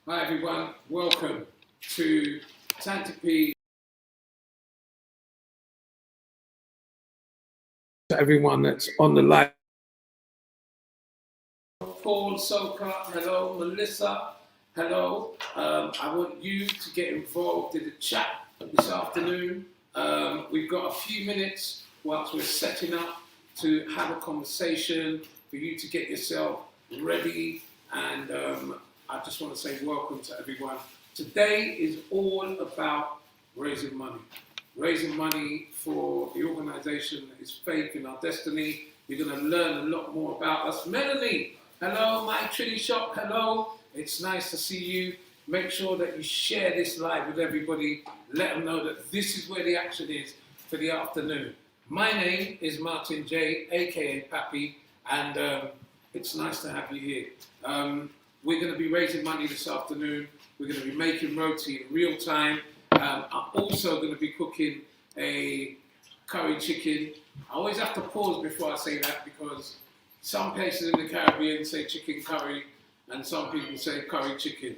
Hi everyone, welcome to Tanty. To everyone that's on the live. Paul, Soka, hello, Melissa, hello. I want you to get involved in the chat this afternoon. We've got a few minutes whilst we're setting up to have a conversation for you to get yourself ready, and I just want to say welcome to everyone. Today is all about raising money. Raising money for the organisation that is Faith in Our Destiny. You're going to learn a lot more about us. Melanie, hello, my Trini shop, hello. It's nice to see you. Make sure that you share this live with everybody. Let them know that this is where the action is for the afternoon. My name is Martin J, aka Pappy, and it's nice to have you here. We're going to be raising money this afternoon. We're going to be making roti in real time. I'm also going to be cooking a curry chicken. I always have to pause before I say that because some places in the Caribbean say chicken curry and some people say curry chicken.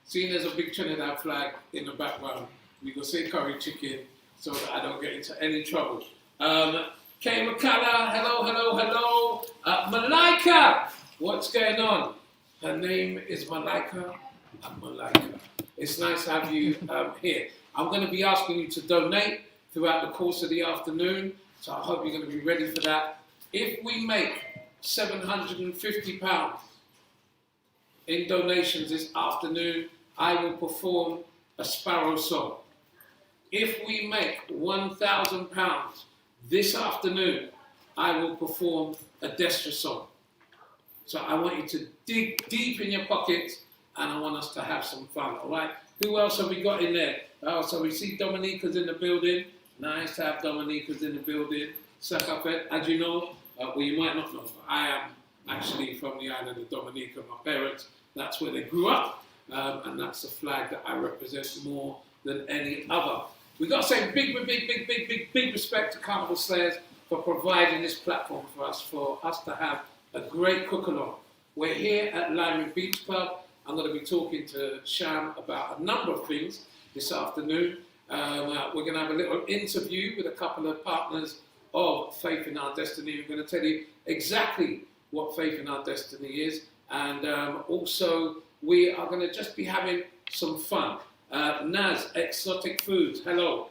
Seeing there's a big Trinidad flag in the background, we go say curry chicken so that I don't get into any trouble. Kay McCalla, hello. Malika, what's going on? Her name is Malika. It's nice to have you here. I'm going to be asking you to donate throughout the course of the afternoon, so I hope you're going to be ready for that. If we make £750 in donations this afternoon, I will perform a Sparrow song. If we make £1,000 this afternoon, I will perform a Destra song. So I want you to dig deep in your pockets, and I want us to have some fun, all right? Who else have we got in there? Oh, so we see Dominica's in the building. Nice to have Dominica's in the building. Sakafet, as you know, well, you might not know, but I am actually from the island of Dominica. My parents, that's where they grew up, and that's the flag that I represent more than any other. We got to say big respect to Carnival Slayers for providing this platform for us to have a great cook-along. We're here at Lyman Beach Club. I'm going to be talking to Sham about a number of things this afternoon. We're going to have a little interview with a couple of partners of Faith in Our Destiny. We're going to tell you exactly what Faith in Our Destiny is. And also, we are going to just be having some fun. Naz, Exotic Foods, hello.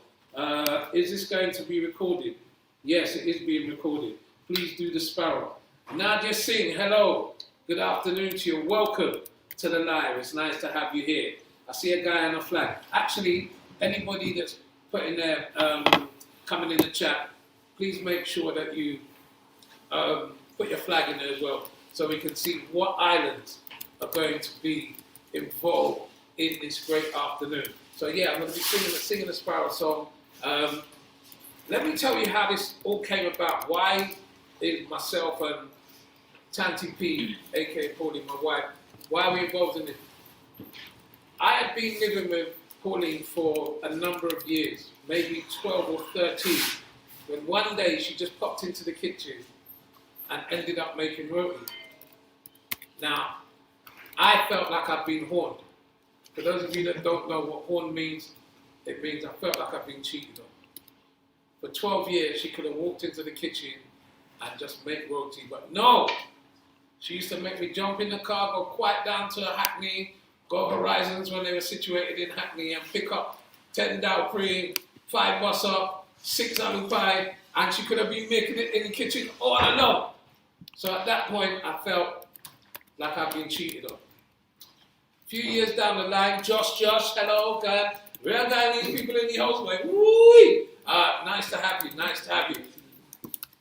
Is this going to be recorded? Yes, it is being recorded. Please do the Sparrow. Nadia Singh, hello. Good afternoon to you. Welcome to the live. It's nice to have you here. I see a guy on a flag. Actually, anybody that's putting their coming in the chat, please make sure that you put your flag in there as well, so we can see what islands are going to be involved in this great afternoon. So yeah, I'm going to be singing a Sparrow song. Let me tell you how this all came about. Why is myself and Tanty P, aka Pauline, my wife, why are we involved in this? I had been living with Pauline for a number of years, maybe 12 or 13, when one day she just popped into the kitchen and ended up making roti. Now, I felt like I'd been horned. For those of you that don't know what horn means, it means I felt like I'd been cheated on. For 12 years, she could have walked into the kitchen and just make roti, but no! She used to make me jump in the car, go quite down to Hackney, go Horizons when they were situated in Hackney, and pick up 10 dal cream, 5 bus up, 6 aloo pie, and she could have been making it in the kitchen all alone. So at that point, I felt like I'd been cheated on. A few years down the line, Josh, hello, guy. Real guy, these people in the house, like, woo! Nice to have you.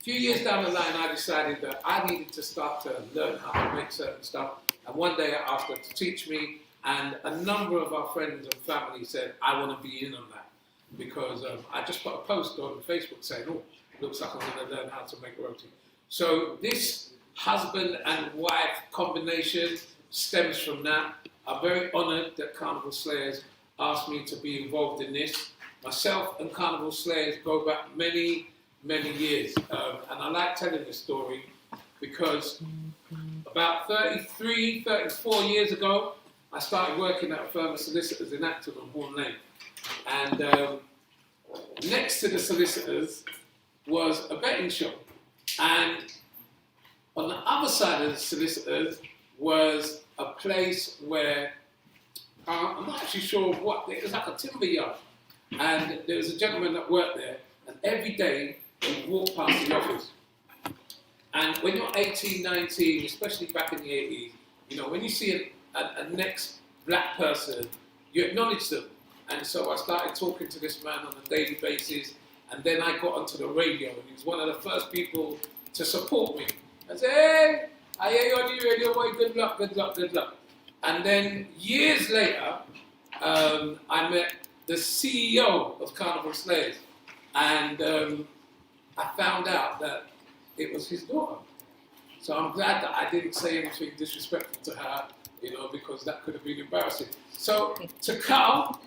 A few years down the line, I decided that I needed to start to learn how to make certain stuff. And one day I asked her to teach me, and a number of our friends and family said, I want to be in on that. Because I just put a post on Facebook saying, oh, looks like I'm going to learn how to make roti. So this husband and wife combination stems from that. I'm very honoured that Carnival Slayers asked me to be involved in this. Myself and Carnival Slayers go back many years. And I like telling this story because about 34 years ago, I started working at a firm of solicitors in Acton on Horn Lane. And next to the solicitors was a betting shop. And on the other side of the solicitors was a place where, I'm not actually sure of what, it was like a timber yard. And there was a gentleman that worked there, and every day he'd walk past the office. And when you're 18, 19, especially back in the 80s, you know, when you see a next black person, you acknowledge them. And so I started talking to this man on a daily basis, and then I got onto the radio, and he was one of the first people to support me. I said, hey, I hear you on the radio, boy, good luck, good luck, good luck. And then years later, I met the CEO of Carnival Slayers, and I found out that it was his daughter. So I'm glad that I didn't say anything disrespectful to her, you know, because that could have been embarrassing. So to Carl,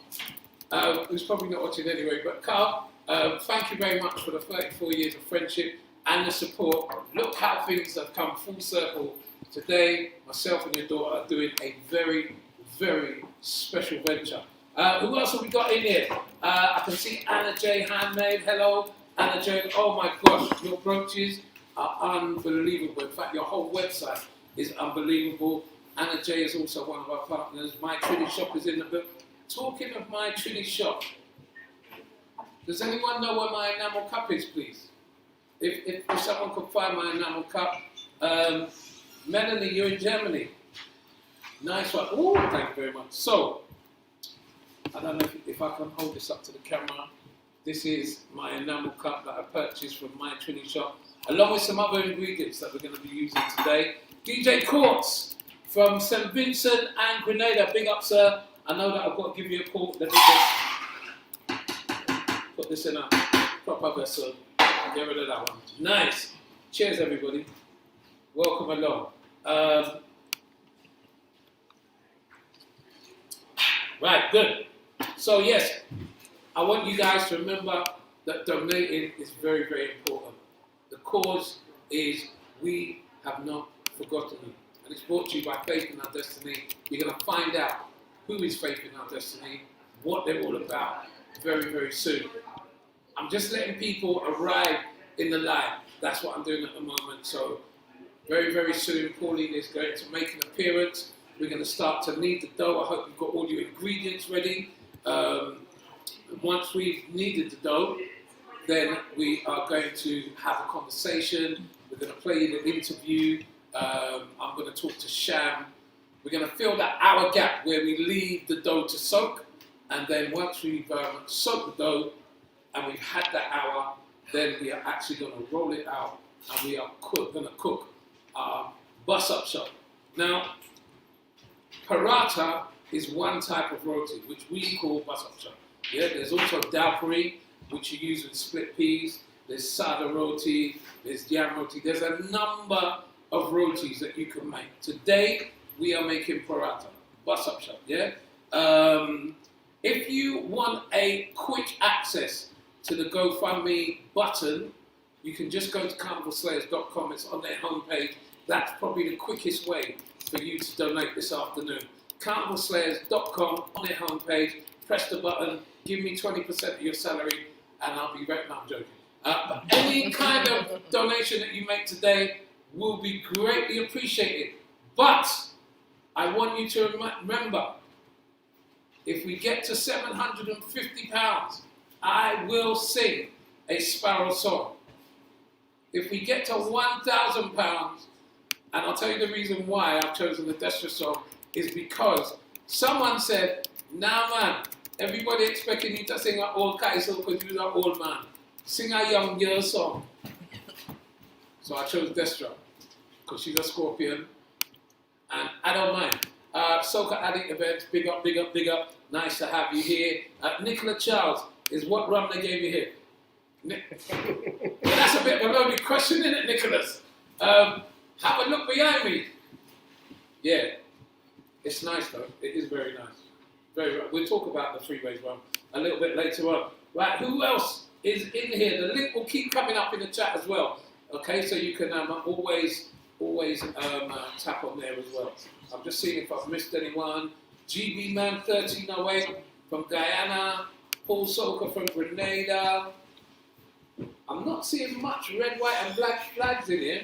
who's probably not watching anyway, but Carl, thank you very much for the 34 years of friendship and the support. Look how things have come full circle. Today, myself and your daughter are doing a very, very special venture. Who else have we got in here? I can see Anna J. Handmade. Hello, Anna J. Oh my gosh, your brooches are unbelievable. In fact, your whole website is unbelievable. Anna J is also one of our partners. My Trinity Shop is in the book. Talking of My Trinity Shop, does anyone know where my enamel cup is, please? If someone could find my enamel cup. Melanie, you're in Germany. Nice one. Oh, thank you very much. So, I don't know if I can hold this up to the camera. This is my enamel cup that I purchased from My Trinity Shop, along with some other ingredients that we're going to be using today. DJ Courts from St. Vincent and Grenada. Big up, sir. I know that I've got to give you a call. Let me just put this in a proper vessel. Get rid of that one. Nice. Cheers, everybody. Welcome along. Right, good. So yes, I want you guys to remember that donating is very, very important. The cause is We Have Not Forgotten You. And it's brought to you by Faith in Our Destiny. You're going to find out who is Faith in Our Destiny, what they're all about very, very soon. I'm just letting people arrive in the line. That's what I'm doing at the moment. So very, very soon, Pauline is going to make an appearance. We're going to start to knead the dough. I hope you've got all your ingredients ready. Once we've kneaded the dough, then we are going to have a conversation. We're going to play an interview. I'm going to talk to Sham. We're going to fill that hour gap where we leave the dough to soak. And then once we've soaked the dough and we've had that hour, then we are actually going to roll it out and we are going to cook our bus-up shop. Now, Paratha is one type of roti, which we call bus-up shop. Yeah, there's also dalpuri, which you use with split peas. There's sada roti, there's yam roti. There's a number of rotis that you can make. Today, we are making paratha, bus-up shop, yeah? If you want a quick access to the GoFundMe button, you can just go to carnivalslayers.com. It's on their homepage. That's probably the quickest way for you to donate this afternoon. carnivalslayers.com, on their homepage. Press the button, give me 20% of your salary, and I'll be right now. I'm joking. But any kind of donation that you make today will be greatly appreciated. But I want you to remember, if we get to £750, I will sing a sparrow song. If we get to £1,000, and I'll tell you the reason why I've chosen the Destra song, is because someone said, nah man, everybody expecting you to sing an old Kaiso because you're an old man. Sing a young girl song. So I chose Destra, because she's a Scorpion, and I don't mind. Soca Addict events, big up, big up, big up. Nice to have you here. Nicola Charles, is what rum they gave you here? Well, that's a bit of a loaded question, isn't it, Nicholas? Have a look behind me. Yeah, it's nice though. It is very nice. Very. We'll talk about the freeways rum a little bit later on. Right, who else is in here? The link will keep coming up in the chat as well. Okay, so you can always tap on there as well. I'm just seeing if I've missed anyone. GB Man 1308 from Guyana, Paul Soka from Grenada. I'm not seeing much red, white and black flags in here.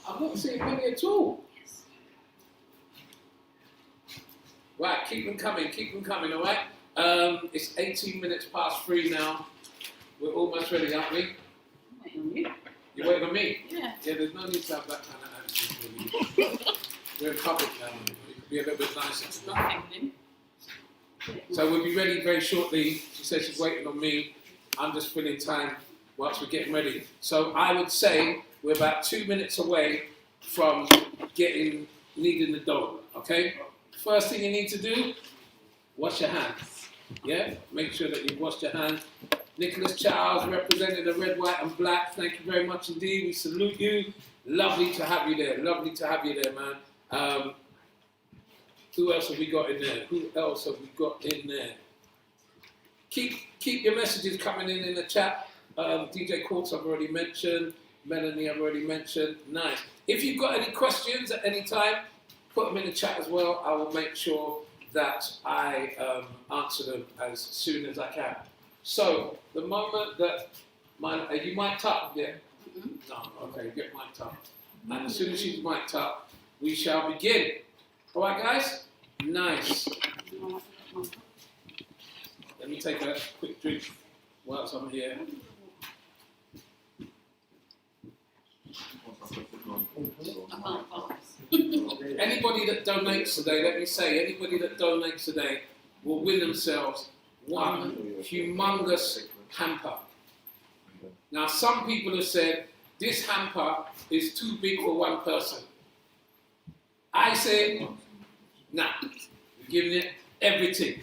I'm not seeing many at all. Right, keep them coming, all right? It's 18 minutes past 3 now. We're almost ready, aren't we? I'm waiting on you. You're waiting on me? Yeah. Yeah, there's no need to have that kind of attitude. We're in public now. We could be a little bit nicer. Nothing. So we'll be ready very shortly. She says she's waiting on me. I'm just filling time whilst we're getting ready. So I would say we're about 2 minutes away from kneading the dough, okay? First thing you need to do, wash your hands. Yeah? Make sure that you've washed your hands. Nicholas Charles, representing the red, white and black. Thank you very much indeed. We salute you. Lovely to have you there. Lovely to have you there, man. Who else have we got in there? Keep your messages coming in the chat. DJ Quartz I've already mentioned. Melanie I've already mentioned. Nice. If you've got any questions at any time, put them in the chat as well. I will make sure that I answer them as soon as I can. So, the moment that are you mic'd up? Yeah? Mm-hmm. No, okay, get mic'd up. And as soon as she's mic'd up, we shall begin. Alright guys? Nice. Let me take a quick drink whilst I'm here. Anybody that donates today, let me say, anybody that donates today will win themselves one humongous hamper. Now, some people have said this hamper is too big for one person. I say, nah, we're giving it everything.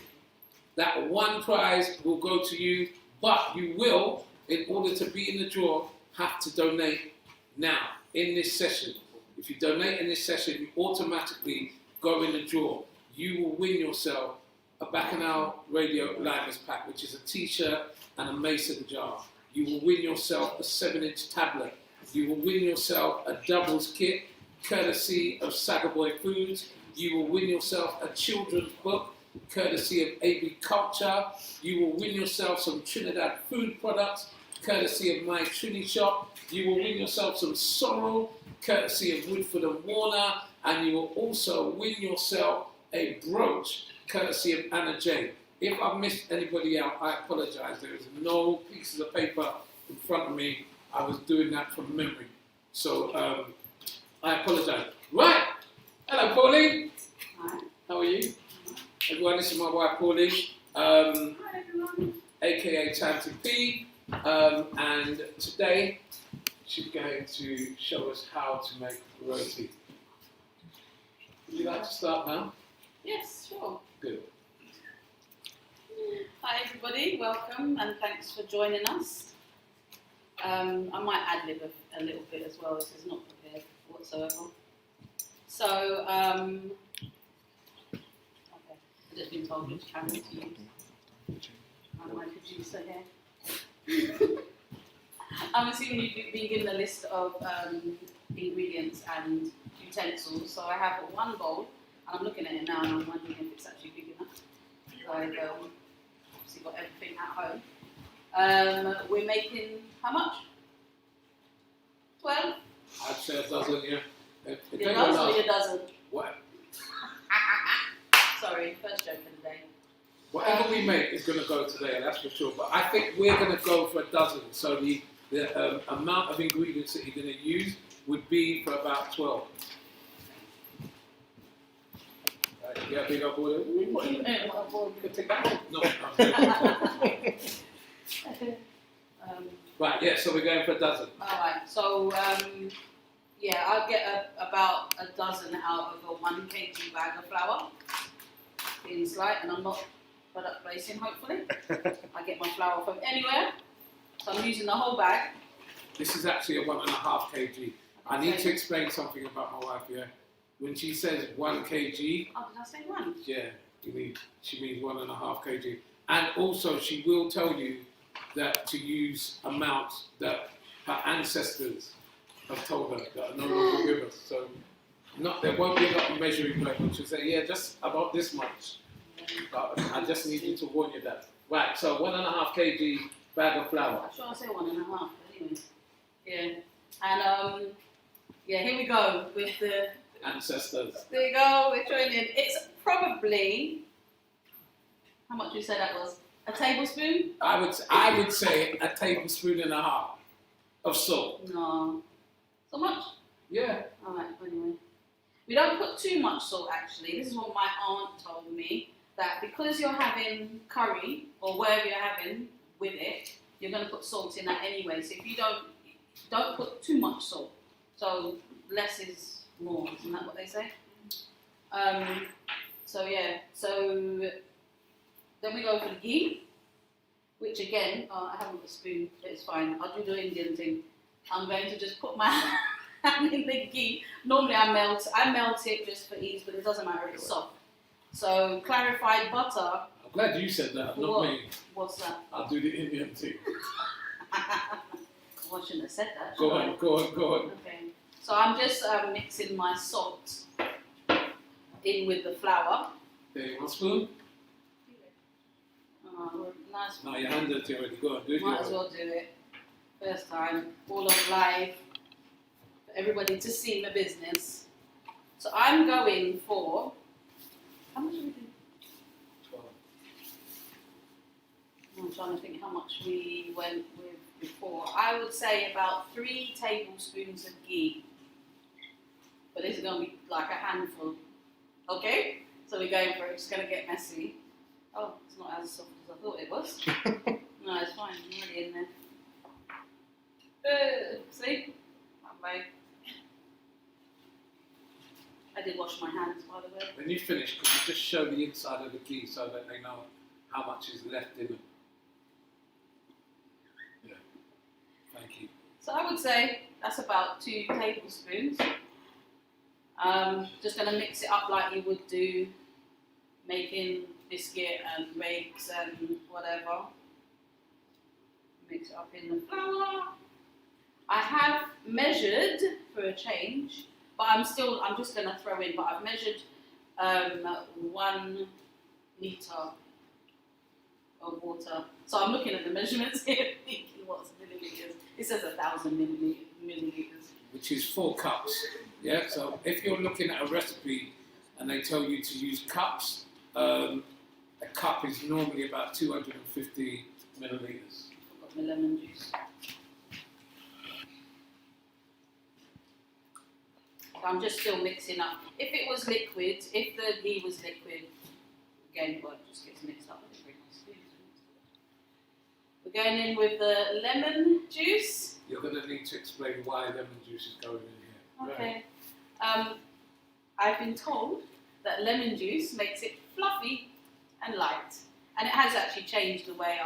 That one prize will go to you, but you will, in order to be in the draw, have to donate now, in this session. If you donate in this session, you automatically go in the draw. You will win yourself a Bacchanal Radio Liners Pack, which is a t-shirt and a mason jar. You will win yourself a 7-inch tablet. You will win yourself a doubles kit, courtesy of Sagaboy Foods. You will win yourself a children's book, courtesy of AB Culture. You will win yourself some Trinidad food products, courtesy of My Trini Shop. You will win yourself some sorrel, courtesy of Woodford and Warner. And you will also win yourself a brooch, courtesy of Anna Jane. If I've missed anybody out, I apologise. There is no pieces of paper in front of me. I was doing that from memory. So, I apologise. Right. Hello, Pauline. Hi. How are you? Everyone, this is my wife, Pauline. Hi, everyone. AKA Tanty P. And today, she's going to show us how to make roti. Would you like to start now? Yes, sure. Good. Hi, everybody. Welcome, and thanks for joining us. I might ad-lib a little bit as well. This is not prepared whatsoever. So, okay. I've just been told which camera to use. I'm my producer here. I'm assuming you've been given a list of ingredients and utensils. So I have one bowl, and I'm looking at it now, and I'm wondering if it's actually big enough. I've obviously got everything at home. We're making how much? 12? I'd say a dozen, yeah. Your does or your doesn't? What? Sorry, first joke of the day. Whatever we make is going to go today, that's for sure. But I think we're going to go for a dozen. So the amount of ingredients that you're going to use would be for about 12. Yeah, big up order. Take that one. No. Right, yeah, so we're going for a dozen. Alright, so yeah, I'll get about a dozen out of a 1 kg bag of flour. Being slight, and I'm not product placing, hopefully. I get my flour from anywhere. So I'm using the whole bag. This is actually a 1.5 kg. I need to explain something about my wife here. When she says 1 kg, Oh, did I say one? yeah, she means 1.5 kg. And also, she will tell you that to use amounts that her ancestors have told her that are no longer with us. So There won't be a lot of measuring plate, which will say, yeah, just about this much. But I just need you to warn you that. Right, so 1.5 kg bag of flour. I'm sure I say 1.5, but anyway. Yeah. And here we go with the Ancestors. there you go, we're throwing in. It's probably, how much you say that was? A tablespoon? I would say a tablespoon and a half of salt. No. So much? Yeah. Alright, anyway. We don't put too much salt actually. This is what my aunt told me, that because you're having curry or whatever you're having with it, you're going to put salt in that anyway. So if you don't put too much salt. So less is more, isn't that what they say? So then we go for the ghee, which again, I haven't got a spoon, but it's fine. I'll do the Indian thing. I'm going to just put my hand in the ghee. Normally I melt it just for ease, but it doesn't matter if it's soft. So clarified butter. I'm glad you said that, not What? me. What's that? I'll do the Indian thing. Well, I shouldn't have said that. Go should I? on, go on, go on. Okay. So I'm just mixing my salt in with the flour. There, you want a spoon? Nice. No, your hand dirty already. Go on, do it. Might as well do it. First time, all on live, for everybody to see my business. So I'm going for, how much are we doing? 12. I'm trying to think how much we went with before. I would say about 3 tablespoons of ghee. But this is going to be like a handful. Okay? So we're going for it. It's going to get messy. Oh, it's not as soft as I thought it was. No, it's fine. I'm already in there. See? Bye. I did wash my hands, by the way. When you finish, could you just show the inside of the ghee so that they know how much is left in it? Yeah. Thank you. So I would say that's about 2 tablespoons. Just going to mix it up like you would do making biscuit and bakes and whatever. Mix it up in the flour. I have measured for a change, but I'm just going to throw in, but I've measured 1 litre of water. So I'm looking at the measurements here, thinking what's milliliters. It says 1,000 milliliters. Which is 4 cups. Yeah, so if you're looking at a recipe and they tell you to use cups, a cup is normally about 250 milliliters. I've got my lemon juice. So I'm just still mixing up. If it was liquid, if the ghee was liquid, again, well, it just gets mixed up with it. We're going in with the lemon juice. You're going to need to explain why lemon juice is going in here. Okay. I've been told that lemon juice makes it fluffy and light. And it has actually changed the way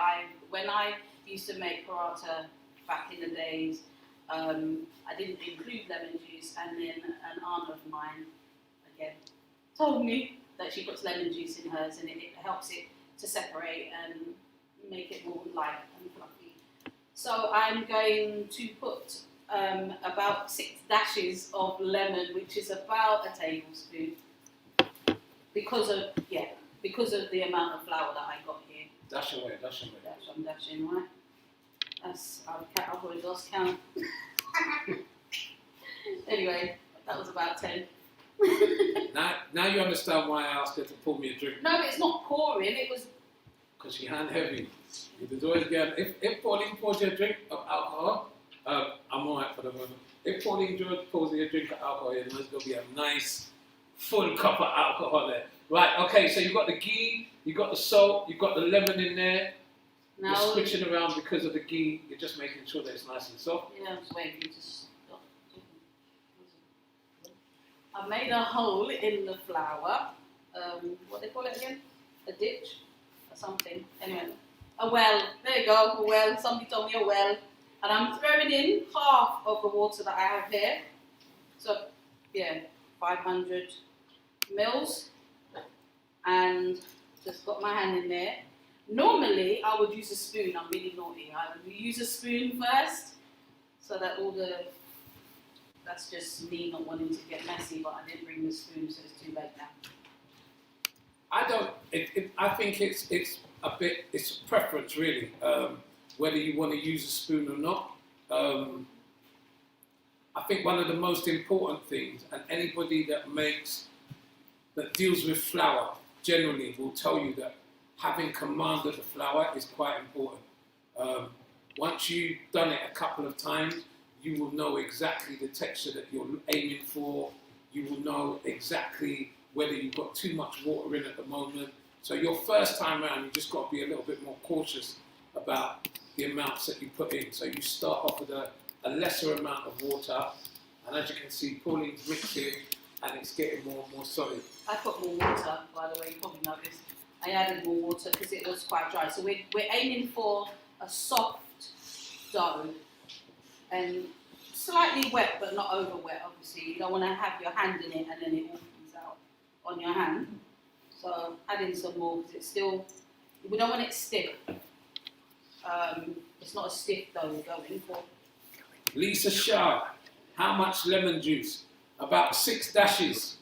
when I used to make paratha back in the days, I didn't include lemon juice, and then an aunt of mine, again, told me that she puts lemon juice in hers and it helps it to separate and make it more light and fluffy. So I'm going to put about 6 dashes of lemon, which is about a tablespoon, because of the amount of flour that I got here. Dash away, dash away. That's what I'm dashing, right? I've already lost count. Anyway, that was about 10. Now you understand why I asked her to pour me a drink. No, but it's not pouring, it was... Because she hand heavy. There's always again, if Pauline pours you a drink of alcohol, I'm alright for the moment. If Pauline George pours you a drink of alcohol, then there's going to be a nice full cup of alcohol there. Right, okay, so you've got the ghee, you've got the salt, you've got the lemon in there. Now, You're switching around because of the ghee, you're just making sure that it's nice and soft. yeah, I'm just waiting to stop. I've made a hole in the flour. What do they call it again? A ditch? Or something. Anyway, a well. There you go, a well. Somebody told me a well. And I'm throwing in half of the water that I have here. So, yeah, 500 mils. And just got my hand in there. Normally, I would use a spoon. I'm really naughty. I would use a spoon first, so that all the that's just me not wanting to get messy, but I didn't bring the spoon, so it's too late now. I don't. I think it's a bit. It's a preference really, whether you want to use a spoon or not. I think one of the most important things, and anybody that deals with flour generally will tell you that having command of the flour is quite important. Once you've done it a couple of times, you will know exactly the texture that you're aiming for. You will know exactly whether you've got too much water in at the moment. So your first time around, you just got to be a little bit more cautious about the amounts that you put in. So you start off with a lesser amount of water, and as you can see, Pauline's mixing, and it's getting more and more solid. I put more water, by the way, you probably noticed. I added more water because it was quite dry. So we're aiming for a soft dough, and slightly wet, but not over wet, obviously. You don't want to have your hand in it and then it all comes out on your hand. So add in some more because it's still, we don't want it stiff. It's not a stiff dough we're going for. Lisa Shah, how much lemon juice? About 6 dashes.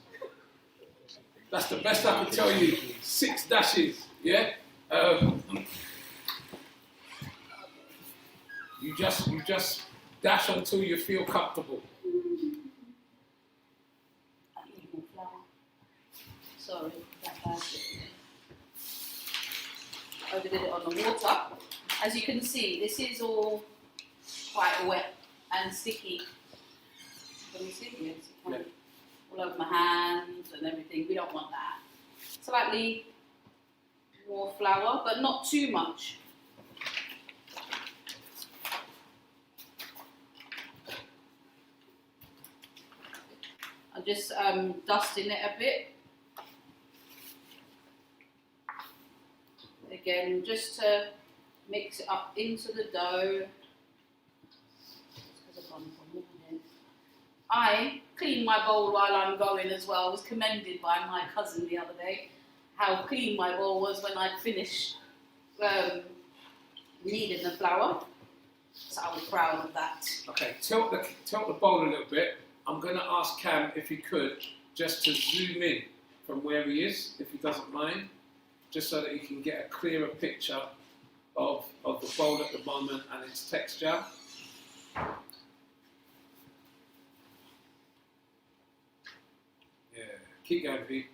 That's the best I can tell you. 6 dashes, yeah? You just dash until you feel comfortable. I need more flour. Sorry, that bad. Overdid it on the water. As you can see, this is all quite wet and sticky. Can you see? Yes, Yeah. All over my hands and everything. We don't want that. Slightly more flour, but not too much. I'm just dusting it a bit. Again, just to mix it up into the dough. I clean my bowl while I'm going as well. I was commended by my cousin the other day how clean my bowl was when I'd finished kneading the flour. So I was proud of that. Okay, tilt the bowl a little bit. I'm going to ask Cam if he could just to zoom in from where he is, if he doesn't mind, just so that he can get a clearer picture of the bowl at the moment and its texture. Yeah, keep going, Pete.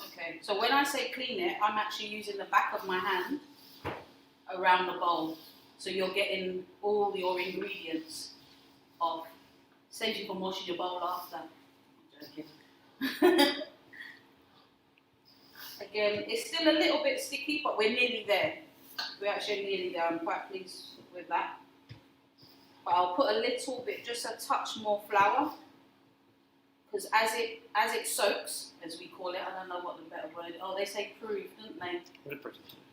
Okay, so when I say clean it, I'm actually using the back of my hand around the bowl. So you're getting all your ingredients off. Saves you from washing your bowl after. I'm joking. Again, it's still a little bit sticky, but we're nearly there. We're actually nearly there. I'm quite pleased with that. But I'll put a little bit, just a touch more flour, because as it soaks, as we call it, I don't know what the better word. Oh, they say proof, don't they?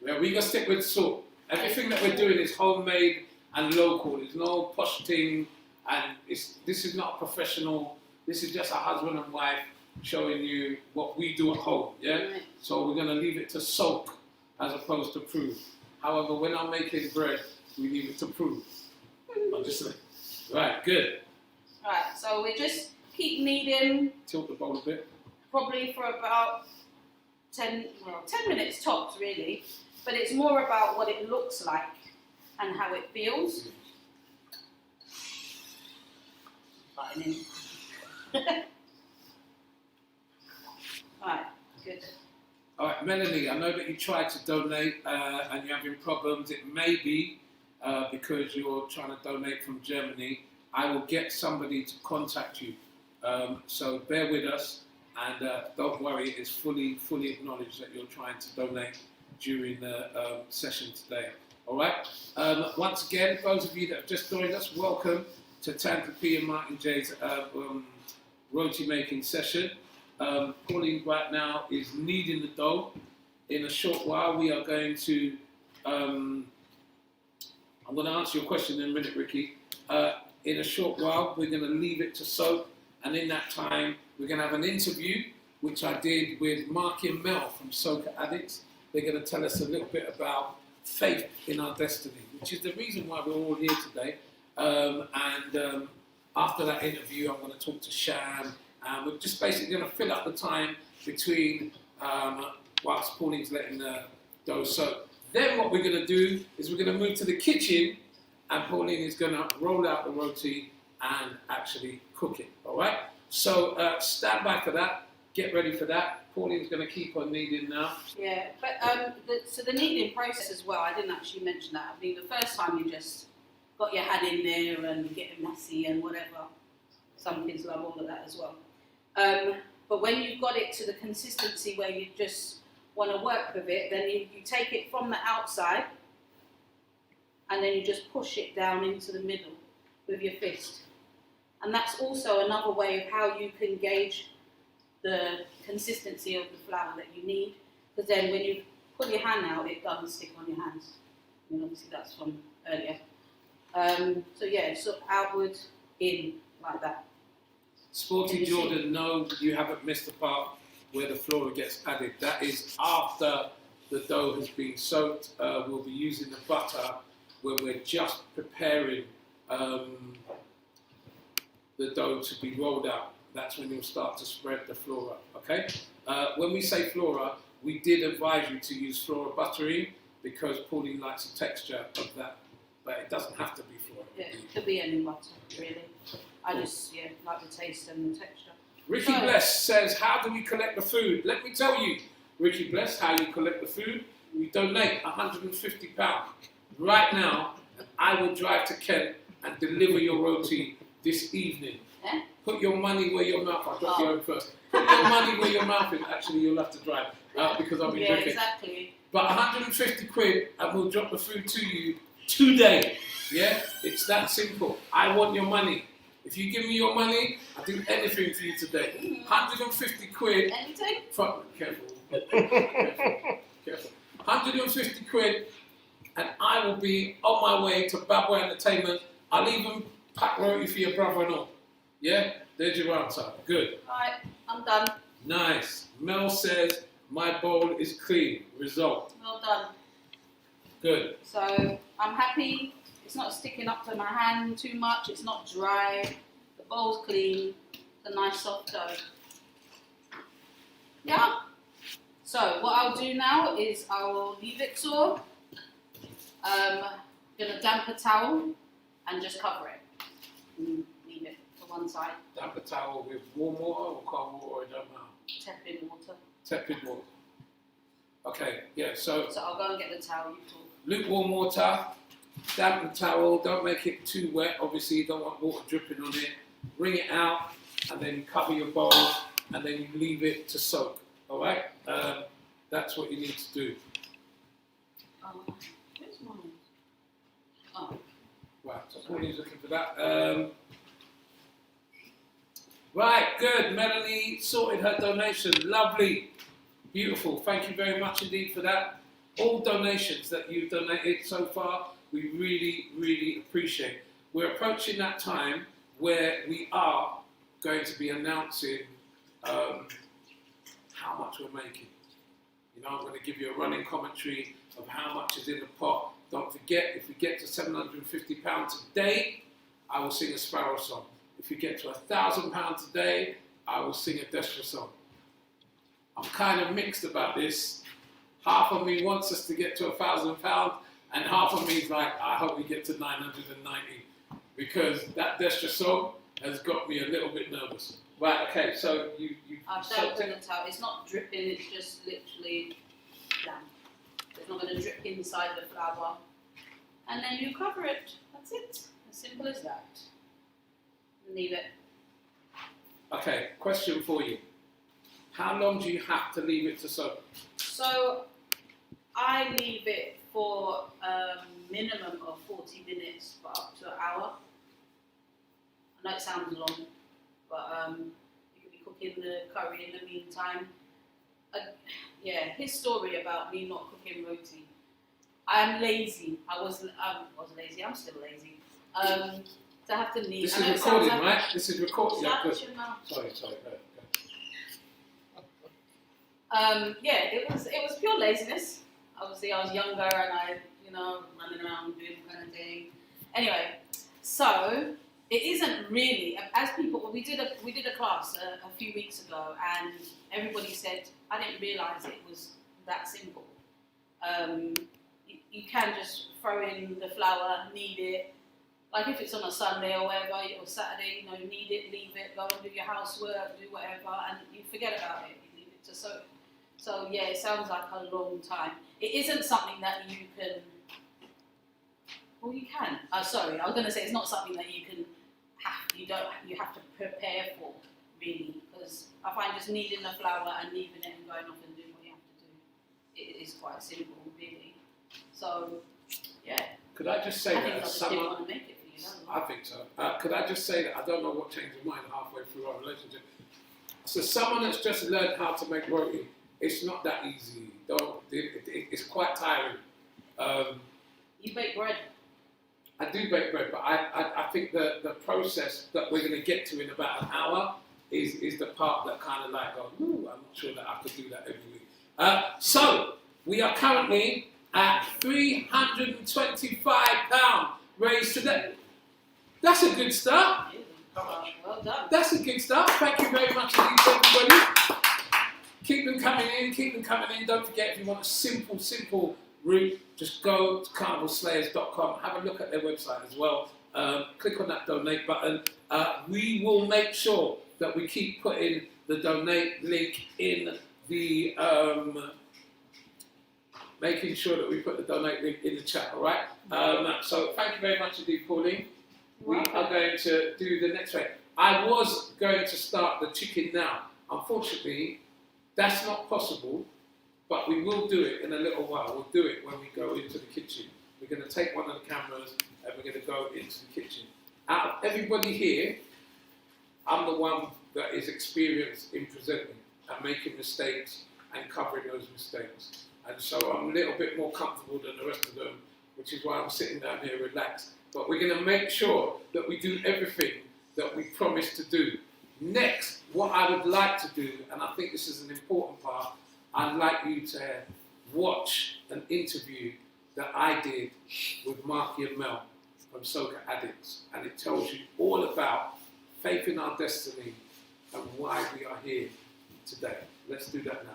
Yeah, we're gonna stick with salt. Everything that we're doing is homemade and local. There's no posh thing, and this is not professional. This is just a husband and wife showing you what we do at home. Yeah. Right. So we're gonna leave it to soak as opposed to proof. However, when I'm making bread, we leave it to proof. I'm just saying. Right, good. Right, so we just keep kneading, Tilt the bowl a bit. probably for about 10 minutes tops, really. But it's more about what it looks like and how it feels. Button in. Right, good. All right, Melanie, I know that you tried to donate and you're having problems. It may be because you're trying to donate from Germany. I will get somebody to contact you. So bear with us and don't worry, it's fully acknowledged that you're trying to donate during the session today. All right? Once again, those of you that have just joined us, welcome to Tanty and Martin J's roti making session. Pauline right now is kneading the dough. In a short while, we are going to, I'm going to answer your question in a minute, Ricky. In a short while, we're going to leave it to soak, and in that time, we're going to have an interview, which I did with Mark and Mel from Soca Addicts. They're going to tell us a little bit about faith in our destiny, which is the reason why we're all here today. After that interview, I'm going to talk to Sham, and we're just basically going to fill up the time between whilst Pauline's letting the dough soak. Then what we're going to do is we're going to move to the kitchen, and Pauline is going to roll out the roti and actually cook it. All right. So stand by for that. Get ready for that. Pauline's going to keep on kneading now. Yeah, but so the kneading process as well, I didn't actually mention that. I mean, the first time you just got your hand in there and getting messy and whatever. Some kids love all of that as well. But when you've got it to the consistency where you just want to work with it, then you take it from the outside and then you just push it down into the middle with your fist. And that's also another way of how you can gauge the consistency of the flour that you need. Because then when you pull your hand out, it doesn't stick on your hands. I mean, obviously that's from earlier. So yeah, so outward, in, like that. Sporty Jordan, no, you haven't missed the part where the flour gets added. That is after the dough has been soaked. We'll be using the butter when we're just preparing the dough to be rolled out. That's when you'll start to spread the flour, okay? When we say flour, we did advise you to use flour butterine because Pauline likes the texture of that, but it doesn't have to be flour. Yeah, it could be any butter, really. I just, like the taste and the texture. Ricky Bless says, how do we collect the food? Let me tell you, Ricky Bless, how you collect the food. We donate £150. Right now, I will drive to Kent and deliver your roti this evening. Yeah? Put your money where your mouth. I'll drop you home first. Put your money where your mouth is. Actually, you'll have to drive because I'll be drinking. Exactly. But 150 quid and we'll drop the food to you today. Yeah? It's that simple. I want your money. If you give me your money, I'll do anything for you today. 150 quid. Anything? Careful. Careful. 150 quid and I will be on my way to Babwa Entertainment. I'll even pack roti for your brother and all. Yeah? There's your answer. Good. Alright, I'm done. Nice. Mel says, my bowl is clean. Result. Well done. Good. So, I'm happy. It's not sticking up to my hand too much. It's not dry. The bowl's clean. It's a nice soft dough. Yeah? So, what I'll do now is I will leave it so. Gonna damp a towel and just cover it. And leave it to one side. Damp a towel with warm water or cold water, I don't know. Tepid water. Tepid water. Okay, yeah, so So I'll go and get the towel. You talk. lukewarm water, damp the towel, don't make it too wet, obviously you don't want water dripping on it. Wring it out and then you cover your bowl and then you leave it to soak, alright? That's what you need to do. Where's mine? Oh. Right, so Pauline's looking for that. Right, good. Melanie sorted her donation. Lovely. Beautiful. Thank you very much indeed for that. All donations that you've donated so far, we really, really appreciate. We're approaching that time where we are going to be announcing how much we're making. You know, I'm going to give you a running commentary of how much is in the pot. Don't forget, if we get to £750 a day, I will sing a Sparrow song. If we get to £1,000 a day, I will sing a Destra song. I'm kind of mixed about this. Half of me wants us to get to £1,000, and half of me is like, I hope we get to 990, because that Destra song has got me a little bit nervous. Right, okay, so you I've dumped in the towel. It's not dripping, it's just literally damp. It's not going to drip inside the flour. And then you cover it. That's it. As simple as that. Leave it. Okay, question for you. How long do you have to leave it to soak? So, I leave it for a minimum of 40 minutes, but up to an hour. I know it sounds long, but you could be cooking the curry in the meantime. His story about me not cooking roti. I'm lazy. I was lazy. I'm still lazy. To have to leave. This is recording, right? This is recording. Yeah, good. Sorry. It was pure laziness. Obviously, I was younger and I, running around doing kind of thing. Anyway, so it isn't really, as people, we did a class a few weeks ago, and everybody said, I didn't realise it was that simple. You can just throw in the flour, knead it, like if it's on a Sunday or whatever, or Saturday, knead it, leave it, go and do your housework, do whatever, and you forget about it, you leave it to soak. So yeah, it sounds like a long time. It isn't something that you can, well, you can. Sorry, I was going to say it's not something that you can you have to prepare for, really, because I find just kneading the flour and leaving it and going off and doing what you have to do, it is quite simple, really. So, yeah. Could I just say I think that I just didn't want to make it for you, I think so. Could I just say that I don't know what changed your mind halfway through our relationship. So someone that's just learned how to make roti, it's not that easy. It's quite tiring. You bake bread. I do bake bread, but I think the process that we're going to get to in about an hour is the part that kind of like, ooh, I'm not sure that I could do that every week. So we are currently at £325 raised today. That's a good start. Well done. That's a good start. Thank you very much indeed, everybody. Keep them coming in. Don't forget, if you want a simple route, just go to carnivalslayers.com. Have a look at their website as well. Click on that donate button. We will make sure that we keep putting the donate link in the making sure that we put the donate link in the chat, all right? So thank you very much indeed, Pauline. We are going to do the next way. I was going to start the chicken now. Unfortunately, that's not possible, but we will do it in a little while. We'll do it when we go into the kitchen. We're going to take one of the cameras and we're going to go into the kitchen. Out of everybody here, I'm the one that is experienced in presenting and making mistakes and covering those mistakes. And so I'm a little bit more comfortable than the rest of them, which is why I'm sitting down here relaxed. But we're going to make sure that we do everything that we promised to do. Next, what I would like to do, and I think this is an important part, I'd like you to watch an interview that I did with Marky and Mel from Soca Addicts, and it tells you all about faith in our destiny and why we are here today. Let's do that now.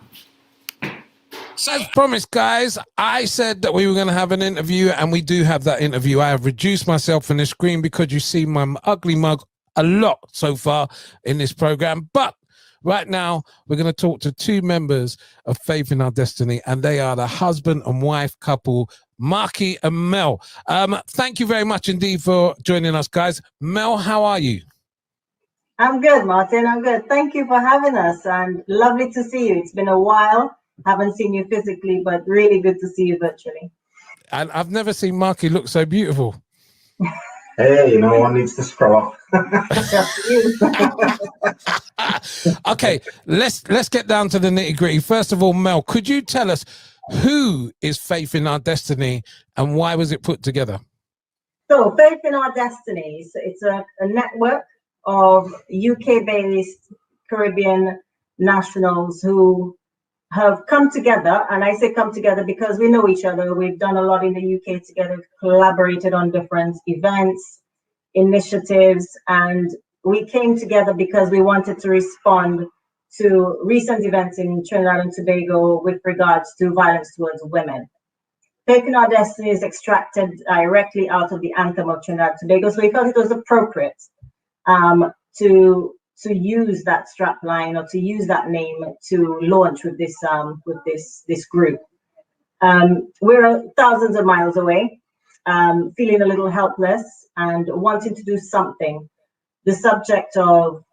So as promised, guys, I said that we were going to have an interview, and we do have that interview. I have reduced myself on the screen because you see my ugly mug a lot so far in this program. But right now, we're going to talk to two members of Faith in Our Destiny, and they are the husband and wife couple, Marky and Mel. Thank you very much indeed for joining us, guys. Mel, how are you? I'm good, Martin. I'm good. Thank you for having us, and lovely to see you. It's been a while. Haven't seen you physically, but really good to see you virtually. And I've never seen Marky look so beautiful. Hey, no one needs to scroll off. Okay, let's get down to the nitty-gritty. First of all, Mel, could you tell us who is Faith in Our Destiny and why was it put together? So Faith in Our Destiny, it's a network of UK-based Caribbean nationals who have come together, and I say come together because we know each other. We've done a lot in the UK together, collaborated on different events, initiatives, and we came together because we wanted to respond to recent events in Trinidad and Tobago with regards to violence towards women. Faith in Our Destiny is extracted directly out of the anthem of Trinidad and Tobago, so we felt it was appropriate to use that strap line or to use that name to launch with this group. We're thousands of miles away, feeling a little helpless and wanting to do something. The subject of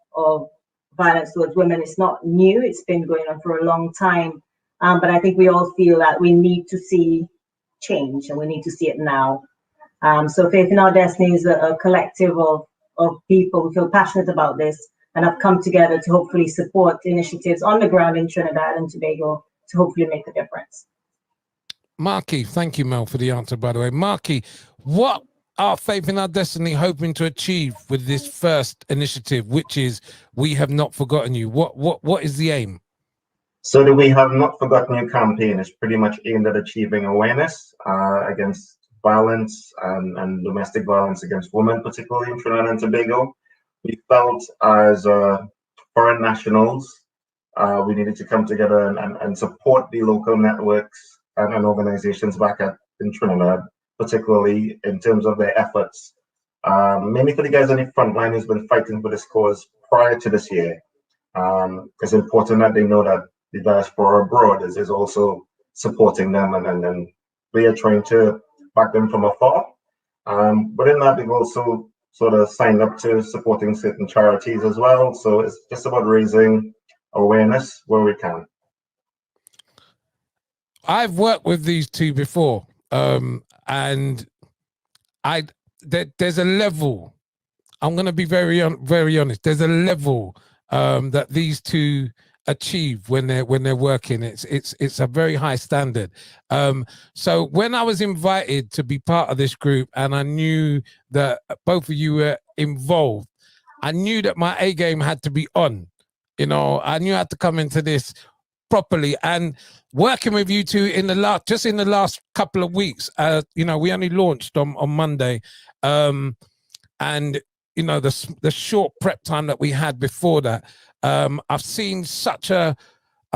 violence towards women is not new. It's been going on for a long time, but I think we all feel that we need to see change and we need to see it now. So Faith in Our Destiny is a collective of people who feel passionate about this and have come together to hopefully support initiatives on the ground in Trinidad and Tobago to hopefully make a difference. Marky, thank you, Mel, for the answer, by the way. Marky, what are Faith in Our Destiny hoping to achieve with this first initiative, which is We Have Not Forgotten You? What is the aim? So the We Have Not Forgotten You campaign is pretty much aimed at achieving awareness against violence and domestic violence against women, particularly in Trinidad and Tobago. We felt as foreign nationals, we needed to come together and support the local networks and organizations back in Trinidad, particularly in terms of their efforts. Mainly for the guys on the front line who's been fighting for this cause prior to this year. It's important that they know that the diaspora abroad is also supporting them, and we are trying to back them from afar. But in that, they've also sort of signed up to supporting certain charities as well. So it's just about raising awareness where we can. I've worked with these two before, and there's a level. I'm going to be very honest. There's a level that these two achieve when they're working. It's a very high standard. So when I was invited to be part of this group, and I knew that both of you were involved, I knew that my A game had to be on. You know, I knew I had to come into this properly. And working with you two in the last couple of weeks, you know, we only launched on Monday, and you know, the short prep time that we had before that, I've seen such a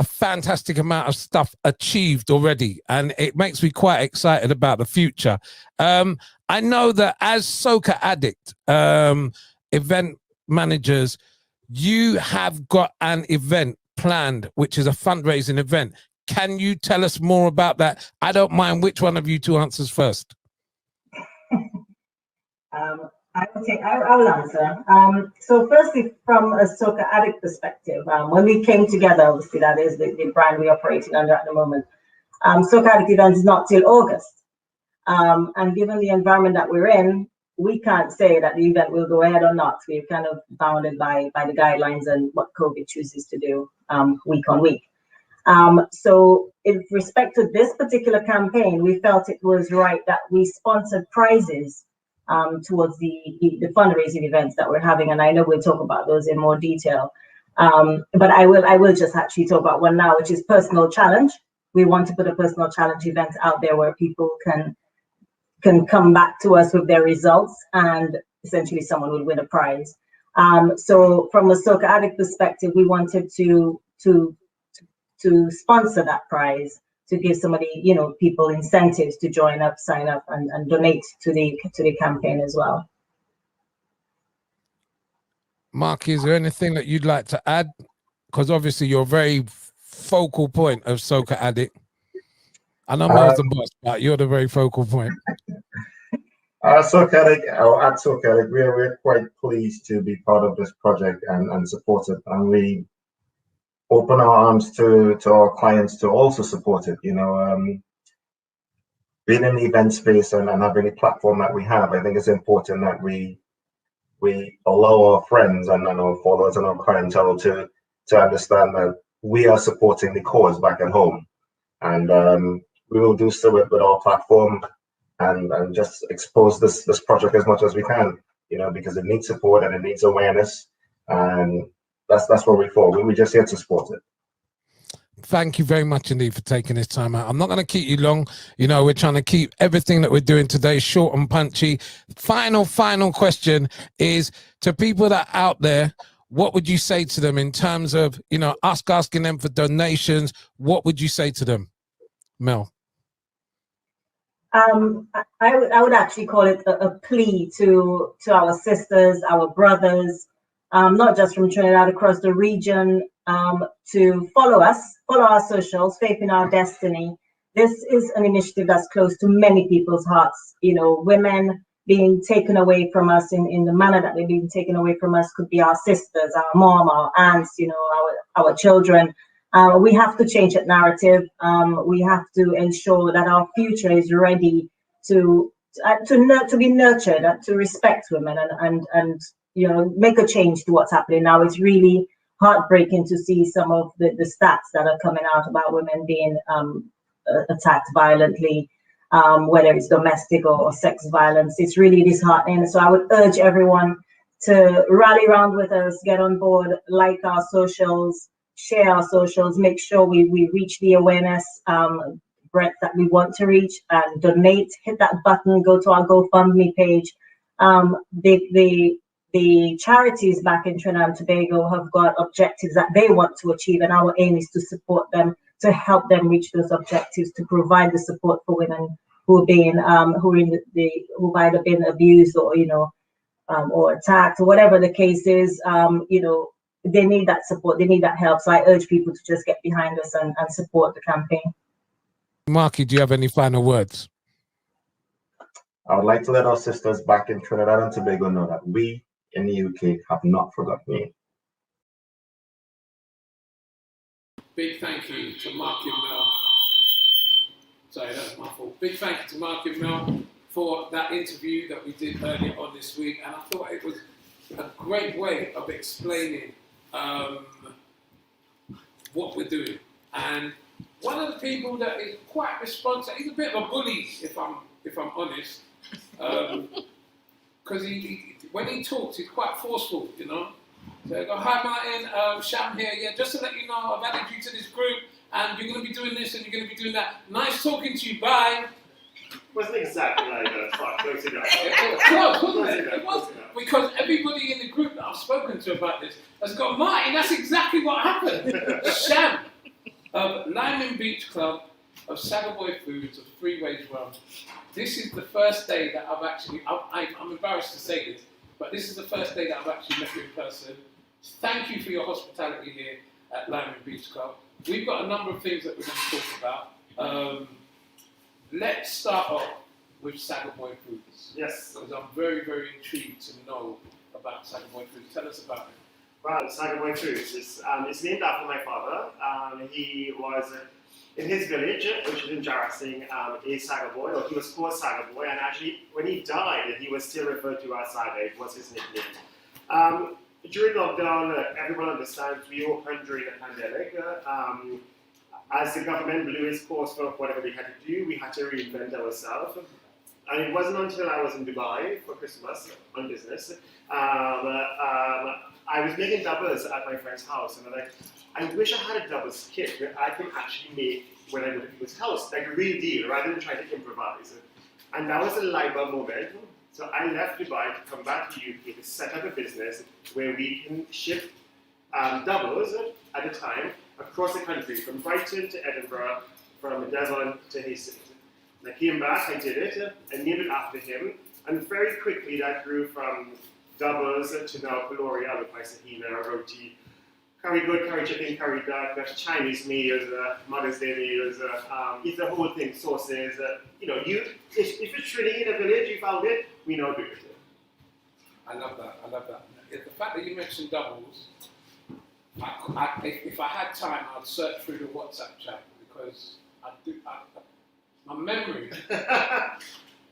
fantastic amount of stuff achieved already, and it makes me quite excited about the future. I know that as Soca Addict event managers, you have got an event planned, which is a fundraising event. Can you tell us more about that? I don't mind which one of you two answers first. I will answer. So firstly, from a Soca Addict perspective, when we came together, obviously that is the brand we're operating under at the moment. Soca Addict event is not till August. And given the environment that we're in, we can't say that the event will go ahead or not. We're kind of bounded by the guidelines and what COVID chooses to do week on week. So in respect to this particular campaign, we felt it was right that we sponsored prizes towards the fundraising events that we're having, and I know we'll talk about those in more detail. But I will just actually talk about one now, which is personal challenge. We want to put a personal challenge event out there where people can come back to us with their results, and essentially someone will win a prize. So from a Soca Addict perspective, we wanted to sponsor that prize, to give somebody, you know, people incentives to join up, sign up, and donate to the campaign as well. Mark, is there anything that you'd like to add? Because obviously you're a very focal point of Soca Addict. I know Mel's the boss, but you're the very focal point. Soca Addict, or at Soca Addict, we're quite pleased to be part of this project and support it. And we open our arms to our clients to also support it. You know, being in the event space and having the platform that we have, I think it's important that we allow our friends and our followers and our clientele to understand that we are supporting the cause back at home, and we will do so with our platform and just expose this project as much as we can. You know, because it needs support and it needs awareness, and that's what we for. We're just here to support it. Thank you very much indeed for taking this time out. I'm not going to keep you long. You know, we're trying to keep everything that we're doing today short and punchy. Final question is, to people that are out there, what would you say to them in terms of, you know, asking them for donations? What would you say to them, Mel? I would actually call it a plea to our sisters, our brothers, not just from Trinidad, across the region, to follow our socials, Faith in Our Destiny. This is an initiative that's close to many people's hearts. You know, women being taken away from us in the manner that they're being taken away from us could be our sisters, our mom, our aunts, you know, our children. We have to change that narrative. We have to ensure that our future is ready to be nurtured, to respect women, and you know, make a change to what's happening now. It's really heartbreaking to see some of the stats that are coming out about women being attacked violently, whether it's domestic or sex violence. It's really disheartening. So I would urge everyone to rally around with us, get on board, like our socials, share our socials, make sure we reach the awareness, breadth that we want to reach and donate, hit that button, go to our GoFundMe page. The charities back in Trinidad and Tobago have got objectives that they want to achieve, and our aim is to support them, to help them reach those objectives, to provide the support for women who are being who've either been abused or or attacked or whatever the case is. They need that support, they need that help. So I urge people to just get behind us and support the campaign. Marky, do you have any final words? I would like to let our sisters back in Trinidad and Tobago know that we in the UK have not forgotten you. Big thank you to Mark and Mel. Sorry, that was my fault. Big thank you to Mark and Mel for that interview that we did earlier on this week, and I thought it was a great way of explaining what we're doing. And one of the people that is quite responsive, he's a bit of a bully, if I'm honest, because when he talks, he's quite forceful, So I go, hi Martin, Sham here, yeah, just to let you know, I've added you to this group, and you're going to be doing this and you're going to be doing that. Nice talking to you, bye. Wasn't exactly like that. Fuck, close enough. It was close, wasn't it? It was, because everybody in the group that I've spoken to about this has got, Martin, that's exactly what happened. Sham of Lyman Beach Club, of Sagaboy Foods, of Three Ways Rum. This is the first day that I've actually, I'm embarrassed to say this, but this is the first day that I've actually met you in person. Thank you for your hospitality here at Lyman Beach Club. We've got a number of things that we're going to talk about. Let's start off with Sagaboy Foods. Yes. Because I'm very, very intrigued to know about Sagaboy Foods. Tell us about it. Well, Sagaboy Foods is named after my father. He was in his village, which is in Jarrasing, a Sagaboy, or he was called Sagaboy, and actually when he died, he was still referred to as Saga. It was his nickname. During lockdown, everyone understands we opened during the pandemic. As the government blew its course for whatever they had to do, we had to reinvent ourselves. And it wasn't until I was in Dubai for Christmas on business. I was making doubles at my friend's house, and I'm like, I wish I had a doubles kit that I could actually make when I go to people's house, like a real deal, rather than try to improvise. And that was a light bulb moment. So I left Dubai to come back to UK to set up a business where we can ship doubles at a time across the country, from Brighton to Edinburgh, from Devon to Hastings. And I came back, I did it, I named it after him, and very quickly that grew from doubles to now Gloria with my Sahina, Roti, curry good, curry chicken, curry duck, there's Chinese meals, Mother's Day meals, it's the whole thing, sauces. If you're Trinity in a village, you found it, we now do it. I love that. The fact that you mentioned doubles, if I had time, I'd search through the WhatsApp chat, because my memory.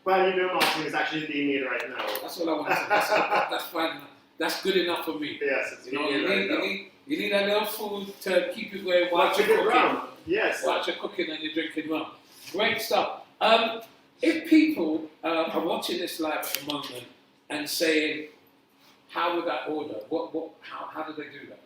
Well, Martin is actually being made right now. That's all I want to say. That's fine. That's good enough for me. Yes, it's you need a little food to keep you going while Watch you're it cooking. around. Yes. While you're cooking and you're drinking rum. Great stuff. If people are watching this live at the moment and saying, how would I order? How do they do that?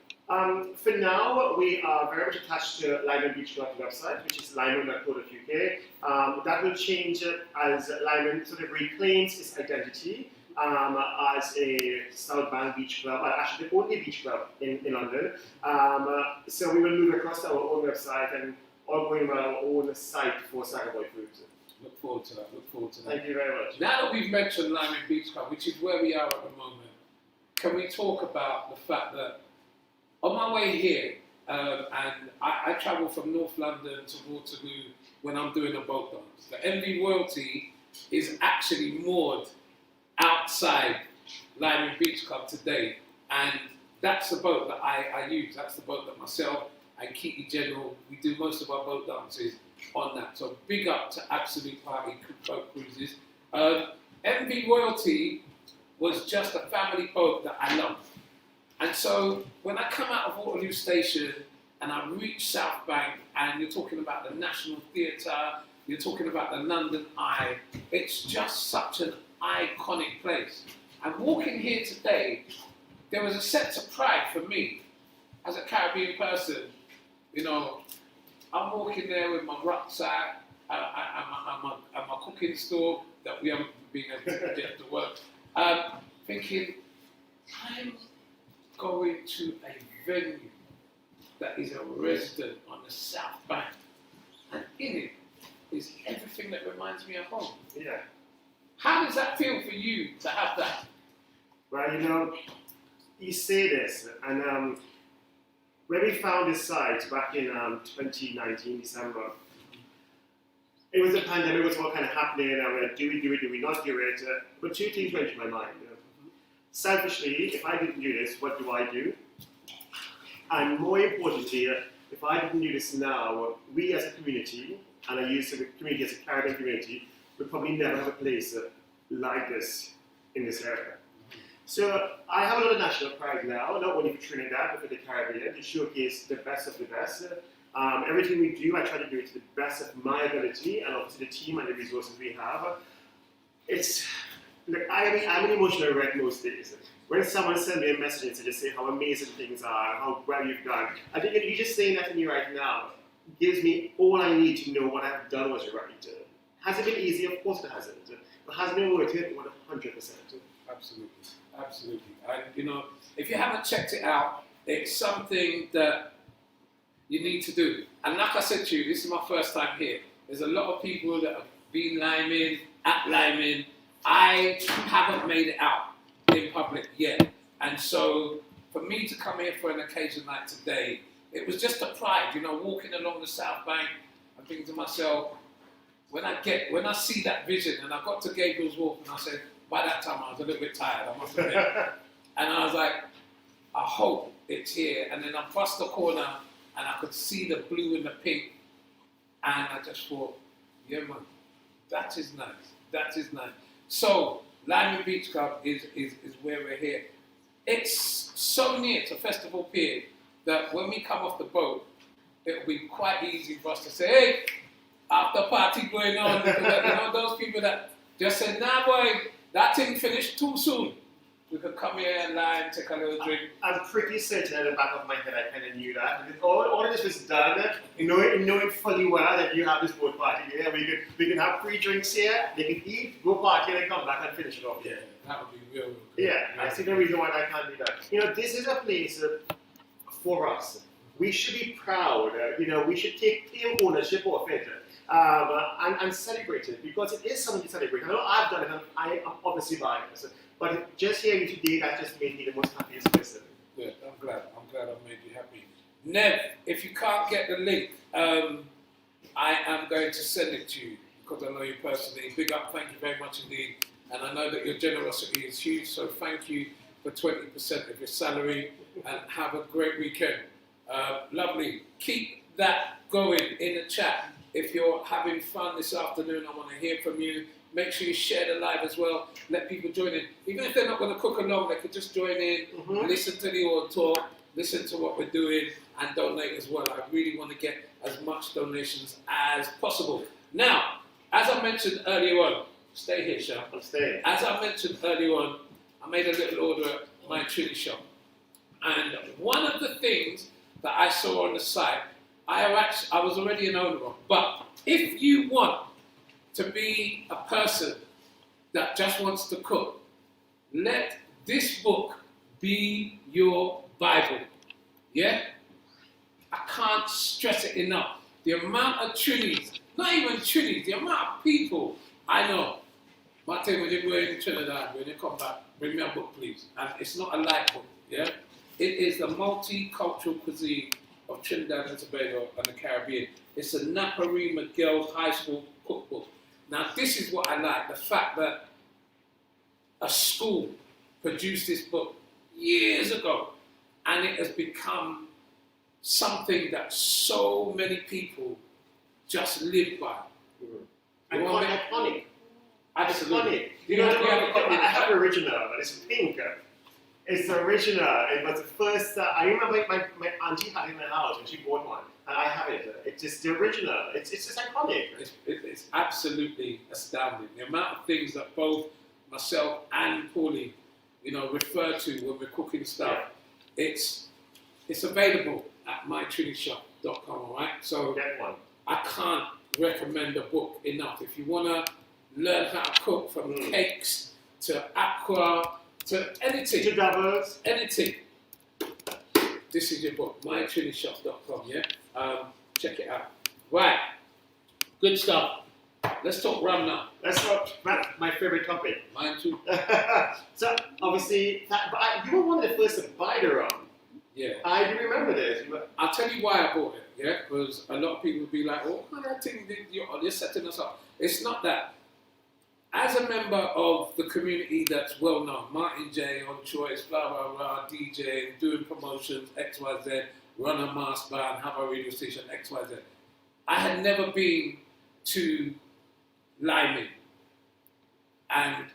For now, we are very much attached to Lyman Beach Club website, which is lyman.co.uk. That will change as Lyman sort of reclaims its identity as a Southbank Beach Club, actually the only beach club in London. So we will move across to our own website and all going on our own site for Sagaboy Foods. Look forward to that. Thank you very much. Now that we've mentioned Lyman Beach Club, which is where we are at the moment, can we talk about the fact that on my way here, and I travel from North London to Waterloo when I'm doing a boat dance. The MV Royalty is actually moored outside Lyman Beach Club today, and that's the boat that I use. That's the boat that myself and Kitty General, we do most of our boat dances on that. So big up to Absolute Party Boat Cruises. MV Royalty was just a family boat that I love. And so when I come out of Waterloo Station and I reach South Bank, and you're talking about the National Theatre, you're talking about the London Eye, it's just such an iconic place. And walking here today, there was a sense of pride for me as a Caribbean person. I'm walking there with my rucksack, I'm a cooking store that we haven't been able to get to work. Thinking, I'm going to a venue that is a resident on the South Bank, and in it is everything that reminds me of home. Yeah. How does that feel for you to have that? Well, you know, you say this, and when we found this site back in 2019, December, it was a pandemic, was all kind of happening, and do we not do it? But two things went through my mind. Selfishly, if I didn't do this, what do I do? And more importantly, if I didn't do this now, we as a community, and I use the community as a Caribbean community, would probably never have a place like this in this area. So I have a lot of national pride now, not only for Trinidad, but for the Caribbean, to showcase the best of the best. Everything we do, I try to do it to the best of my ability, and obviously the team and the resources we have. It's, look, I'm an emotional wreck most days. When someone sends me a message and just say how amazing things are, how well you've done, I think you just saying that to me right now gives me all I need to know what I've done was right. Has it been easy? Of course it hasn't. But has it been worth it? 100%. Absolutely, absolutely. And you know, if you haven't checked it out, it's something that you need to do. And like I said to you, this is my first time here. There's a lot of people that have been liming, at liming. I haven't made it out in public yet. And so for me to come here for an occasion like today, it was just a pride, you know, walking along the South Bank and thinking to myself, when I see that vision, and I got to Gabriel's Wharf and I said, by that time I was a little bit tired, I must admit. And I was like, I hope it's here. And then I crossed the corner and I could see the blue and the pink. And I just thought, yeah man, that is nice, that is nice. So, Lyman Beach Club is where we're here. It's so near to Festival Pier that when we come off the boat, it'll be quite easy for us to say, hey, after party going on, because, you know, those people that just said, nah boy, that thing finished too soon. We could come here and lie and take a little drink. I'm pretty certain at the back of my head I kind of knew that. All of this was done, knowing fully well that you have this boat party here. We can have free drinks here, they can eat, go party, and then come back and finish it off. Yeah, that would be real good. Yeah, I see no reason why I can't do that. You know, this is a place for us. We should be proud, we should take ownership of it and celebrate it, because it is something to celebrate. I know I've done it, and I am obviously biased, but just hearing you today, that just made me the most happiest person. Good, I'm glad I've made you happy. Nev, if you can't get the link, I am going to send it to you, because I know you personally. Big up, thank you very much indeed. And I know that your generosity is huge, so thank you for 20% of your salary, and have a great weekend. Lovely. Keep that going in the chat. If you're having fun this afternoon, I want to hear from you. Make sure you share the live as well. Let people join in. Even if they're not going to cook along, they could just join in, listen to the old talk, listen to what we're doing, and donate as well. I really want to get as much donations as possible. Now, as I mentioned earlier on, stay here, Sean. I'm staying. As I mentioned earlier on, I made a little order at my chili shop. And one of the things that I saw on the site, I was already an owner of, but if you want to be a person that just wants to cook, let this book be your Bible. Yeah? I can't stress it enough. The amount of Trinis, not even Trinis, the amount of people I know. Martin, when you're in Trinidad, when you come back, bring me a book, please. And it's not a light book, yeah? It is the multicultural cuisine of Trinidad and Tobago and the Caribbean. It's a Naparima Girls High School cookbook. Now, this is what I like, the fact that a school produced this book years ago, and it has become something that so many people just live by. Iconic. Absolutely. I have original, it's pink. It's the original. It was the first. I remember my auntie had it in her house when she bought one, and I have it. It's just the original. It's just iconic. It's absolutely astounding. The amount of things that both myself and Paulie, refer to when we're cooking stuff. Yeah. It's available at mytrinishop.com. All right. So get one. I can't recommend a book enough. If you want to learn how to cook, from cakes to aqua to anything, To doubles. anything, this is your book, mytrinishop.com, yeah? Check it out. Right, good stuff. Let's talk rum now. Let's go. My favorite topic. Mine too. So obviously, you were one of the first to buy the rum. Yeah. I do remember this. I'll tell you why I bought it, yeah? Because a lot of people will be like, oh, what kind of thing did you're setting us up? It's not that. As a member of the community that's well known, Martin J on Choice, blah, blah, blah, DJ, doing promotions, XYZ, run a mass band, have a radio station, XYZ. I had never been to Lyman. And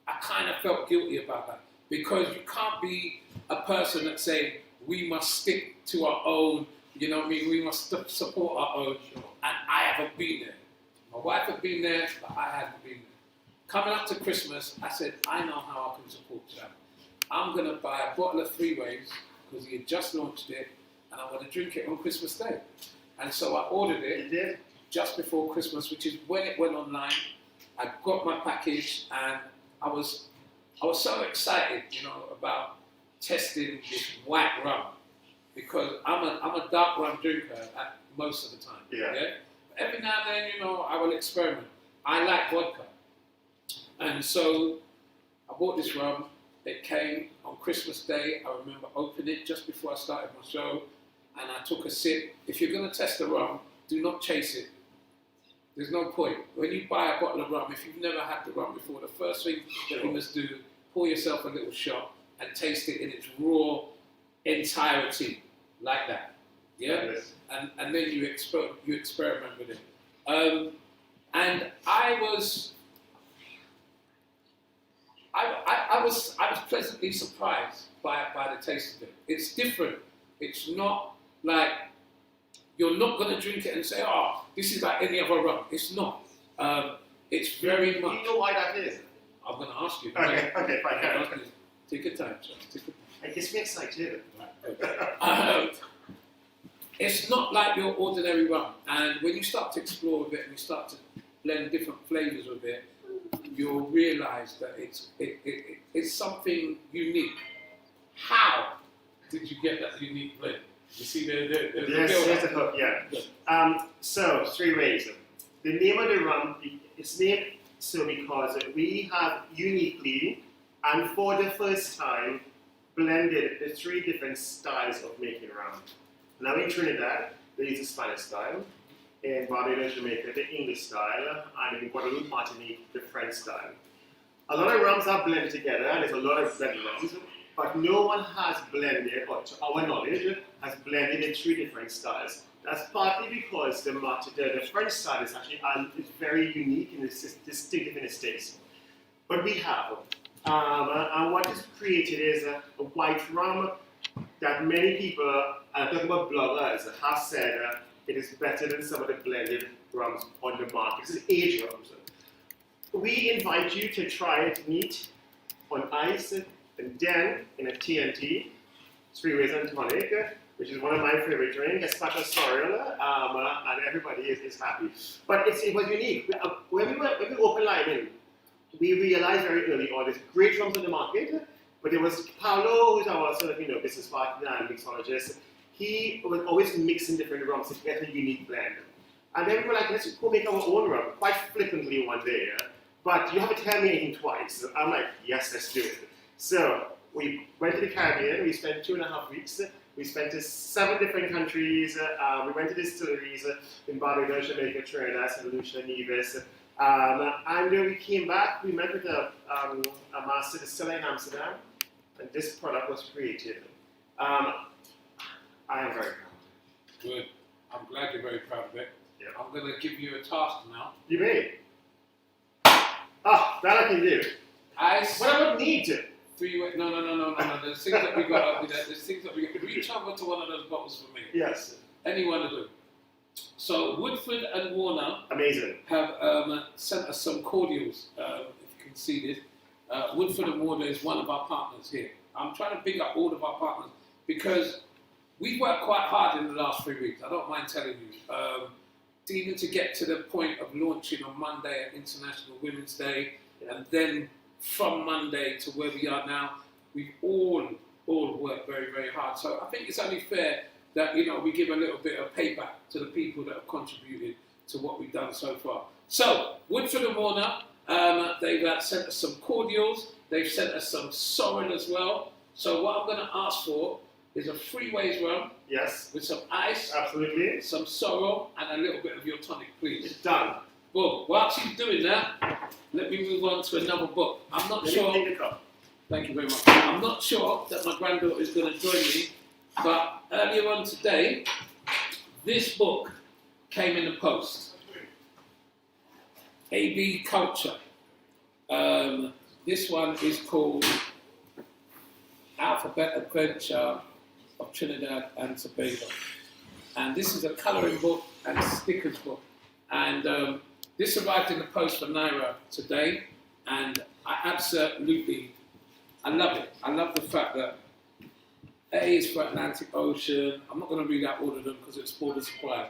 I kind of felt guilty about that because you can't be a person that say we must stick to our own, you know what I mean, we must support our own, and I haven't been there. My wife had been there, but I haven't been there. Coming up to Christmas, I said, I know how I can support that. I'm going to buy a bottle of Three Ways because he had just launched it and I want to drink it on Christmas Day. And so I ordered it. You did? Just before Christmas, which is when it went online. I got my package and I was so excited, you know, about testing this white rum because I'm a dark rum drinker at most of the time. Yeah. But every now and then, you know, I will experiment. I like vodka, and so I bought this rum. It came on Christmas Day. I remember opening it just before I started my show, and I took a sip. If you're going to test the rum, do not chase it. There's no point. When you buy a bottle of rum, if you've never had the rum before, the first thing that you must do, pour yourself a little shot and taste it in its raw entirety, like that. Yeah? Yes. And then you experiment with it. And I was pleasantly surprised by the taste of it. It's different. It's not like you're not going to drink it and say, oh, this is like any other rum. It's not. It's very much. Do you know why that is? I'm going to ask you. Okay, fine. Take your time, sir. Take your time. It gets me excited. It's not like your ordinary rum. And when you start to explore with it and you start to blend different flavors with it, you'll realize that it's something unique. How did you get that unique blend? You see, there's Yes, a hook, yeah. So, Three Ways. The name of the rum is named so because we have uniquely and for the first time blended the three different styles of making rum. Now in Trinidad, they use the Spanish style. In Barbados, Jamaica, the English style. And in Guadeloupe, Martinique, the French style. A lot of rums are blended together, and there's a lot of blended rums. But no one has blended, or to our knowledge, has blended in three different styles. That's partly because the French style is actually is very unique and it's distinctive in its taste. But we have, and what is created is a white rum that many people, I'm talking about bloggers, have said it is better than some of the blended rums on the market. This is aged rums. We invite you to try it neat on ice, and then in a TNT, Three Ways and Tonic, which is one of my favorite drinks, a special sorrel, and everybody is happy. But it was unique. When we opened Lyman, we realized very early on there's great rums on the market, but there was Paolo, who's our sort of business partner and mixologist. He was always mixing different rums to get a unique blend. And then we were like, let's go make our own rum, quite flippantly one day. But you have to tell me anything twice. I'm like, yes, let's do it. So we went to the Caribbean. We spent 2.5 weeks. We spent in 7 different countries. We went to distilleries in Barbados, Jamaica, Trinidad, St. Lucia, Nevis. And when we came back, we met with a master distiller in Amsterdam, and this product was created. I am very proud. Good. I'm glad you're very proud of it. Yeah. I'm going to give you a task now. You may. Ah, that I can do. What about need to? No. There's things that we got. There's things that we got. Reach over to one of those bottles for me. Yes. Any one of them. So Woodford and Warner Amazing. have sent us some cordials. If you can see this, Woodford and Warner is one of our partners here. I'm trying to big up all of our partners because we've worked quite hard in the last 3 weeks. I don't mind telling you. even to get to the point of launching on Monday at International Women's Day, and then from Monday to where we are now, we've all worked very, very hard. So I think it's only fair that, you know, we give a little bit of payback to the people that have contributed to what we've done so far. So, Woodford and Warner, they've sent us some cordials, they've sent us some sorrel as well. So what I'm going to ask for is a freeways rum. Yes. With some ice. Absolutely. Some sorrel, and a little bit of your tonic, please. It's done. Well, whilst she's doing that, let me move on to another book. I'm not sure. Take the cup. Thank you very much. I'm not sure that my granddaughter is going to join me, but earlier on today, this book came in the post. AB Culture. This one is called Alphabet Adventure of Trinidad and Tobago. And this is a colouring book and a stickers book. And this arrived in the post for Naira today, and I love it. I love the fact that A is for Atlantic Ocean. I'm not going to read out all of them because it's spoil the surprise.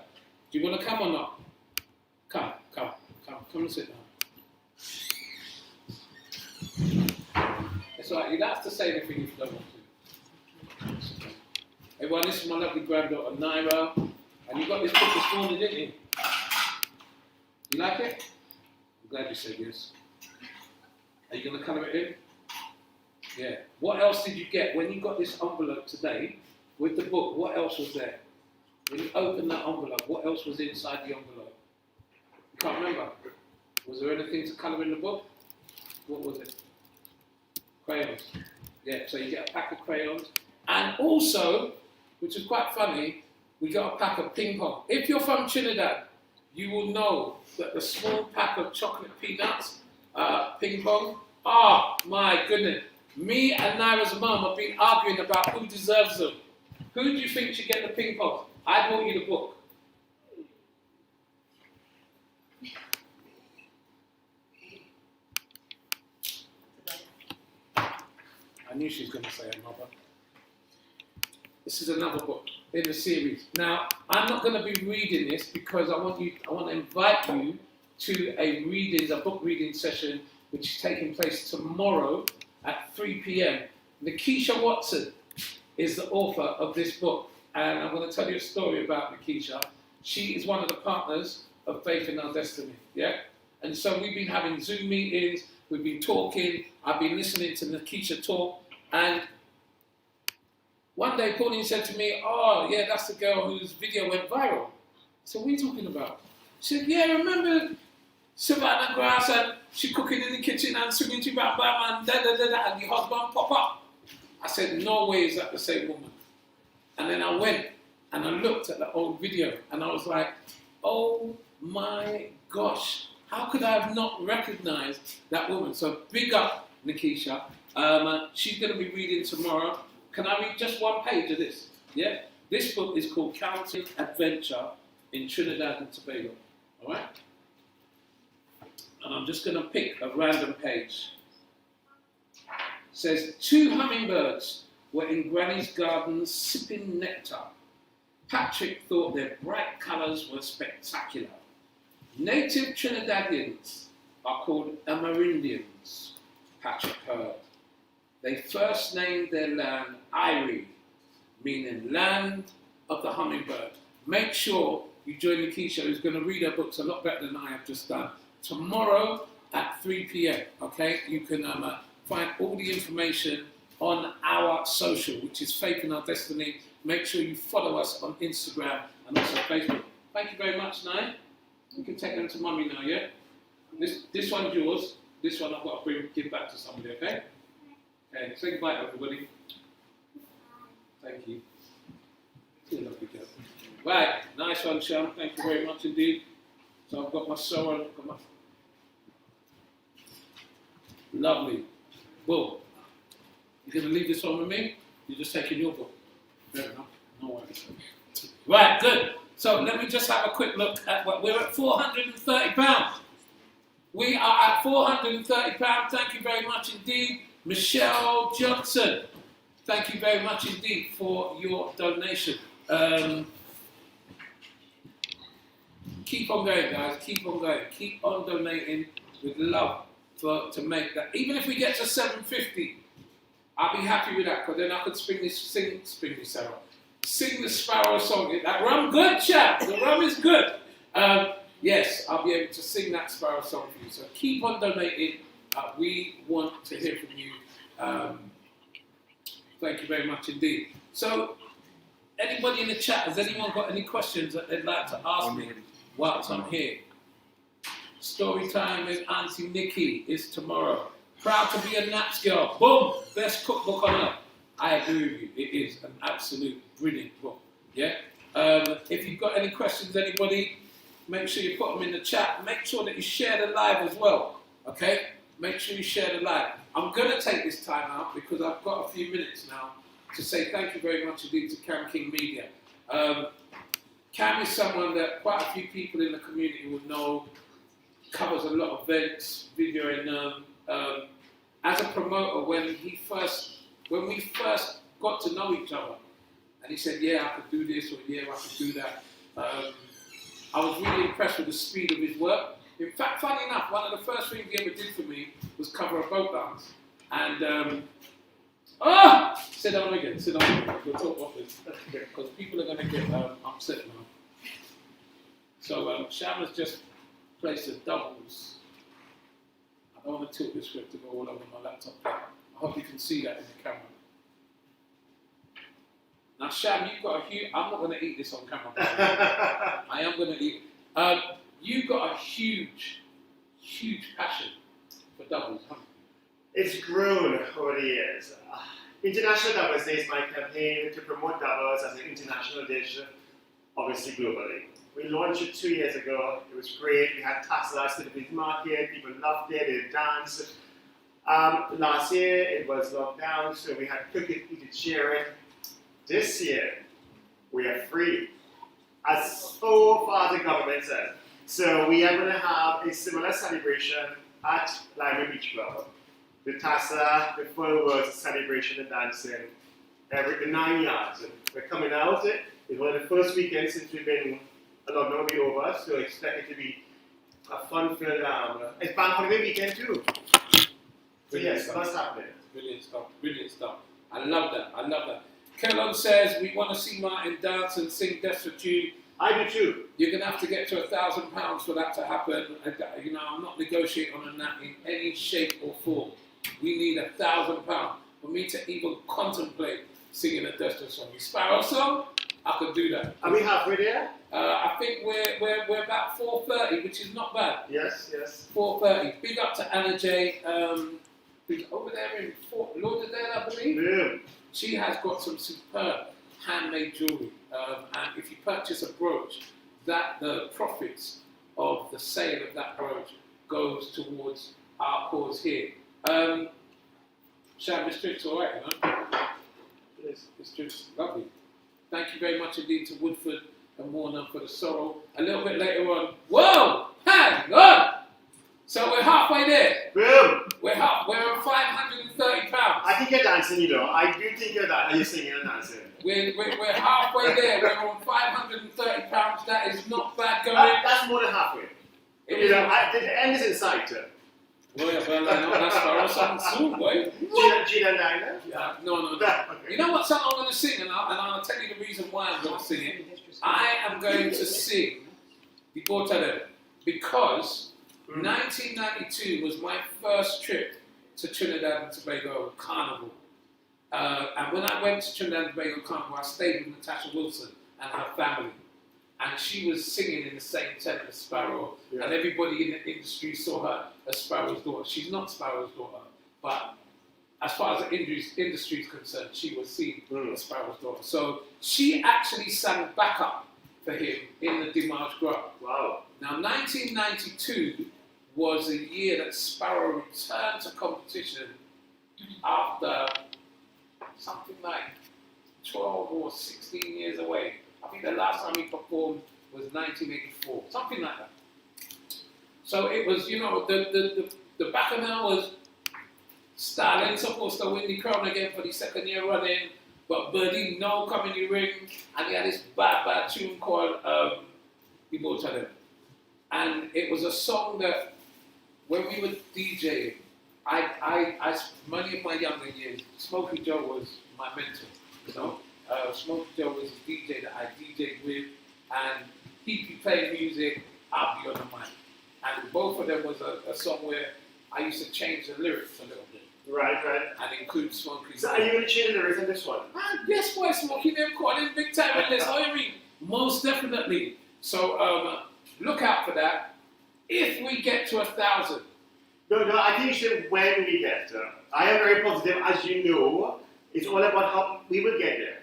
Do you want to come or not? Come and sit down. It's all right, you don't have to say anything if you don't want to. Everyone, this is my lovely granddaughter Naira, and you got this book this morning, didn't you? You like it? I'm glad you said yes. Are you going to colour it in? Yeah. What else did you get when you got this envelope today with the book? What else was there? When you opened that envelope, what else was inside the envelope? You can't remember. Was there anything to colour in the book? What was it? Crayons. Yeah, so you get a pack of crayons. And also, which is quite funny, we got a pack of ping pong. If you're from Trinidad, you will know that the small pack of chocolate peanuts, ping pong, my goodness. Me and Naira's mum have been arguing about who deserves them. Who do you think should get the ping pong? I bought you the book. I knew she was going to say another. This is another book in the series. Now, I'm not going to be reading this because I want to invite you to a book reading session which is taking place tomorrow at 3 p.m. Nikisha Watson is the author of this book, and I'm going to tell you a story about Nikisha. She is one of the partners of Faith in Our Destiny, yeah? And so we've been having Zoom meetings, we've been talking, I've been listening to Nikisha talk, and one day Pauline said to me, oh yeah, that's the girl whose video went viral. So what are you talking about? She said, yeah, remember Savannah Grass, and she cooking in the kitchen and swinging to bam bam and and the husband pop up. I said, no way is that the same woman. And then I went and I looked at the old video and I was like, oh my gosh, how could I have not recognized that woman? So big up Nikisha. She's going to be reading tomorrow. Can I read just one page of this? Yeah? This book is called Counting Adventure in Trinidad and Tobago. All right? And I'm just going to pick a random page. It says, 2 hummingbirds were in Granny's garden sipping nectar. Patrick thought their bright colours were spectacular. Native Trinidadians are called Amerindians, Patrick heard. They first named their land Irie, meaning land of the hummingbird. Make sure you join Nikisha, who's going to read her books a lot better than I have just done. Tomorrow at 3 p.m, okay? You can find all the information on our social, which is Faith in Our Destiny. Make sure you follow us on Instagram and also Facebook. Thank you very much, Nai. You can take them to Mummy now, yeah? This one's yours. This one I've got to give back to somebody, okay? Okay, say goodbye, everybody. Thank you. You're a lovely girl. Right, nice one, Sean. Thank you very much indeed. So I've got my sorrel. Lovely. Well, you're going to leave this one with me? You're just taking your book. Fair enough. No worries. Right, good. So let me just have a quick look at what we're at £430. We are at £430. Thank you very much indeed. Michelle Johnson, thank you very much indeed for your donation. keep on going, guys. Keep on going. Keep on donating. We'd love to make that. Even if we get to 750, I'll be happy with that, because then I could sing the Sparrow song. That rum good, chap. The rum is good. Yes, I'll be able to sing that Sparrow song for you. So keep on donating. We want to hear from you. Thank you very much indeed. So, anybody in the chat, has anyone got any questions that they'd like to ask me whilst I'm here? Story time with Auntie Nikki is tomorrow. Proud to be a Naps girl. Boom! Best cookbook on earth. I agree with you. It is an absolute brilliant book. Yeah? If you've got any questions, anybody, make sure you put them in the chat. Make sure that you share the live as well. Okay? Make sure you share the live. I'm going to take this time out because I've got a few minutes now to say thank you very much indeed to Cam King Media. Cam is someone that quite a few people in the community will know, covers a lot of events, videoing them. As a promoter, when we first got to know each other, and he said, yeah, I could do this, or yeah, I could do that, I was really impressed with the speed of his work. In fact, funny enough, one of the first things he ever did for me was cover a boat dance. And, sit down again, we'll talk about this, because people are going to get upset now. So, Sham has just placed the doubles. I don't want to tilt this script to go all over my laptop. I hope you can see that in the camera. Now, Sham, you've got a huge... I'm not going to eat this on camera. I am going to eat... you've got a huge passion for doubles, haven't you? It's grown over the years. International Doubles Day is my campaign to promote doubles as an international dish, obviously globally. We launched it 2 years ago. It was great. We had tassels to the big market. People loved it. They danced. Last year it was locked down, so we had cook it, eat it, share it. This year we are free, as so far the government said. So we are going to have a similar celebration at Lima Beach Club. The Tassa, the full world celebration and dancing, the 9 yards. And we're coming out. It's one of the first weekends since we've been, a lockdown will be over, so expect it to be a fun-filled, it's bank holiday weekend too. So yes, that's happening. Brilliant stuff. I love that. Kellogg says, we want to see Martin dance and sing Desperate Tune. I do too. You're going to have to get to £1,000 for that to happen. I'm not negotiating on that in any shape or form. We need £1,000 for me to even contemplate singing a Desperate song. The Sparrow song, I could do that. Are we halfway there? I think we're about 4:30, which is not bad. Yes. 4:30. Big up to Anna J. Who's over there in Fort Lauderdale, I believe. Yeah. She has got some superb handmade jewelry. And if you purchase a brooch, the profits of the sale of that brooch goes towards our cause here. Sham, this drink's all right, you know? This drink's lovely. Thank you very much indeed to Woodford and Warner for the sorrel. A little bit later on, whoa, hang on! So we're halfway there. Boom! We're on £530. I think you're dancing, you know. I do think you're dancing. You're singing and dancing. We're halfway there. We're on £530. That is not bad going. That's more than halfway. You know, the end is in sight. Well, I know that's Sparrow song soon, boy. Gina and Dinah? Yeah, no. Okay. You know what song I'm going to sing, and I'll tell you the reason why I'm going to sing it. I am going to sing the Paratha because 1992 was my first trip to Trinidad and Tobago Carnival. And when I went to Trinidad and Tobago Carnival, I stayed with Natasha Wilson and her family. And she was singing in the same tent as Sparrow. Yeah. And everybody in the industry saw her as Sparrow's daughter. She's not Sparrow's daughter, but as far as the industry is concerned, she was seen as Sparrow's daughter. So she actually sang backup for him in the Dimanche Grub. Wow. Now, 1992 was the year that Sparrow returned to competition after something like 12 or 16 years away. I think the last time he performed was 1984, something like that. So it was, you know, the Bacchanal was Stalin supposed to win the crown again for the second year running, but Birdie no come in the ring, and he had this bad tune called Immortal. and it was a song that when we were DJing, many of my younger years, Smokey Joe was my mentor. You know, Smokey Joe was a DJ that I DJed with, and he'd be playing music, I'd be on the mic. And both of them was a song where I used to change the lyrics a little bit. Right. And include Smokey. So are you going to change the lyrics in this one? Yes, boy, Smokey, they're calling big time in this. How you mean? Most definitely. So look out for that. If we get to 1,000. No, I think you should when we get there. I am very positive, as you know. It's all about how we will get there.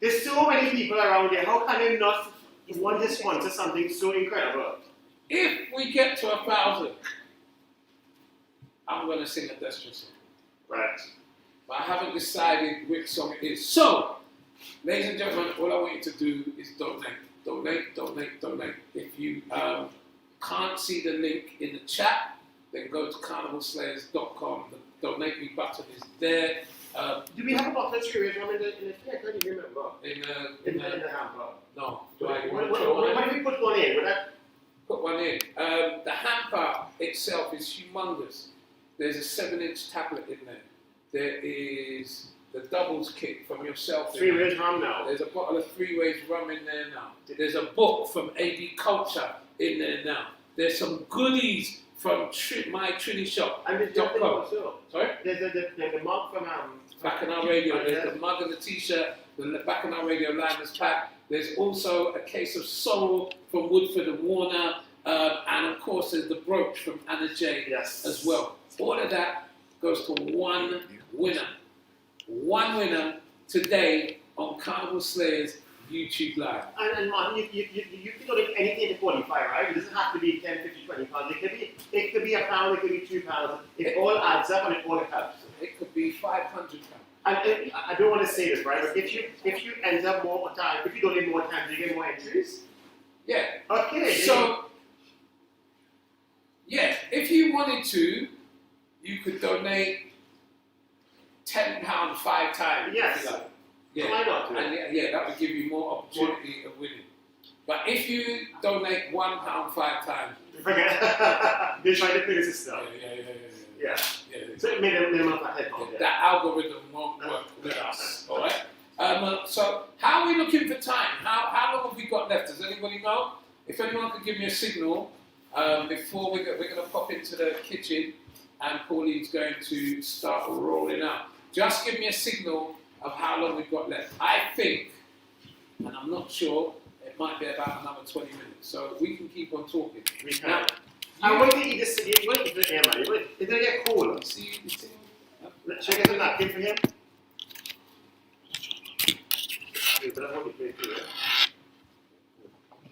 There's so many people around here. How can they not want to sponsor something so incredible? If we get to 1,000, I'm going to sing a Destra song. Right. But I haven't decided which song it is. So, ladies and gentlemen, all I want you to do is donate. If you can't see the link in the chat, then go to carnivalslayers.com. The donate me button is there. Do we have a bottle of Tree Rum in the thing? I can't even remember. In the hamper. No. What if we put one in? Would that? Put one in. The hamper itself is humongous. There's a 7-inch tablet in there. There is the doubles kit from yourself. 3 Ways Rum now. There's a bottle of 3 Ways Rum in there now. There's a book from AB Culture in there now. There's some goodies from my Trini shop. And there's the also. Sorry? There's the mug from Bacchanal Radio. There's the mug and the t-shirt, the Bacchanal Radio Liners pack. There's also a case of sorrel from Woodford and Warner. And of course, there's the brooch from Anna J as well. All of that goes to one winner. One winner today on Carnival Slayers YouTube Live. And Martin, you can donate anything to qualify, right? It doesn't have to be 10, 50, 20 pounds. It could be £1, it could be £2. It all adds up and it all helps. It could be £500. And I don't want to say this, right? But if you end up more time, if you donate more time, do you get more entries? Yeah. Okay. So, yeah, if you wanted to, you could donate £10 5 times. Yes. If you like. Yeah. Why not? And yeah, that would give you more opportunity of winning. But if you donate £1 5 times, forget. They're trying to figure this stuff. Yeah. So it made them up ahead. That algorithm won't work with us. All right. So how are we looking for time? How long have we got left? Does anybody know? If anyone could give me a signal before we're going to pop into the kitchen and Pauline's going to start rolling out. Just give me a signal of how long we've got left. I think, and I'm not sure, it might be about another 20 minutes. So we can keep on talking. We can. Now, I want to eat this. You want to eat the air, man. It's going to get cold. See, should I get a napkin for him? But I want to play too,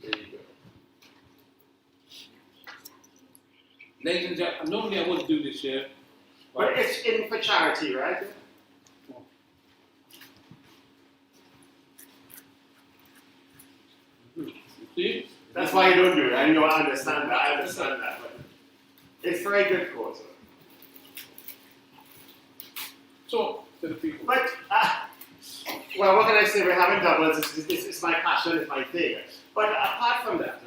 There you go. ladies and gentlemen, normally I wouldn't do this here. But it's in for charity, right? See? That's why you don't do it. I know, I understand that. But it's for a good cause. Talk to the people. But, well, what can I say? We're having doubles. It's my passion, it's my thing. But apart from that,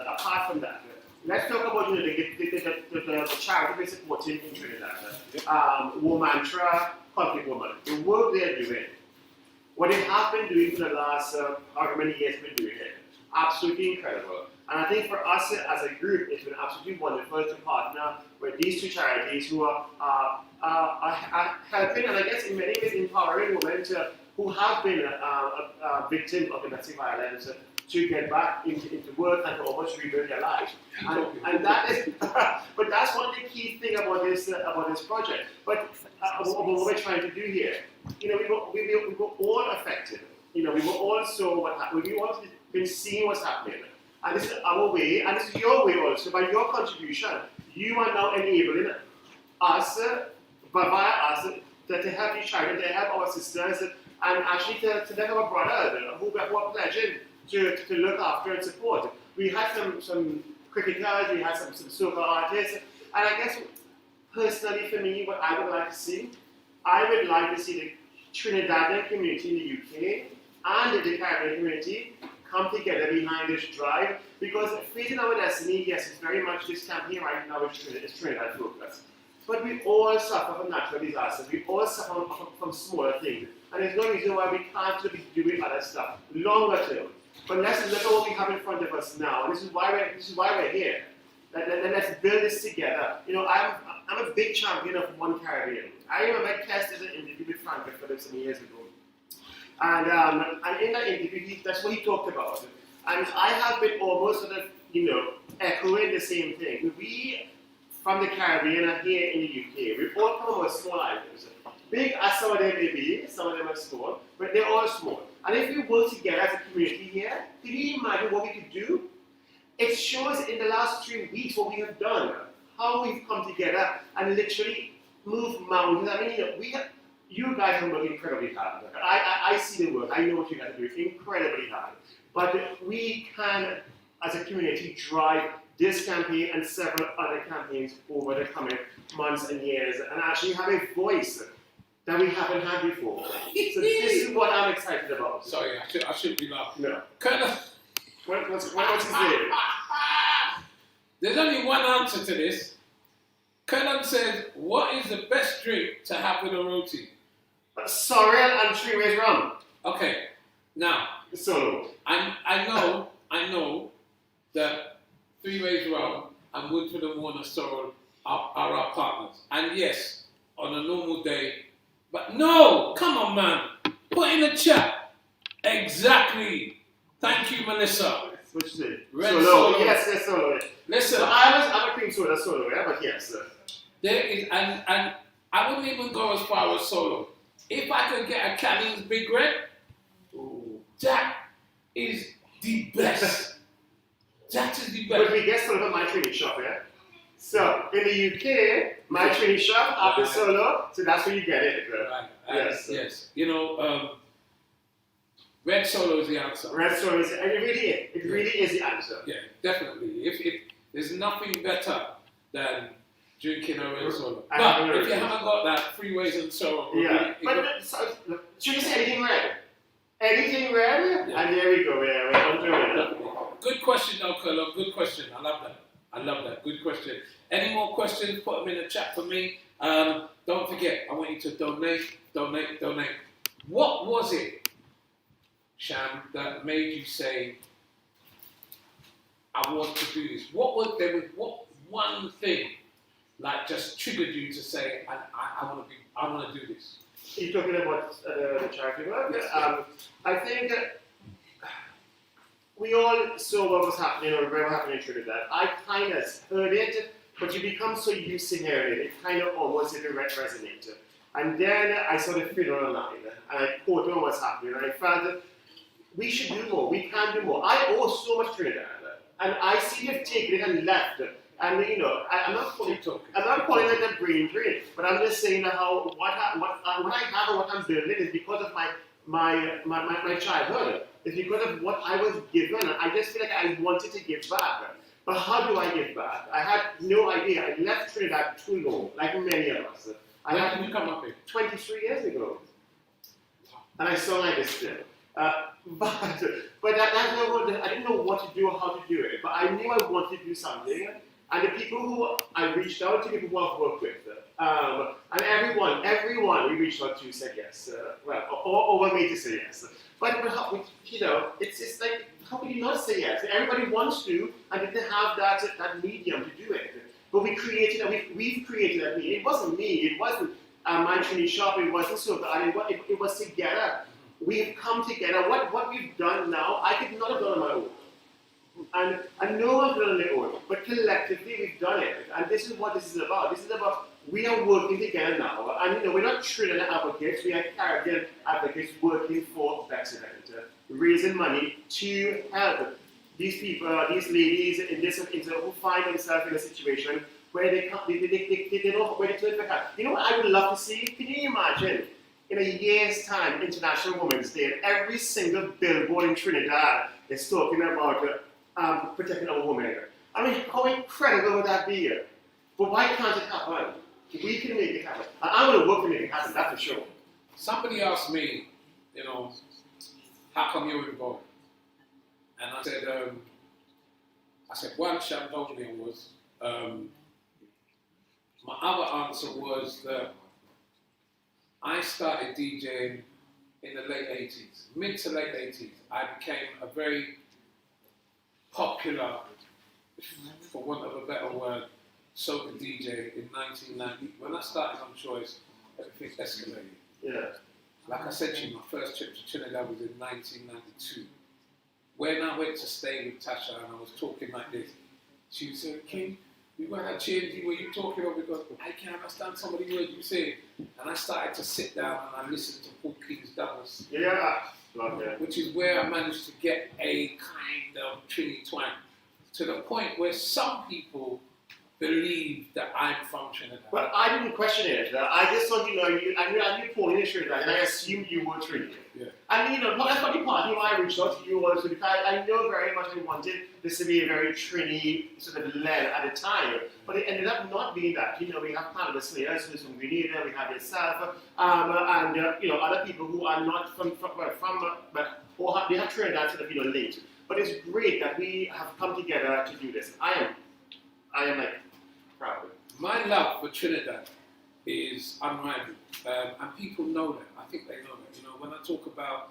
let's talk about the charity we're supporting in Trinidad. Womantra, Conflict Woman. The work they're doing, what they have been doing for the last however many years we've been doing it, absolutely incredible. And I think for us as a group, it's been absolutely wonderful to partner with these two charities who are helping and I guess in many ways empowering women who have been victims of domestic violence to get back into work and to almost rebuild their lives. And that is, but that's one of the key things about this project. But what we're trying to do here, we were all affected. We were also we've all been seeing what's happening. And this is our way, and this is your way also. By your contribution, you are now enabling us, via us, to help each other, to help our sisters, and actually to help our brothers who are pledging to look after and support. We had some cricketers, we had some soccer artists, and I guess personally for me, what I would like to see, the Trinidadian community in the UK and the Caribbean community come together behind this drive, because Facing Our Destiny, yes, it's very much this campaign right now is Trinidad focused. But we all suffer from natural disasters. We all suffer from smaller things. And there's no reason why we can't be doing other stuff longer term. But let's look at what we have in front of us now. And this is why we're here. Let's build this together. You know, I'm a big champion of One Caribbean. I remember I tested an interview with Frank Phillips some years ago. And in that interview, that's what he talked about. And I have been almost sort of, echoing the same thing. We, from the Caribbean and here in the UK, we all come with small items. Big as some of them may be, some of them are small, but they're all small. And if we work together as a community here, can you imagine what we could do? It shows in the last 3 weeks what we have done, how we've come together and literally moved mountains. I mean, you guys have worked incredibly hard. I see the work. I know what you guys are doing incredibly hard. But we can, as a community, drive this campaign and several other campaigns over the coming months and years, and actually have a voice that we haven't had before. So this is what I'm excited about. Sorry, I shouldn't be laughing. No. Colonel, What's his name? there's only one answer to this. Colonel says, what is the best drink to have with a roti? Sorrel and 3-way rum. Okay, now, Solo. I know that 3 Ways Rum and Woodford and Warner Sorrel are our partners. And yes, on a normal day, but no, come on man, put in the chat. Exactly. Thank you, Melissa. What you say? Red Solo. Solo. Yes, Solo. Listen, So I'm a cream soda Solo, yeah, but yes. there is, and I wouldn't even go as far as Solo. If I could get a Canning's Big Red, that is the best. That is the But best. we get Solo at my training shop, yeah? So, in the UK, my training shop, after Right. Solo, so that's where you get it. Right. Yes. Yes. You know, Red Solo is the answer. Red Solo is, and it really is. It really is the answer. Yeah, definitely. If there's nothing better than drinking a Red Solo. I But haven't if you heard haven't got that, 3 Ways and Solo. Yeah. But, so, should you say anything red? Anything red? Yeah. And there we go, we're on to it. Definitely. Good question, though, Colonel. Good question. I love that. Good question. Any more questions? Put them in the chat for me. Don't forget, I want you to donate. What was it, Sham, that made you say, I want to do this? What one thing just triggered you to say, I want to do this? You're talking about the charity work? Yes. I think we all saw what was happening or what happened in Trinidad. I kind of heard it, but you become so used to hearing it, it kind of almost didn't resonate. And then I saw the funeral online, and I quoted on what's happening, and I felt that we should do more, we can do more. I owe so much Trinidad, and I see they've taken it and left. And I'm not calling it a brain drain, but I'm just saying how what I have and what I'm building is because of my childhood. It's because of what I was given. I just feel like I wanted to give back. But how do I give back? I had no idea. I left Trinidad too long, like many of us. When did you come up here? 23 years ago. And I sound like this still. But that's what I didn't know what to do or how to do it. But I knew I wanted to do something. And the people who I reached out to, people who I've worked with, and everyone we reached out to said yes. Or were made to say yes. But how, it's just like, how can you not say yes? Everybody wants to, and didn't have that medium to do it. But we've created that medium. It wasn't me. It wasn't my training shop. It wasn't so. It was together. We've come together. What we've done now, I could not have done on my own. And no one could have done it alone, but collectively we've done it. And this is what this is about. This is about we are working together now. And we're not Trinidad advocates, we are Caribbean advocates working for betterment, raising money to help these people, these ladies who find themselves in a situation where they don't know where to turn back. You know what I would love to see? Can you imagine in a year's time, International Women's Day, and every single billboard in Trinidad is talking about protecting our women. I mean, how incredible would that be? But why can't it happen? We can make it happen. And I'm going to work to make it happen, that's for sure. Somebody asked me, how come you're involved? And I said one Champollion was. My other answer was that I started DJing in the late 80s, mid to late 80s. I became a very popular, for want of a better word, soca DJ in 1990. When I started on Choice, everything escalated. Yeah. Like I said to you, my first trip to Trinidad was in 1992. When I went to stay with Tasha and I was talking like this, she said, King, we went at changing what you talking about because I can't understand some of the words you say. And I started to sit down and I listened to Paul King's doubles. Yeah. Love that. Which is where I managed to get a kind of Trini twang to the point where some people believe that I'm from Trinidad. Well, I didn't question it. I just thought, I knew Paul in Trinidad, and I assumed you were Trinidad. Yeah. And that's funny part. I reached out to you also because I know very much I wanted this to be a very Trini sort of led at the time, but it ended up not being that. We have Carnival Slayers who's from Grenada, we have yourself, and other people who are not from but or they have Trinidad sort of linked. But it's great that we have come together to do this. I am like proud. My love for Trinidad is unrivaled, and people know that. I think they know that. When I talk about,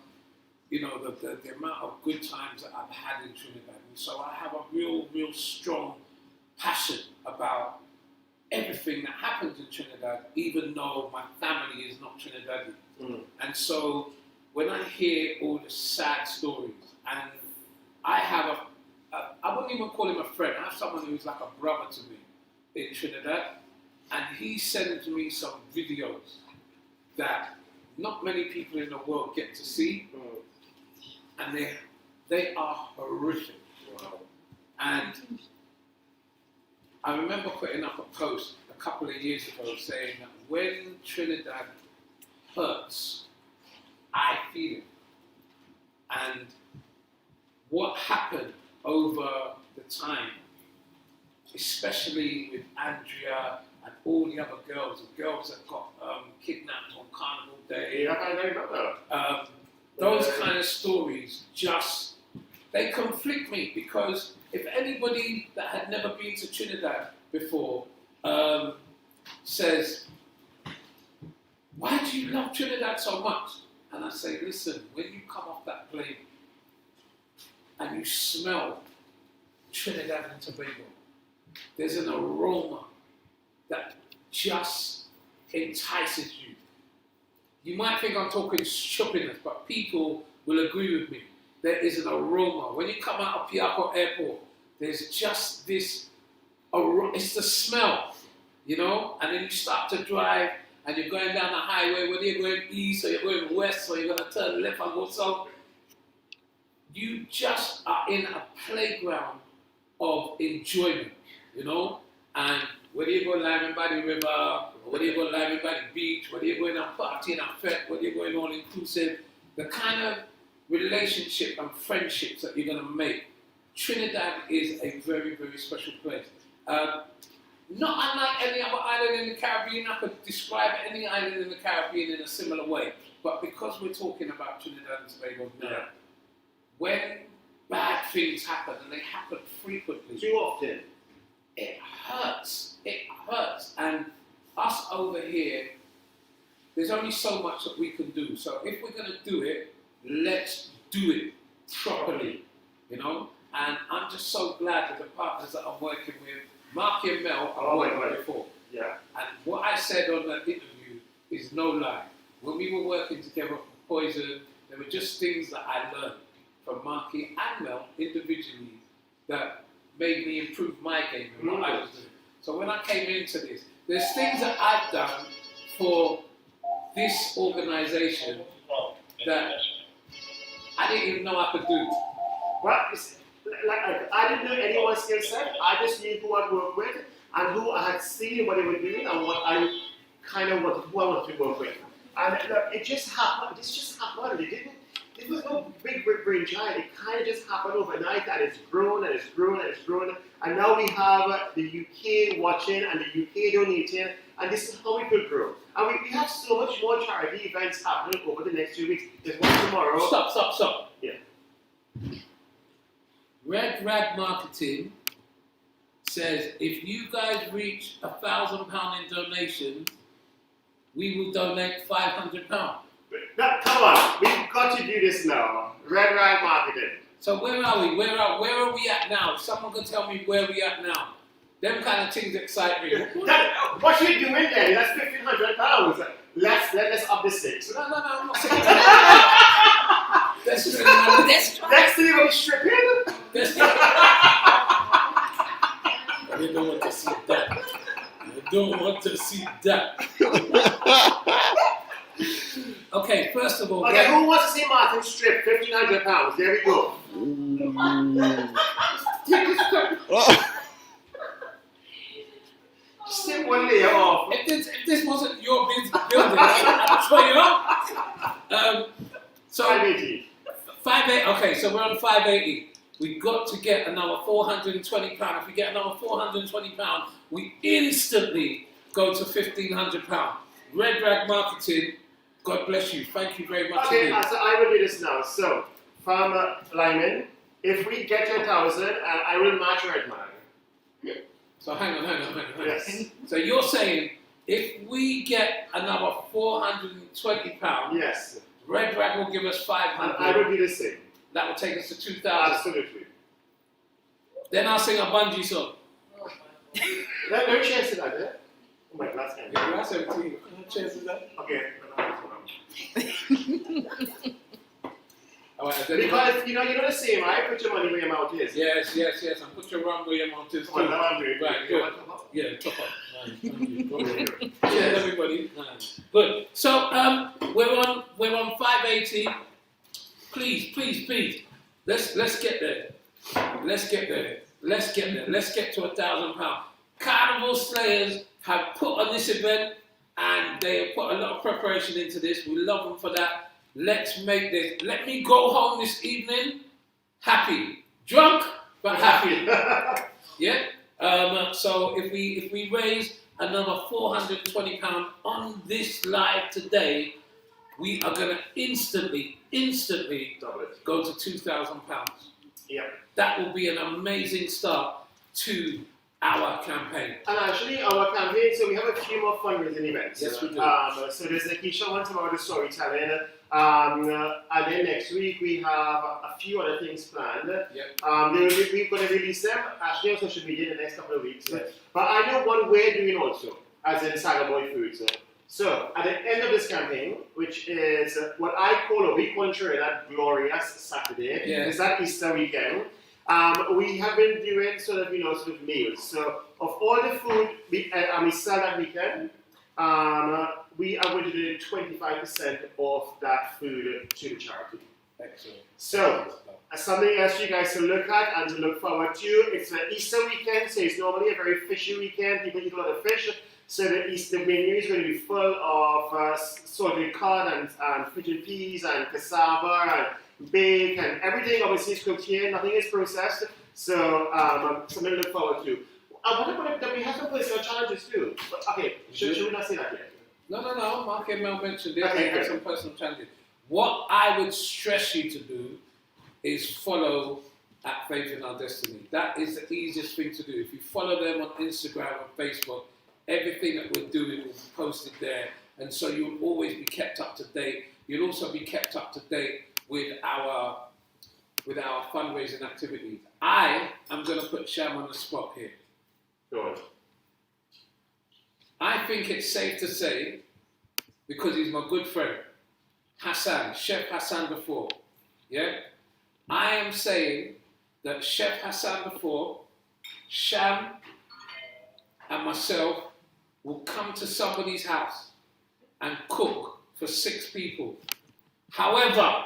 the amount of good times that I've had in Trinidad, and so I have a real strong passion about everything that happens in Trinidad, even though my family is not Trinidadian. Mm. And so when I hear all the sad stories, and I have I wouldn't even call him a friend. I have someone who's like a brother to me in Trinidad, and he sends me some videos that not many people in the world get to see, and they are horrific. Wow. And I remember putting up a post a couple of years ago saying that when Trinidad hurts, I feel it. And what happened over the time, especially with Andrea and all the other girls, the girls that got kidnapped on Carnival Day. Yeah, I remember. Those kind of stories they conflict me, because if anybody that had never been to Trinidad before says, why do you love Trinidad so much? And I say, listen, when you come off that plane and you smell Trinidad and Tobago, there's an aroma that just entices you. You might think I'm talking shoppiness, but people will agree with me. There is an aroma. When you come out of Piarco Airport, there's just this aroma. It's the smell, and then you start to drive and you're going down the highway, whether you're going east or you're going west or you're going to turn left and go south. You just are in a playground of enjoyment, and whether you go living by the river, or whether you go living by the beach, whether you're going out partying and fete, whether you're going all inclusive, the kind of relationship and friendships that you're going to make. Trinidad is a very, very special place. Not unlike any other island in the Caribbean. I could describe any island in the Caribbean in a similar way. But because we're talking about Trinidad and Tobago now, when bad things happen, and they happen frequently, Too often. it hurts. It hurts. And us over here, there's only so much that we can do. So if we're going to do it, let's do it properly, And I'm just so glad that the partners that I'm working with, Marky and Mel, I've worked with before. Yeah. And what I said on that interview is no lie. When we were working together for Poison, there were just things that I learned from Marky and Mel individually that made me improve my game and what I was doing. So when I came into this, there's things that I've done for this organization that I didn't even know I could do. Well, I didn't know anyone's skill set. I just knew who I'd work with and who I had seen what they were doing and what I kind of wanted, who I wanted to work with. And it just happened. This just happened. It was no big brain giant. It kind of just happened overnight, and it's grown and it's grown and it's grown. And now we have the UK watching and the UK donating, and this is how we could grow. And we have so much more charity events happening over the next 2 weeks. There's one tomorrow. Stop. Yeah. Red Rag Marketing says if you guys reach £1,000 in donations, we will donate £500. Now, come on, we've got to do this now. Red Rag Marketing. So where are we? Where are we at now? If someone can tell me where we at now. Them kind of things excite me. What you doing then? That's £1,500. Let's up the 6. No, I'm not saying that. That's just Next thing you're stripping? I don't want to see that. I don't want to see that. Okay, first of all. Okay, who wants to see Martin strip £1,500? There we go. Strip one layer off. If this wasn't your building, I'd throw you up. So 580. 580. Okay, so we're on 580. We've got to get another £420. If we get another £420, we instantly go to £1,500. Red Rag Marketing, God bless you. Thank you very much. Okay, so I will do this now. So, Farmer Lyman, if we get to 1,000, I will match Red Man. So hang on. Yes. So you're saying if we get another £420, Yes. Red Rag will give us And £500. I will do the same. That will take us to 2,000. Absolutely. Then I'll sing a bungee song. No chance of that, eh? Oh my glass can. Yeah, that's 17. No chance of that. Okay. All right, Because you know the same, right? Put your money where your mouth is. Yes. And put your rum where your mouth is. Well, now I'm doing Right, good. good. Yeah, top up. Nice. Thank you. Go ahead. Cheers, everybody. Nice. Good. So we're on 580. Please. Let's get there. Let's get to £1,000. Carnival Slayers have put on this event and they have put a lot of preparation into this. We love them for that. Let's make this. Let me go home this evening happy. Drunk, but happy. Yeah? So if we raise another £420 on this live today, we are going to instantly Double it. go to £2,000. Yeah. That will be an amazing start to our campaign. And actually, our campaign, so we have a few more fundraising events. Yes, we do. So there's the Keisha one about the storytelling. And then next week we have a few other things planned. Yep. We're going to release them actually on social media in the next couple of weeks. Yes. But I know one we're doing also, as in Saga Boy Foods. So at the end of this campaign, which is what we call in Trinidad Glorious Saturday, Yes. is that Easter weekend. We have been doing sort of meals. So of all the food we sell that weekend, we are going to do 25% of that food to the charity. Excellent. So something else you guys to look at and to look forward to. It's the Easter weekend, so it's normally a very fishy weekend. People eat a lot of fish. So the Easter menu is going to be full of salted cod and fritted peas and cassava and bake and everything obviously is cooked here. Nothing is processed. So something to look forward to. I want to put that we have some personal challenges too. But, okay, should we not say that yet? No. Mark and Mel mentioned it. Okay, They have good. some personal challenges. What I would stress you to do is follow at Faith in Our Destiny. That is the easiest thing to do. If you follow them on Instagram and Facebook, everything that we're doing will be posted there. And so you'll always be kept up to date. You'll also be kept up to date with our fundraising activities. I am going to put Sham on the spot here. Go on. I think it's safe to say, because he's my good friend, Hassan, Chef Hassan before, yeah? I am saying that Chef Hassan before, Sham and myself will come to somebody's house and cook for 6 people. However,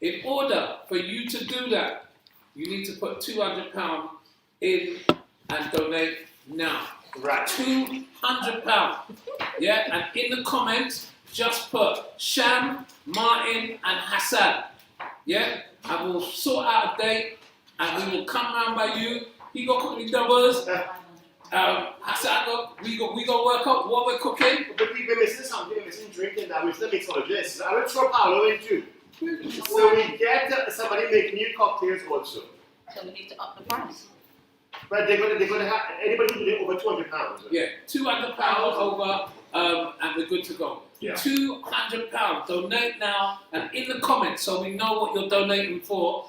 in order for you to do that, you need to put £200 in and donate now. Right. £200. Yeah, and in the comments, just put Sham, Martin, and Hassan. Yeah, and we'll sort out a date, and we will come round by you. He got cooking doubles. Hassan, we go work out what we're cooking. But we're missing something. We're missing drinking that. We're still mixologist. I will throw Paolo in too. So we get somebody make new cocktails also. So we need to up the price. But they're gonna have anybody who did over £200. Yeah, £200 over, and we're good to go. Yeah. £200. Donate now, and in the comments, so we know what you're donating for.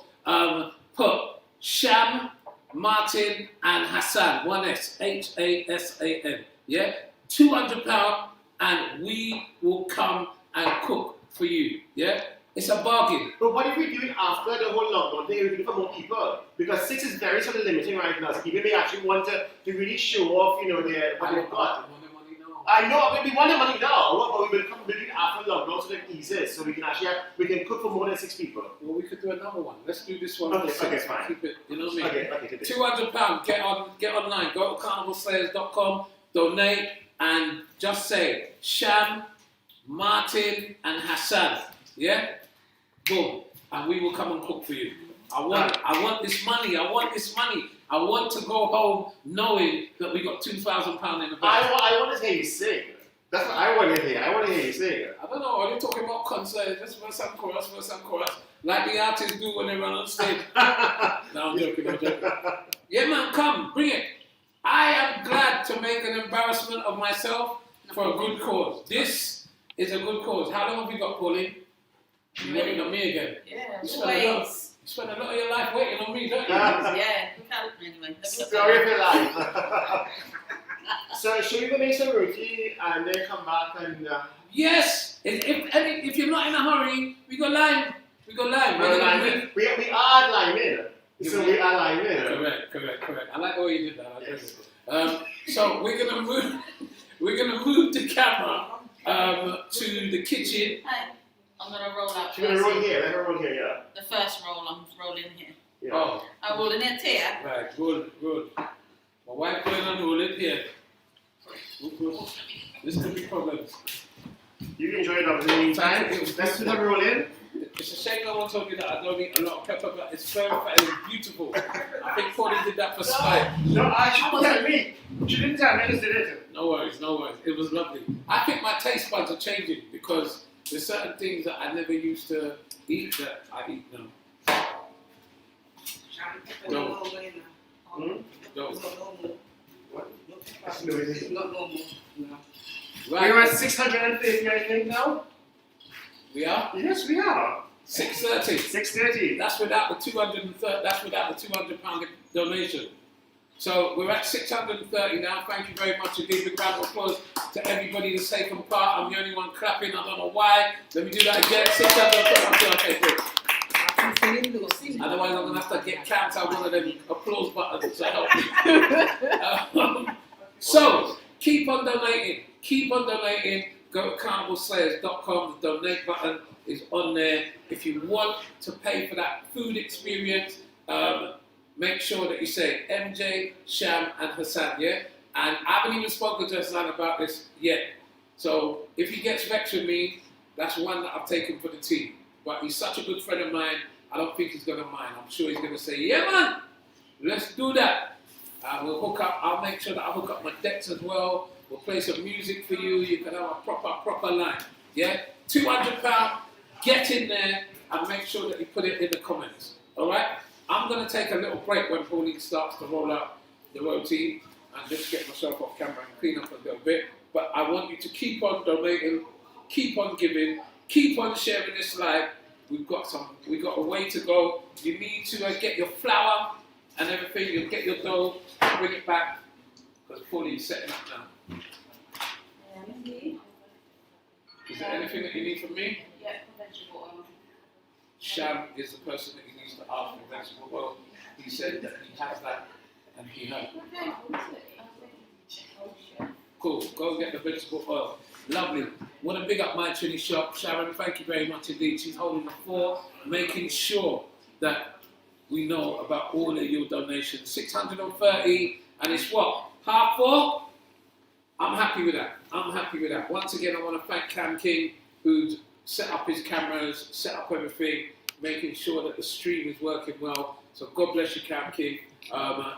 Put Sham, Martin, and Hassan. 1S, Hasan. Yeah, £200, and we will come and cook for you. Yeah, it's a bargain. But what if we do it after the whole lockdown thing? We do it for more people because 6 is very sort of limiting right now. So people may actually want to really show off, what they've got. I know, but we want the money now, but we will come do it after lockdown so that it eases, so we can cook for more than 6 people. Well, we could do another one. Let's do this one. Okay, for 6. fine. Keep it. You know what I mean? Okay, £200. Get online. Go to carnivalslayers.com. Donate and just say Sham, Martin, and Hassan. Yeah. Boom, and we will come and cook for you. I want this money. I want this money. I want to go home knowing that we got £2,000 in the bank. I want to hear you sing. That's what I want to hear. I want to hear you sing. I don't know. Are you talking about concerts? Just verse and chorus, like the artists do when they run on stage. No, I'm joking. Yeah, man, come, bring it. I am glad to make an embarrassment of myself for a good cause. This is a good cause. How long have you got, Pauline? You're waiting on me again. Yeah, You always. spend a lot of your life waiting on me, don't you? Yeah, we can't anyway. Story of your life. So, should we go make some roti and then come back and... Yes! If you're not in a hurry, we go live. We are liming. So we are liming. Correct. I like the way you did that. Yes. So we're gonna move the camera to the kitchen. Hi. I'm gonna roll out. She's gonna roll here. Let her roll here. Yeah. The first roll, I'm rolling here. Yeah. Oh. I'm rolling it here. Right. Good. My wife going and roll it here. This could be problems. You enjoy it in the meantime. Let's do the roll in. It's a shame no one told me that I don't eat a lot of pepper, but it's very fat and it's beautiful. I think Pauline did that for spite. No, she didn't tell me. She didn't tell me. I just did it. No worries. It was lovely. I think my taste buds are changing because there's certain things that I never used to eat that I eat now. Don't. It's not normal. Right. We're at 630, I think, now. We are? Yes, we are. 630. 630. That's without the 230. That's without the £200 donation. So we're at 630 now. Thank you very much. A big round of applause to everybody that's taken part. I'm the only one clapping. I don't know why. Let me do that again. 630. Okay, good. Otherwise, I'm gonna have to get camped out one of them applause buttons to help me. So keep on donating. Go to carnivalslayers.com. The donate button is on there. If you want to pay for that food experience, make sure that you say MJ, Sham, and Hassan, yeah? And I haven't even spoken to Hassan about this yet. So if he gets vexed with me, that's one that I've taken for the team. But he's such a good friend of mine, I don't think he's going to mind. I'm sure he's going to say, yeah, man, let's do that. We'll hook up. I'll make sure that I hook up my decks as well. We'll play some music for you. You can have a proper line. Yeah? £200. Get in there and make sure that you put it in the comments. All right? I'm going to take a little break when Pauline starts to roll out the roti and just get myself off camera and clean up a little bit. But I want you to keep on donating, keep on giving, keep on sharing this live. We've got a way to go. You need to get your flour and everything. You'll get your dough, bring it back because Pauline's setting up now. Is there anything that you need from me? Yeah, vegetable oil. Sham is the person that he needs to ask for vegetable oil. He said that he has that and he has. Cool, go get the vegetable oil. Lovely. Want to big up my Trini shop. Sharon, thank you very much indeed. She's holding the fort, making sure that we know about all of your donations. 630, and it's what? $4? I'm happy with that. Once again, I want to thank Cam King, who's set up his cameras, set up everything, making sure that the stream is working well. So God bless you, Cam King.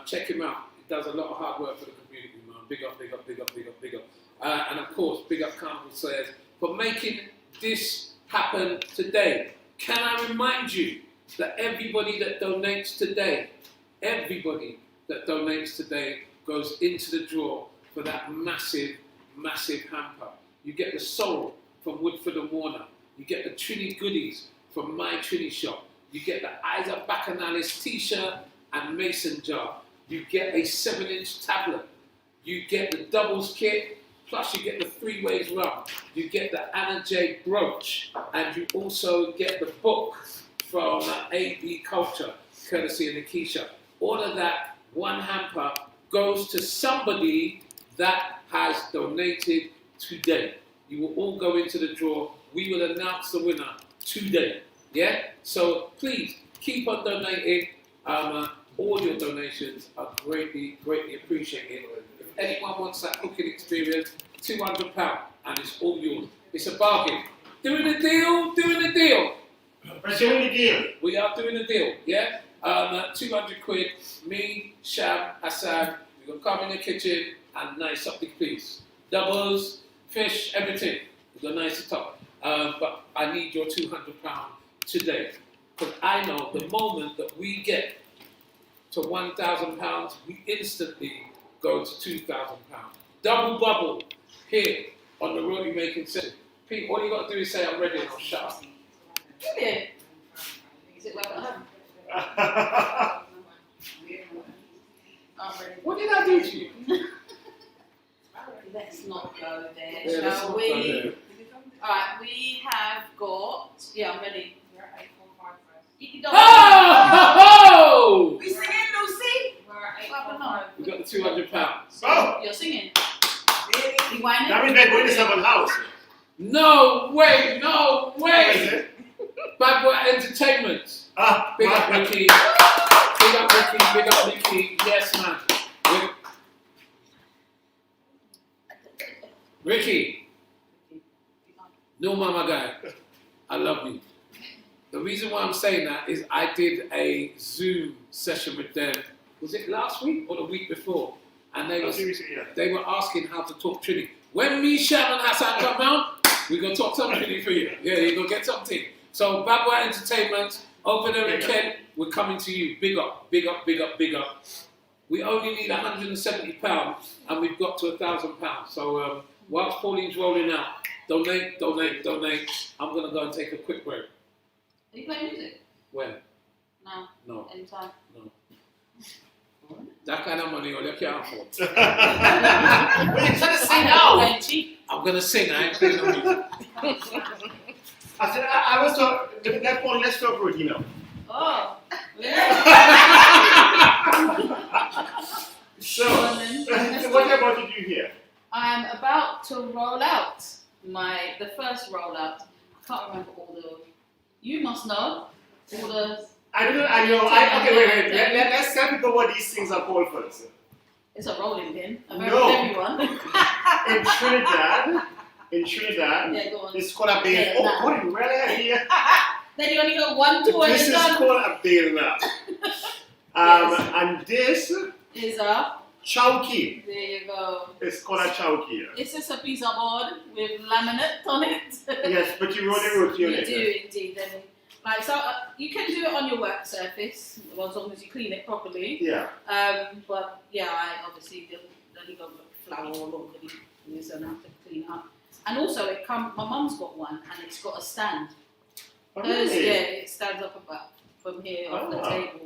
Check him out. He does a lot of hard work for the community, man. Big up. And of course, big up Carnival Slayers for making this happen today. Can I remind you that everybody that donates today everybody that donates today goes into the draw for that massive, massive hamper. You get the soul from Woodford and Warner. You get the Trini goodies from My Trini Shop. You get the Isa Bacanalis t-shirt and mason jar. You get a 7-inch tablet. You get the doubles kit, plus you get the 3 ways rum. You get the Anna J brooch, and you also get the book from AB Culture, courtesy of Nikisha. All of that, one hamper, goes to somebody that has donated today. You will all go into the draw. We will announce the winner today. Yeah? So please keep on donating. All your donations are greatly, greatly appreciated. If anyone wants that cooking experience, £200 and it's all yours. It's a bargain. Doing a deal, doing a deal. We're doing the deal. We are doing a deal, yeah? 200 quid, me, Shab, Hassan, we're gonna come in the kitchen and nice up the piece. Doubles, fish, everything. We're gonna nice it up. But I need your £200 today. Because I know the moment that we get to £1,000, we instantly go to £2,000. Double bubble here on the Roti making session. Pete, all you got to do is say I'm ready and I'll shut up. Brilliant. Is it like at home? I'm ready. What did I do to you? Let's not go there, Yeah, let's shall not we? go there. Alright, we have got. Yeah, I'm ready. You don't Oh! We singing, Lucy? We got the £200. Oh! You're singing. You whining? That means they're going to someone's house. No way, no What is way! it? Bad Boy Entertainment. Ah, Big up right. Ricky. Big up Ricky, big up Ricky. Yes, man. Ricky. No mama guy. I love you. The reason why I'm saying that is I did a Zoom session with them. Was it last week or the week before? And they were asking how to talk Trini. When me, Sham and Hassan come round, we're going to talk some Trini for you. Yeah, you're going to get something. So Bad Boy Entertainment, over there in Kent, we're coming to you. Big up, big up, big up, big up. We only need £170 and we've got to £1,000. So whilst Pauline's rolling out, donate, donate, donate. I'm going to go and take a quick break. Are you playing music? When? No. No, Anytime. no. That kind of money, you can't afford. What are you trying to say now? Playing cheap. I'm going to sing, I ain't playing no music. I said, I was talking, let's talk Roti now. Oh. So, what are you about to do here? I'm about to roll out the first rollout. I can't remember all the. You must know all the. I don't know, okay, wait. Let's tell people what these things are called first. It's a rolling pin. A very No. heavy one. In Trinidad, Yeah, go on. it's called a bale. Yeah, Oh, nah. God, really here. Then you only got one tour and This it's is done. called a bale now. Yes. And this, Is a. chowki. There you go. It's called a chowki. It's just a piece of board with laminate on it. Yes, but you roll the roti on You it. do indeed. Then, like so, you can do it on your work surface, well, as long as you clean it properly. Yeah. But yeah, I obviously don't got flour all over the place, and I have to clean it up. And also, my mum's got one, and it's got a stand. Oh, Hers, really? yeah, it stands up about from here off the Ah. table.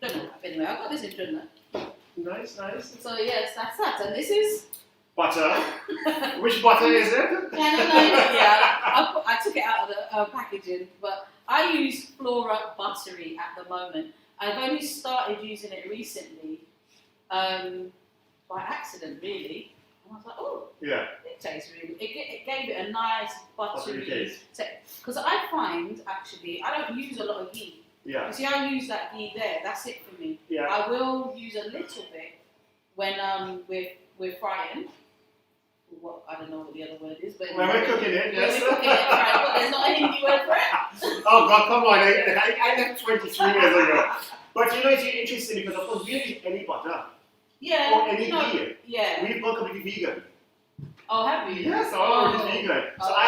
Don't know. Anyway, I got this in Trinidad. Nice. So yes, that's that. And this is Butter. Which butter is it? I took it out of the packaging, but I use Flora Buttery at the moment. I've only started using it recently, by accident really. And I was like, oh, Yeah. it tastes really. It gave it a nice Buttery buttery taste. taste. Because I find actually I don't use a lot of ghee. Yeah. You see, I use that ghee there. That's it for me. Yeah. I will use a little bit when we're frying. What I don't know what the other word is, but When we're cooking it, when yes. we're cooking it, right? But there's not a Hindi word for it. Oh God, come on! I left 23 years ago. But you know, it's interesting because of course we don't use any butter Yeah. or any no, ghee. Yeah. We've gone completely vegan. Oh, have you? Yes, all of it is vegan. So Oh. I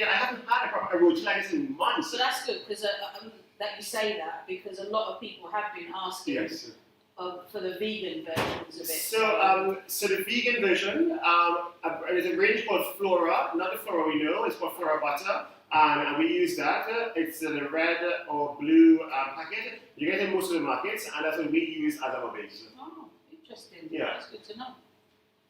haven't had a roti like this in months. So that's good because that you say that because a lot of people have been asking. Yes. for the vegan versions of it. So the vegan version, there's a range called Flora, not the Flora we know, it's called Flora Butter, and we use that. It's the red or blue packet. You get it in most of the markets, and that's what we use as our base. Oh, interesting. Yeah. That's good to know.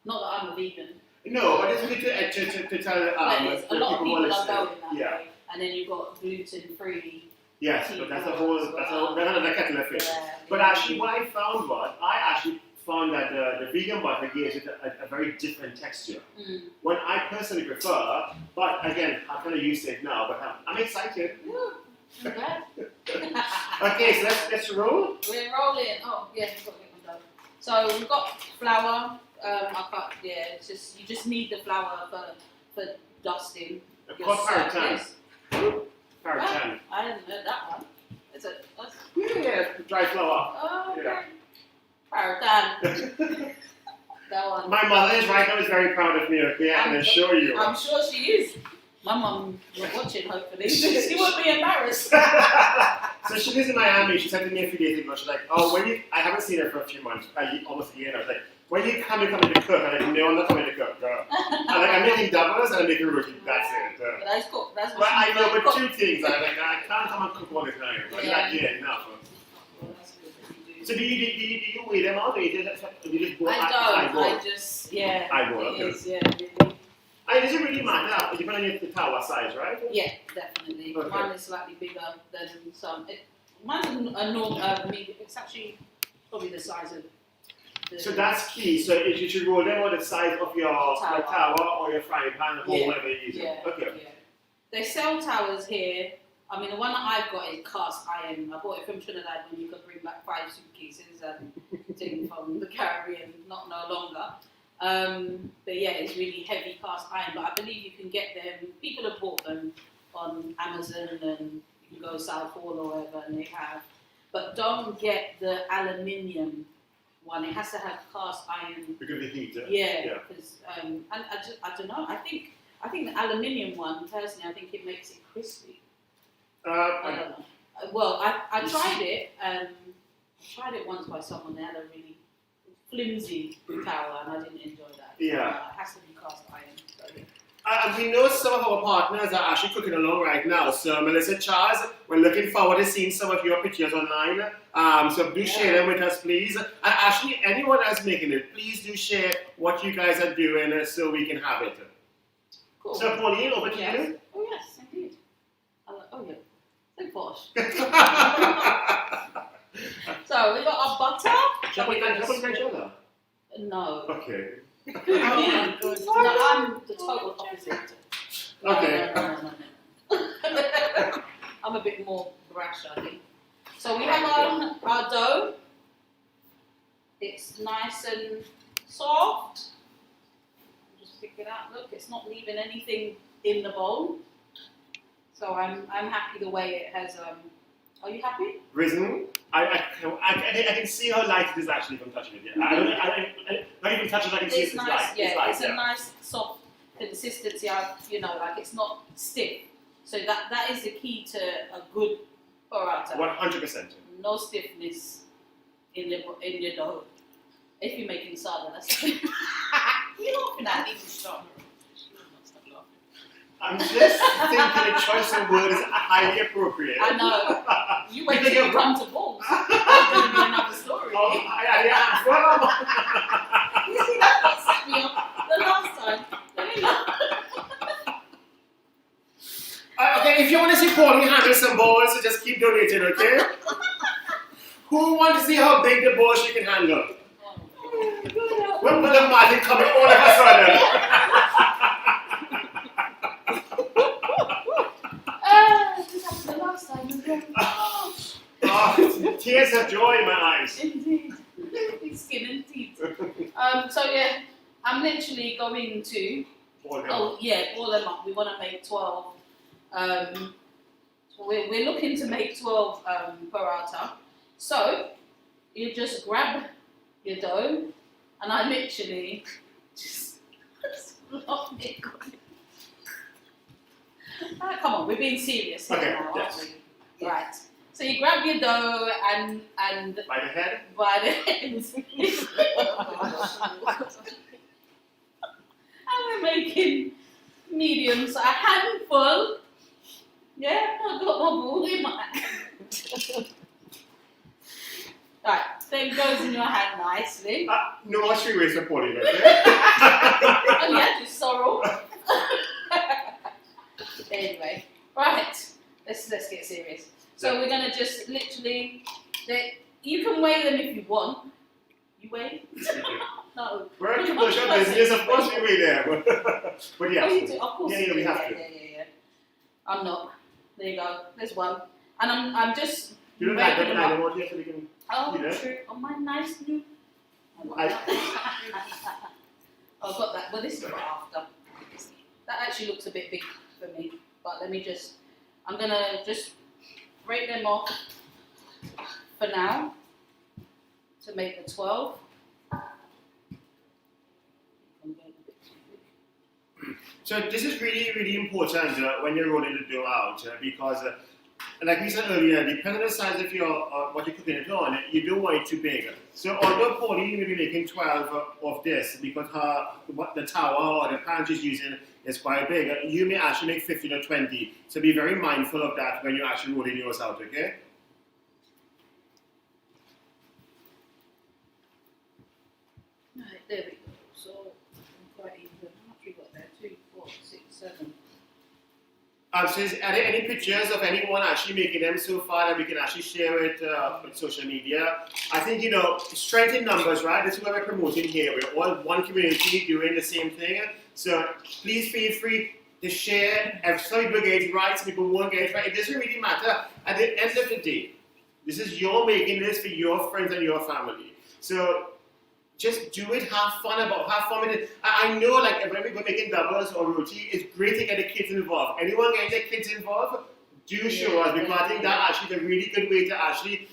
Not that I'm a vegan. No, but it's good to tell A lot of people are listening. going that Yeah. way. And then you've got gluten-free. Yes, but that's another kettle of fish. Yeah, But yeah. actually, what I found was, I actually found that the vegan butter gives it a very different texture. Mm. What I personally prefer, but again, I'm kind of used to it now, but I'm excited. Not bad. Okay, so let's roll. We're rolling. Oh, yeah, we've got to get one done. So we've got flour. It's just you just need the flour for dusting. Of your course, Paratha. surface. Paratha. I didn't know that one. That's Yeah, dry flour. oh, okay. Yeah. Paratha. That one. My mother is right now is very proud of me, okay? I can assure you. I'm sure she is. My mum was watching, hopefully. She won't be embarrassed. So she lives in Miami. She said to me a few days ago, she's like, oh, I haven't seen her for a few months, almost a year now. I was like, when you come to cook? I'm like, no, I'm not coming to cook, girl. I'm making doubles and I'm making roti. That's it. But that's cool. That's what But I know, but cook. two things. I can't come and cook all the time. But Yeah. yeah, enough. Well, that's good that you do. So do you weigh them out, or you just go I eyeball? don't. I just, yeah. Eyeball, It okay. is, yeah, really. Does it really matter? Depending on the tower size, right? Yeah, definitely. Okay. Mine is slightly bigger than some. Mine's a normal, medium. It's actually probably the size of the... So that's key. So if you should roll them on the size of your tower or your frying pan or Yeah. whatever you're using. Yeah, Okay. yeah. They sell towers here. I mean, the one that I've got is cast iron. I bought it from Trinidad when you could bring back 5 suitcases and thing from the Caribbean, not no longer. But yeah, it's really heavy cast iron. But I believe you can get them. People have bought them on Amazon, and you can go South Hall or wherever, and they have. But don't get the aluminium one. It has to have cast iron. Because of the heat. Yeah, because and I don't know. I think the aluminium one, personally, I think it makes it crispy. I don't know. Well, I tried it. I tried it once by someone. They had a really flimsy tower, and I didn't enjoy that. Yeah. It has to be cast iron. So, yeah. And we know some of our partners are actually cooking along right now. So Melissa, Charles, we're looking forward to seeing some of your pictures online. So do share them with us, please. And actually, anyone else making it, please do share what you guys are doing so we can have it. Cool. So Pauline, over to Yes. you. Oh yes, indeed. Oh yeah. So posh. So we got our butter. Shall we try each other? No. Okay. No, I'm the total opposite. Okay. No. I'm a bit more brash, I think. So we have our dough. It's nice and soft. Just pick it out. Look, it's not leaving anything in the bowl. So I'm happy the way it has. Are you happy? Risen. I can see how light it is actually from touching it. Yeah. I not even touching it, I can see It's it's nice. light. Yeah, It's light, it's a nice soft consistency. Like it's not stiff. So that is the key to a good paratha. 100%. No stiffness in the dough. If you're making sada, that's you're laughing at even stronger. I'm just thinking the choice of words is highly appropriate. I know. You wait till you come to balls. That's going to be another story. Oh, yeah. Well, You see, that's what set me off the last time. Let me know. okay, if you want to see Pauline handle some balls, so just keep donating, okay? Who wants to see how big the balls she can handle? When will the Martin coming all of a sudden? This happened the last time as well. Oh, tears of joy in my eyes. Indeed. Skin and teeth. So yeah, I'm literally going to boil them up. We want to make 12. We're looking to make 12 paratha. So you just grab your dough, and I literally just slop it. Come on, we're being serious here now, aren't we? Right. So So you grab your dough and By the head? by the ends. And we're making mediums, a handful. Yeah, I got my ball in my hand. Right, then it goes in your hand nicely. No more 3 ways of pouring, okay? Oh yeah, just sorrow. Anyway, right, let's get serious. So we're gonna just literally, you can weigh them if you want. You weigh? No. We're a commercial business, of course we weigh them. But yeah. Oh, you do? Of course Yeah, you do. we have to. Yeah. I'm not. There you go. There's one. And I'm just. You don't like breaking that them up. anymore, so we can. Oh, you know? true. Oh, my nice new. Oh, I- I've got that. Well, this is right after. That actually looks a bit big for me. But let me just. I'm gonna just break them off for now to make the 12. So this is really, really important when you're rolling the dough out because, like we said earlier, depending on the size of your what you're cooking it on, you don't want it too big. So although Pauline may be making 12 of this because the tower or the pan she's using is quite big, you may actually make 15 or 20. So be very mindful of that when you're actually rolling yours out, okay? Right, there we go. So I'm quite even. How much we got there? 2, 4, 6, 7. So are there any pictures of anyone actually making them so far that we can actually share it on social media? I think, strength in numbers, right? This is what we're promoting here. We're all one community doing the same thing. So please feel free to share. If some people get it right, some people won't get it right. It doesn't really matter. At the end of the day, this is your making this for your friends and your family. So just do it, have fun with it. I know, like, when we go making doubles or roti, it's great to get the kids involved. Anyone getting their kids involved, do show us, because I think that actually is a really good way to actually,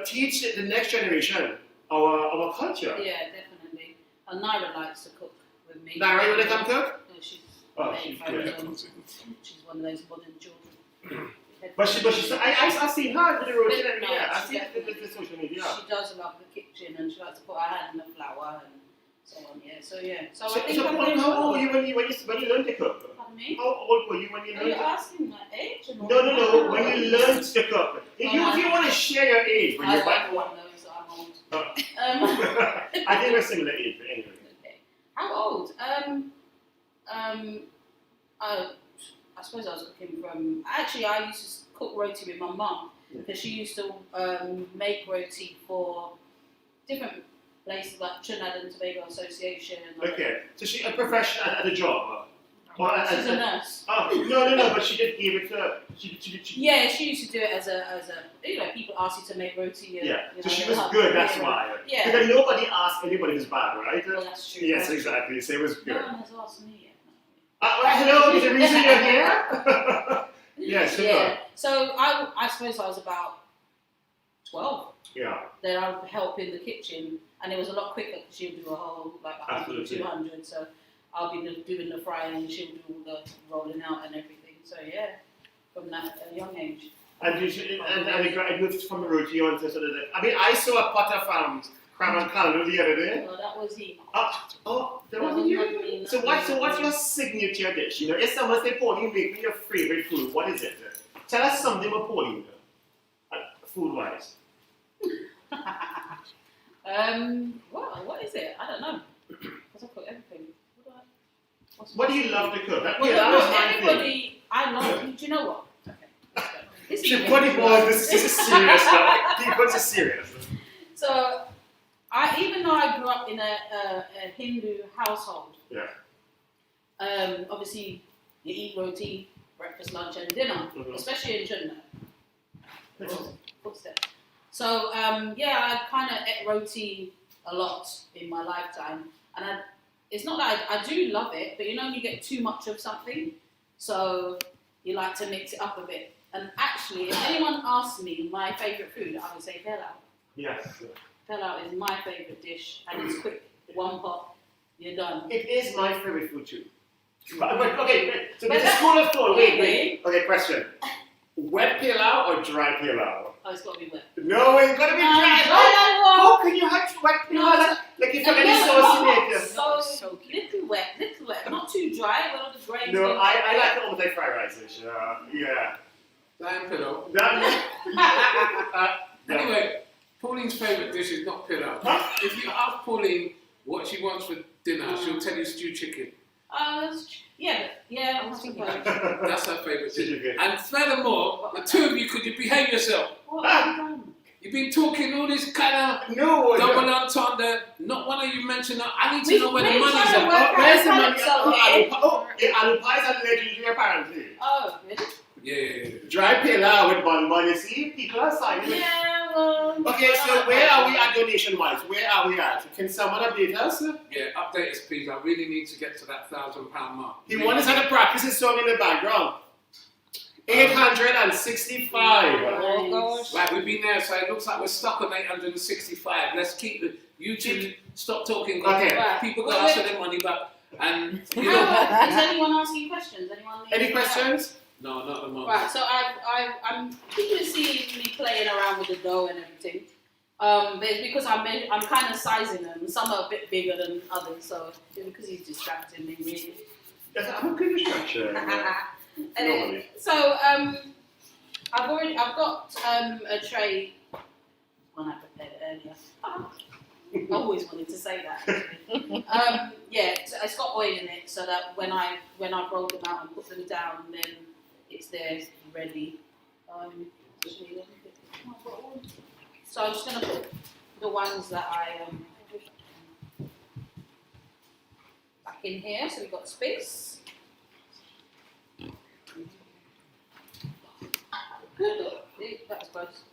teach the next generation our culture. Yeah, definitely. And Naira likes to cook with me. Naira, you want to come cook? No, she's She's she's one of those modern children. But I've seen her with the roti and No, I've she seen it with the social media. She does love the kitchen and she likes to put her hand in the flour and so on. Yeah. So yeah. So So, I think I'm doing how old were well. you when you learned to cook? Pardon me? How old were you when you Are you learned to asking my age? Or No. When you learned to cook. If you want to share your age, when I you're back everyone knows that I'm old. Oh. I think we're similar age, but anyway. Okay. How old? I suppose I was cooking from. Actually, I used to cook roti with my mum because she used to make roti for different places like Trinidad and Tobago Association. Okay, so she's a professional at a job. She's a nurse. Oh no! But she did give it to. She. Yeah, she used to do it as a people ask you to make roti. And, Yeah, so she they was help good. you. That's why. Yeah. Because nobody asked anybody who's bad, right? Well, that's true. Yes, That's exactly. So it was true. good. No one has asked me yet. Hello, there's a reason you're here. Yes, Yeah. So I suppose I was about 12. Yeah. Then I would help in the kitchen, and it was a lot quicker because she'll do a whole 100, Absolutely. 200. So I'll be doing the frying, and she'll do all the rolling out and everything. So yeah, from that young age. And it moved from the roti on to sort of I saw a pot of crab and caldo the other day. Well, that was he. That wasn't you? So what's your signature dish? If someone say, Pauline, make me your favorite food, what is it? Tell us something about Pauline, food-wise. What is it? I don't know. Because I cook everything. What do you love to cook? Well, that was my thing. everybody, I love. Do you know what? Okay. This is This is serious now. This is serious. So, even though I grew up in a Hindu household, Yeah. Obviously you eat roti, breakfast, lunch, and dinner, especially in Trinidad. Footsteps. So, I kind of ate roti a lot in my lifetime, and it's not that I do love it, but you get too much of something, so you like to mix it up a bit. And actually, if anyone asks me my favourite food, I would say pilau. Yes. Pilau is my favourite dish, and it's quick. One pot, you're done. It is my favorite food too. But okay, so there's a school of thought. Wait. Okay, question. Wet pilau or dry pilau? Oh, it's got to be wet. No, it's gotta be dry. How can you have wet pilau? Like if you're getting sauce in it. So little wet, not too dry. Well, the grains. No, I like it almost like fried rice. Yeah. Lamb pillow. That, Anyway, Pauline's favourite dish is not pillow. If you ask Pauline what she wants for dinner, she'll tell you stew chicken. Yeah, I suppose. That's her favourite Stew dish. chicken. And furthermore, the two of you, could you behave yourself? What have you done? You've been talking all this kind of no. double entendre. Not one of you mentioned that. I need to know where the We've money's tried to at. work Where's the out money? so here. Alu pies are legendary apparently. Oh, really? Yeah. Dry pilau with bun, you see? People are signing. Yeah, well. Okay, so where are we at donation-wise? Where are we at? Can someone update us? Yeah, update us, please. I really need to get to that £1,000 mark. He wants us to practice his song in the background. 865. Oh, gosh. Right, we've been there, so it looks like we're stuck on 865. Let's keep it. You two, stop talking. Okay. Right. People got to ask for their money back. And, you know, Is anyone asking questions? Any questions? no, not at the moment. Right, so I'm people are seeing me playing around with the dough and everything. But it's because I'm kind of sizing them. Some are a bit bigger than others, so it's because he's distracting me really. I'm a good distraction. Normally. So I've got a tray. One I prepared earlier. I always wanted to say that. Yeah, so it's got oil in it, so that when I roll them out and put them down, then it's there ready. So I'm just gonna put the ones that I back in here. So we've got space. Good. That's close.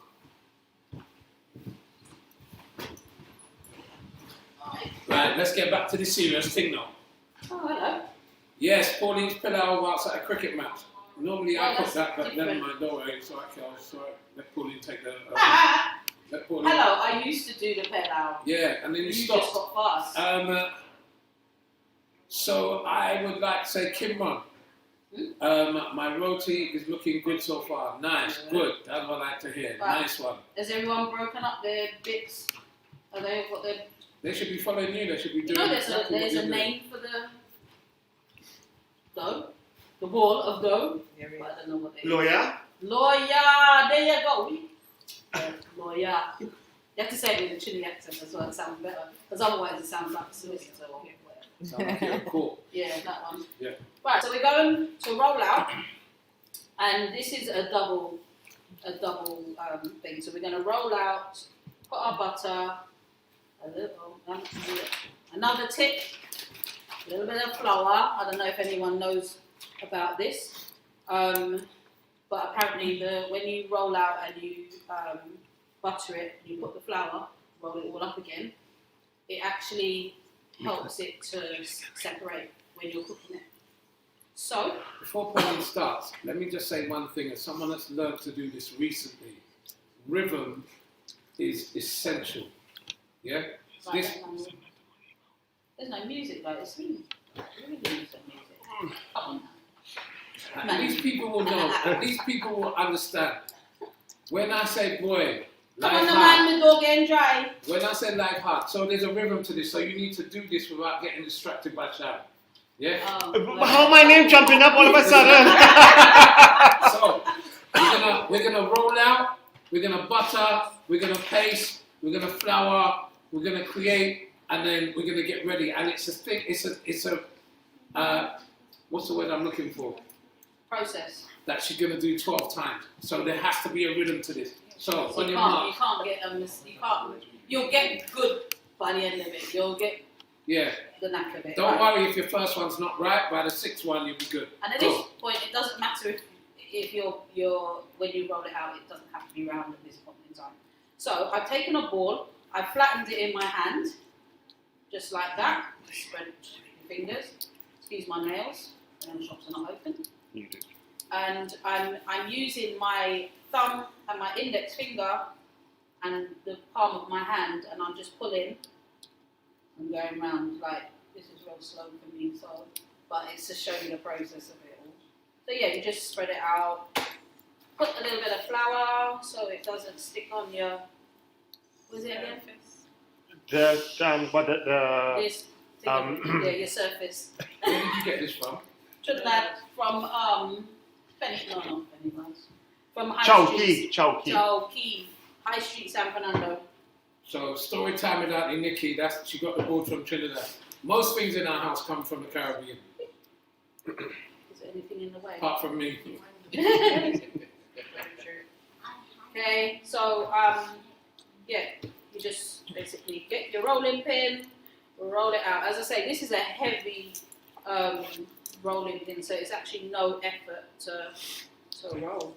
Right, let's get back to the serious thing now. Oh, hello. Yes, Pauline's pillow outside a cricket match. Normally I Oh, put that's that, but never different. mind, don't worry. It's okay, let Pauline take the... let Pauline... Hello, I used to do the pilau. Yeah, and then you You stopped. just got fast. So I would like to say Kimron. My roti is looking good so far. Nice, good. That's what I like to hear. Right. Nice one. Has everyone broken up their bits? Are they what they're? They should be following you. They should be You doing know, there's exactly what a you're doing. name for the dough, the ball of dough. But I don't know what it is. Lawyer? Lawyer, there you go. Lawyer. You have to say it with a Chile accent as well. It sounds better, because otherwise it sounds like a solicitor or whatever. Sound like you're in court. Yeah, that one. Yeah. Right, so we're going to roll out, and this is a double thing. So we're going to roll out, put our butter, a little, another tip, a little bit of flour. I don't know if anyone knows about this, but apparently when you roll out and you butter it, you put the flour, roll it all up again, it actually helps it to separate when you're cooking it. So, Before Pauline starts, let me just say one thing. As someone that's learned to do this recently, rhythm is essential. Yeah? This, there's no music though, it's me. Really needs some music. Come on. at least people will know. At least people will understand. When I say boy, Come on, life the hard. man, the door getting dry. When I say life hard, so there's a rhythm to this. So you need to do this without getting distracted by shout. Yeah? How my name jumping up all of a sudden? So we're gonna roll out, we're gonna butter, we're gonna paste, we're gonna flour, we're gonna create, and then we're gonna get ready. And it's a thing. It's a what's the word I'm looking for? Process. That she's gonna do 12 times. So there has to be a rhythm to this. So So on you your can't mark, get you'll get good by the end of it. You'll get yeah. the knack of it. Don't right? worry if your first one's not right. By the sixth one, you'll be good. And at Go. this point, it doesn't matter if you're when you roll it out, it doesn't have to be round at this point in time. So I've taken a ball, I've flattened it in my hand, just like that. Spread your fingers. Excuse my nails. The nail shops are not open. And I'm using my thumb and my index finger and the palm of my hand, and I'm just pulling and going round. Like, this is real slow for me, so, but it's to show you the process of it all. So yeah, you just spread it out, put a flour so it doesn't stick on your. Was it again? The This thing, yeah, your surface. Where did you get this from? Trinidad from from High Street. Chowkey, High Street, San Fernando. So story time with Auntie Nikki. She got the board from Trinidad. Most things in our house come from the Caribbean, Is there anything in the way? apart from me. Okay, so yeah, you just basically get your rolling pin, roll it out. As I say, this is a heavy rolling pin, so it's actually no effort to roll.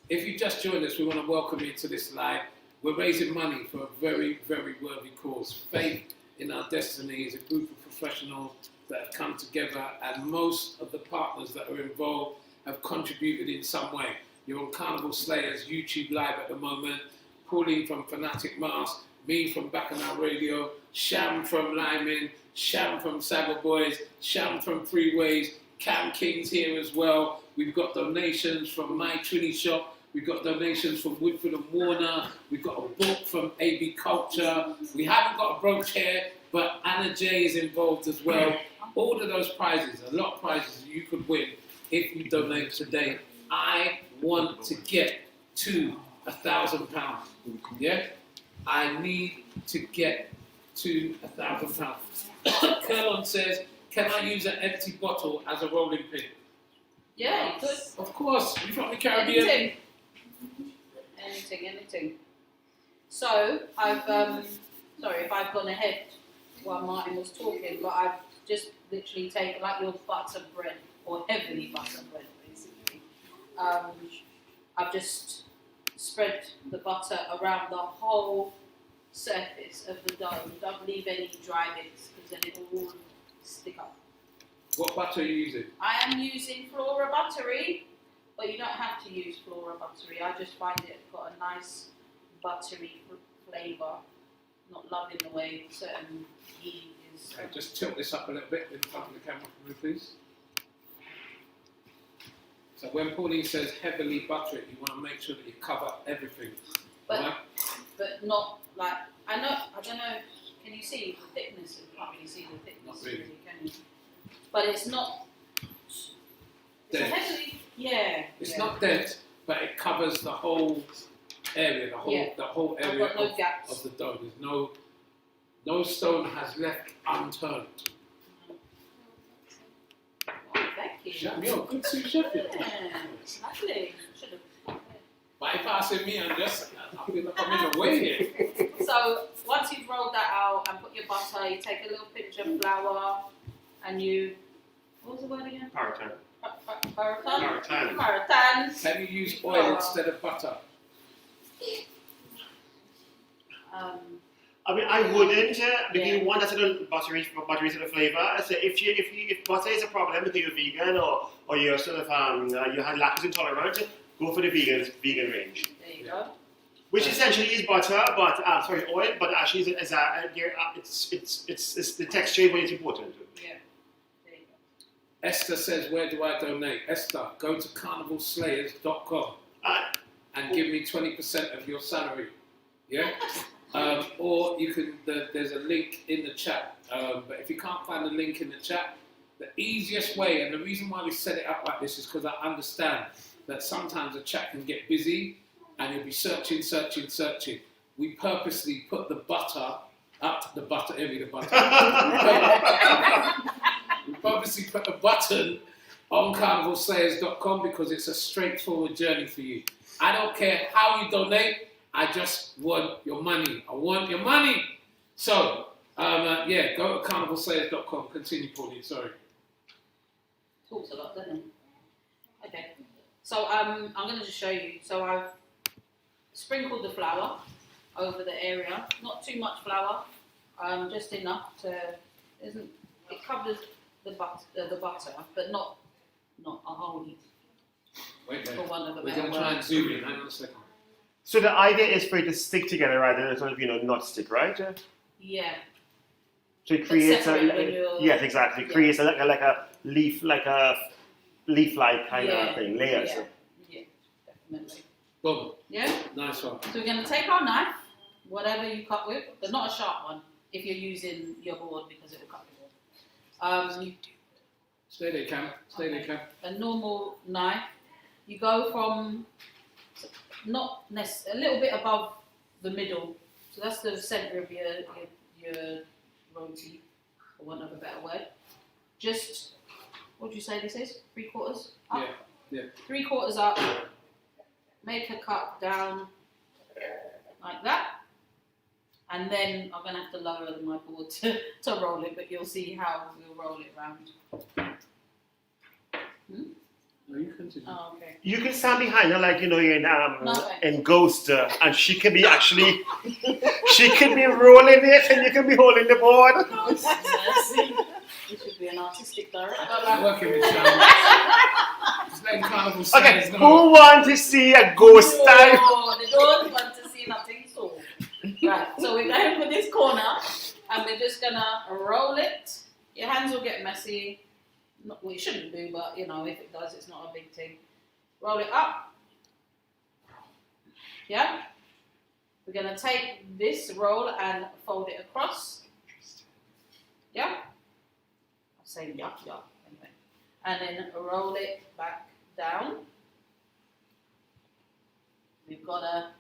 If you just joined us, we want to welcome you to this live. We're raising money for a very, very worthy cause. Faith in Our Destiny is a group of professionals that have come together, and most of the partners that are involved have contributed in some way. You're on Carnival Slayers YouTube live at the moment, Pauline from Fanatic Mask, me from Bacchanal Radio, Sham from Lyman, Sham from Saga Boys, Sham from Freeways, Cam King's here as well. We've got donations from My Trini Shop. We've got donations from Woodford and Warner. We've got a book from AB Culture. We haven't got a brooch here, but Anna J is involved as well. All of those prizes, a lot of prizes you could win if you donate today. I want to get to £1,000. Yeah? I need to get to £1,000. Kerlon says, can I use an empty bottle as a rolling pin? Yeah, you could. Of course, you're from the Caribbean. Anything. So I've sorry if I've gone ahead while Martin was talking, but I've just literally taken like your butter bread or heavily butter bread basically. I've just spread the butter around the whole surface of the dough. Don't leave any dry bits because then it will all stick up. What butter are you using? I am using Flora Buttery, but you don't have to use Flora Buttery. I just find it got a nice buttery flavour. Not loving the way certain ghee is. Okay, just tilt this up a little bit in front of the camera for me, please. So when Pauline says heavily butter it, you want to make sure that you cover everything. But right? but not like I don't know. Can you see the thickness? You can't really see the thickness. Not really. Can you? But it's not. It's a Dense. heavily, yeah. It's not dense, but it covers the whole area, the whole I've area got no gaps. of the dough. There's no stone has left unturned. Oh, thank you. Chef, you're a good sous chef. Yeah, lovely. Should have. Bypassing me and just, I feel like I'm in the way here. So once you've rolled that out and put your butter, you take a little pinch of flour and you. What was the word again? Paratha. Paratha. Can you use oil instead of butter? I mean, I wouldn't, because you want that sort of buttery sort of flavour. So if butter is a problem because you're vegan or you're sort of you have lactose intolerant, go for the vegan range. There you go. Which essentially is butter, but oil, but actually it's the texture is what is important. Yeah. There you go. Esther says, where do I donate? Esther, go to carnivalslayers.com and give me 20% of your salary. Yeah? Or you can, there's a link in the chat. But if you can't find the link in the chat, the easiest way, and the reason why we set it up like this is because I understand that sometimes the chat can get busy and you'll be searching. We purposely put the butter up, the button. We purposely put the button on carnivalslayers.com because it's a straightforward journey for you. I don't care how you donate, I just want your money. I want your money. So, go to carnivalslayers.com. Continue, Pauline, sorry. Talks a lot, doesn't it? Okay. So I'm going to just show you. So I've sprinkled the flour over the area. Not too much flour, just enough to. It covers the butter, but not a whole heap. Wait, For one of the we're better going to try and words. zoom in. Hang on a second. So the idea is for it to stick together rather than sort of not stick, right? Yeah. So it creates separate when you're- yes, exactly. It creates like a leaf, like a leaf-like kind Yeah, of thing, layers. Yeah, definitely. Boom. Yeah? Nice one. So we're going to take our knife, whatever you cut with, but not a sharp one if you're using your board because it will cut your board. Stay there, Cam. Stay there, Cam. A normal knife, you go from a little bit above the middle, so that's the center of your roti, for want of a better word. Just, what do you say this is? 3/4 up? Yeah. 3/4 up. Make a cut down like that, and then I'm gonna have to lower my board to roll it, but you'll see how we'll roll it round. No, you continue. Oh, okay. You can stand behind her like No, in Ghost, and she can be actually, she can be rolling it, and you can be holding the board. Mercy. You should be an artistic director. Working with Sam. Just letting Carnival Slayers Okay, know. who want to see a ghost time? No, they don't want to see nothing so. Right, so we're going for this corner, and we're just gonna roll it. Your hands will get messy. Well, it shouldn't do, but you know, if it does, it's not a big thing. Roll it up. Yeah? We're gonna take this roll and fold it across. Yeah? I'm saying yeah. Anyway. And then roll it back down. We've got a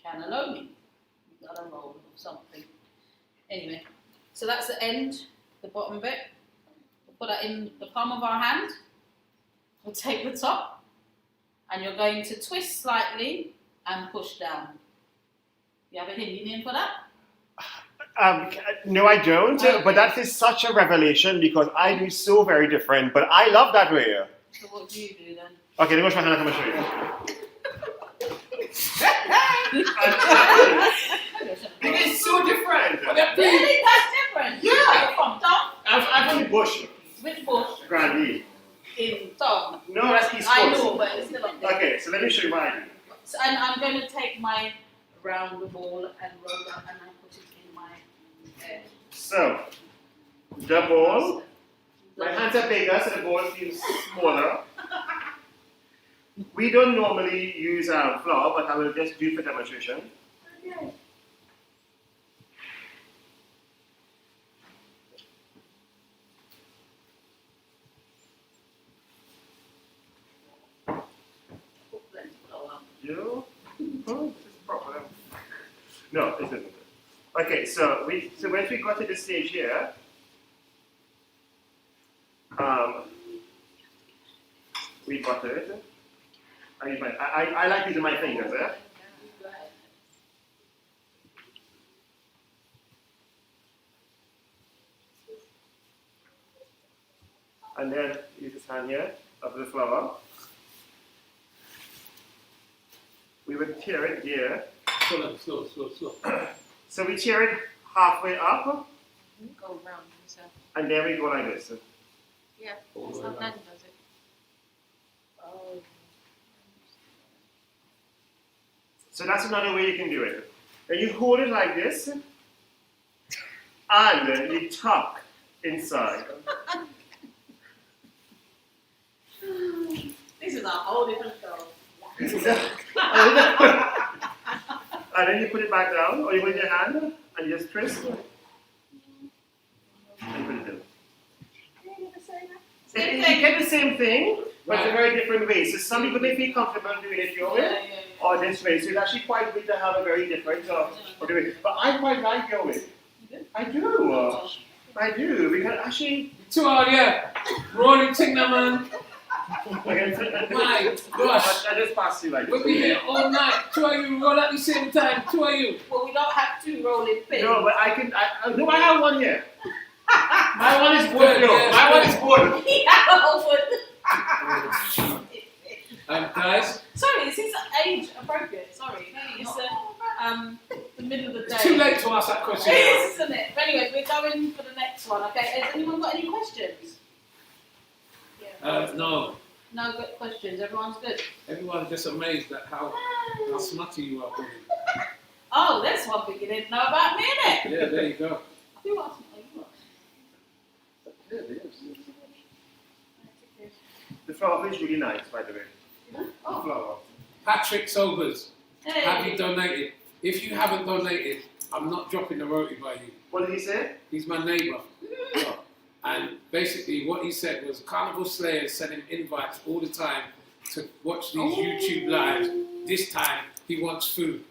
cannelloni. We've got a roll of something. Anyway, so that's the end, the bottom bit. We'll put that in the palm of our hand. We'll take the top, and you're going to twist slightly and push down. You have a Hindi name for that? No, I don't. Okay. But that is such a revelation because I do so very different. But I love that way. So what do you do then? Okay, let me wash my hand and come and show you. It is so different. Really? That's different? Yeah. From Tom? I'm from the bush. Which bush? Grandee. In Tom. No, that's East I Coast. know, but it's still up there. Okay, so let me show you what I do. So, and I'm going to take my round ball and roll that, and I put it in my head. So, the ball. My hands are bigger, so the ball feels smaller. We don't normally use flour, but I will just do for demonstration. Okay. You? Oh, this is proper. No, this isn't. Okay, so once we got to this stage here, we butter it. I like using my fingers, eh? And then use this hand here of the flour. We would tear it here. Slow. So we tear it halfway up, Go around yourself. and then we go like this. Yeah, that's how Daddy does it. Oh. So that's another way you can do it. Then you hold it like this, and you tuck inside. This is a whole different show. And then you put it back down, or you put it in your hand, and you just twist. And you put it in. You get the same thing, but it's a very different way. So some people may feel comfortable doing it your way, or this way. So it's actually quite good to have a very different way. But I quite like your way. I do. I do. We can actually. Two out here. Rolling thing now, man. My gosh. I just passed you like We'll be here all night. Two of you roll at the same time. Two of you. Well, we don't have to roll it pin. No, but I can. No, I have one here. My one is Good, good. No, yes, my one good. is good. Guys, Sorry, this is age appropriate. Sorry, it's the middle of the day. it's too late to ask that question. It is, isn't it? But anyway, we're going for the next one. Okay, has anyone got any questions? No. No good questions. Everyone's good. Everyone's just amazed at how smutty you are. Oh, that's one thing you didn't know about me, innit? Yeah, there you go. Who else? You are. The flower is really nice, by the way. Oh, Flower. Patrick Sobers, hey. have you donated? If you haven't donated, I'm not dropping the roti by you. What did he say? He's my neighbour. And basically what he said was Carnival Slayers send him invites all the time to watch these YouTube lives. This time he wants food.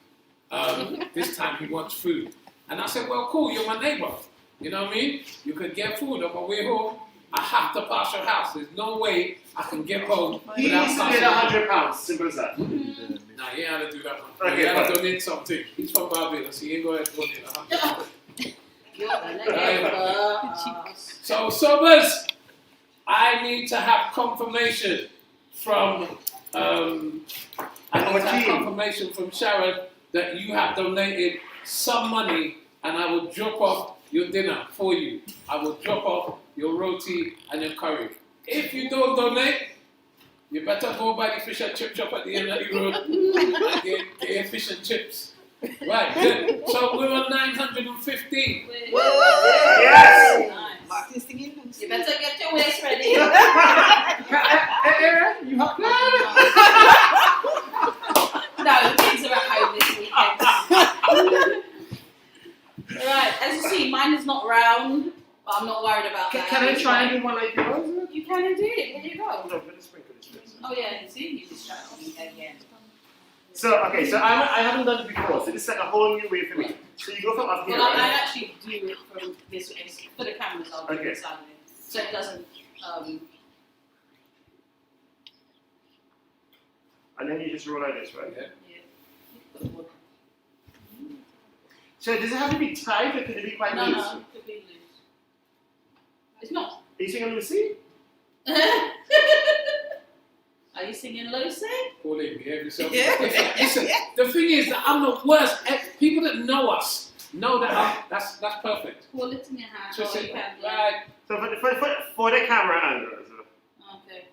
This time he wants food. And I said, well, cool, you're my neighbour. You know what I mean? You can get food on my way home. I have to pass your house. There's no way I can get home He without needs to pay passing. £100. Simple as that. Nah, he ain't had to do that one. Okay, He had to fine. donate something. He's from Barbados. He ain't going to donate £100. You're the neighbour. So, Sobers, I need to have confirmation from confirmation from Sharon that you have donated some money, and I will drop off your dinner for you. I will drop off your roti and your curry. If you don't donate, you better go by the fish and chip shop at the end of the road and get your fish and chips. Right, good. So we're on 915. Yes! Nice. You better get your waist ready. You have No, the kids are at home this weekend. Right, as you see, mine is not round, but I'm not worried about that. Can I try and do one like yours? You can indeed. Here you go. No, but it's sprinkle this. Oh yeah, see, you distracted me again. So, okay, so I haven't done it before, so this is like a whole new way for me. So you go from up here, Well, I right? actually do it from this way, for the cameras, I'll do Okay. it side of it, so it doesn't, And then you just roll like this, right? Yeah. So does it have to be tight or can it be quite No, loose? no, it could be loose. It's not. Are you singing Lucy? Are you singing Lucy? Pauline, behave yourself. Yeah. Listen, the thing is that I'm the worst. People that know us know that that's perfect. Hold it in your hand, Just or it, you can, right. So for the camera angle. So. Okay.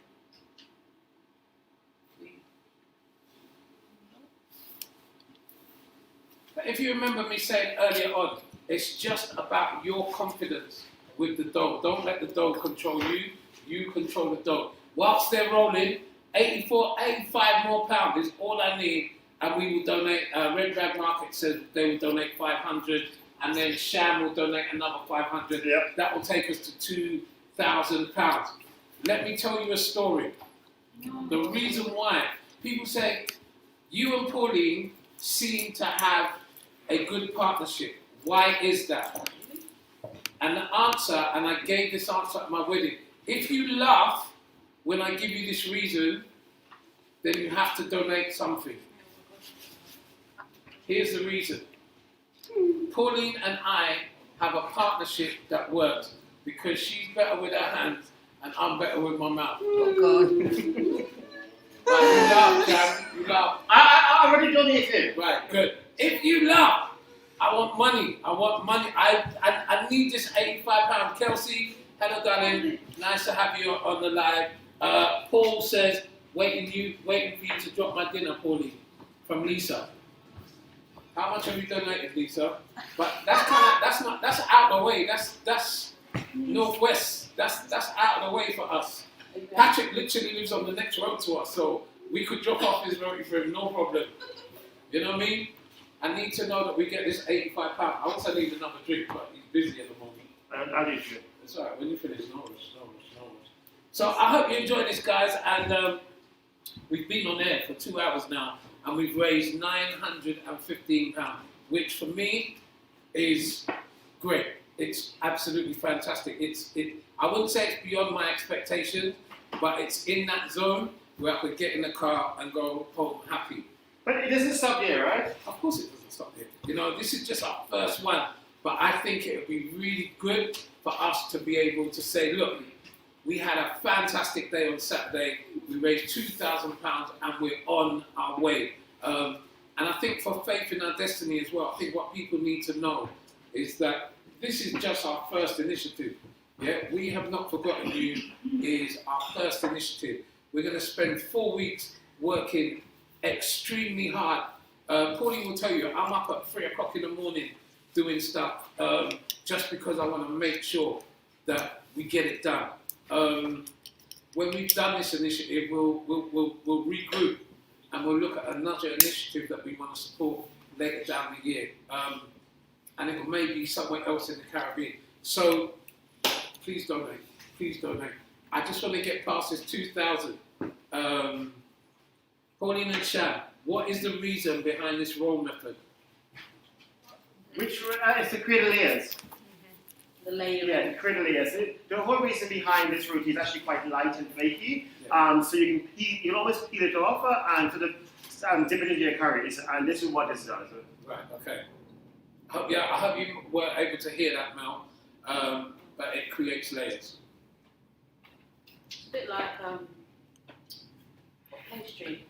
But if you remember me saying earlier on, it's just about your confidence with the dough. Don't let the dough control you. You control the dough. Whilst they're rolling, 85 more pounds is all I need, and we will donate. Red Rag Market said they will donate 500, and then Sham will donate another 500. Yep. That will take us to 2,000 pounds. Let me tell you a story. The reason why people say you and Pauline seem to have a good partnership. Why is that? And the answer, and I gave this answer at my wedding, if you laugh when I give you this reason, then you have to donate something. Here's the reason. Pauline and I have a partnership that works because she's better with her hands and I'm better with my mouth. Oh God. Right, you laugh, Cam, you laugh. I already donated. Right, good. If you laugh, I want money. I need this £85. Kelsey, hello darling. Nice to have you on the live. Paul says, waiting for you to drop my dinner, Pauline, from Lisa. How much have you donated, Lisa? But that's out of the way. That's northwest. That's out of the way for us. Patrick literally lives on the next road to us, so we could drop off his roti for him, no problem. You know what I mean? I need to know that we get this £85. I also need another drink, but he's busy at the moment. I'll leave you. It's alright, when you finish, no rush. So I hope you enjoy this, guys, and we've been on air for 2 hours now, and we've raised £915, which for me is great. It's absolutely fantastic. I wouldn't say it's beyond my expectations, but it's in that zone where I could get in the car and go home happy. But it doesn't stop here, right? Of course it doesn't stop here. You know, this is just our first one, but I think it would be really good for us to be able to say, look, we had a fantastic day on Saturday. We raised £2,000 and we're on our way. And I think for faith in our destiny as well, I think what people need to know is that this is just our first initiative. Yeah, we have not forgotten you. Is our first initiative. We're going to spend 4 weeks working extremely hard. Pauline will tell you, I'm up at 3 o'clock in the morning doing stuff just because I want to make sure that we get it done. when we've done this initiative, we'll regroup and we'll look at another initiative that we want to support later down the year. And it may be somewhere else in the Caribbean. So please donate. Please donate. I just want to get past this 2,000. Pauline and Sham, what is the reason behind this roll method? Which it's the cradle layers. The layer. Yeah, the cradle layers. The whole reason behind this roti is actually quite light and flaky. So you can peel, you'll always peel it off and sort of dip it into your curries. And this is what this does. Right, okay. I hope you were able to hear that, Mel. But it creates layers. It's a bit like pastry.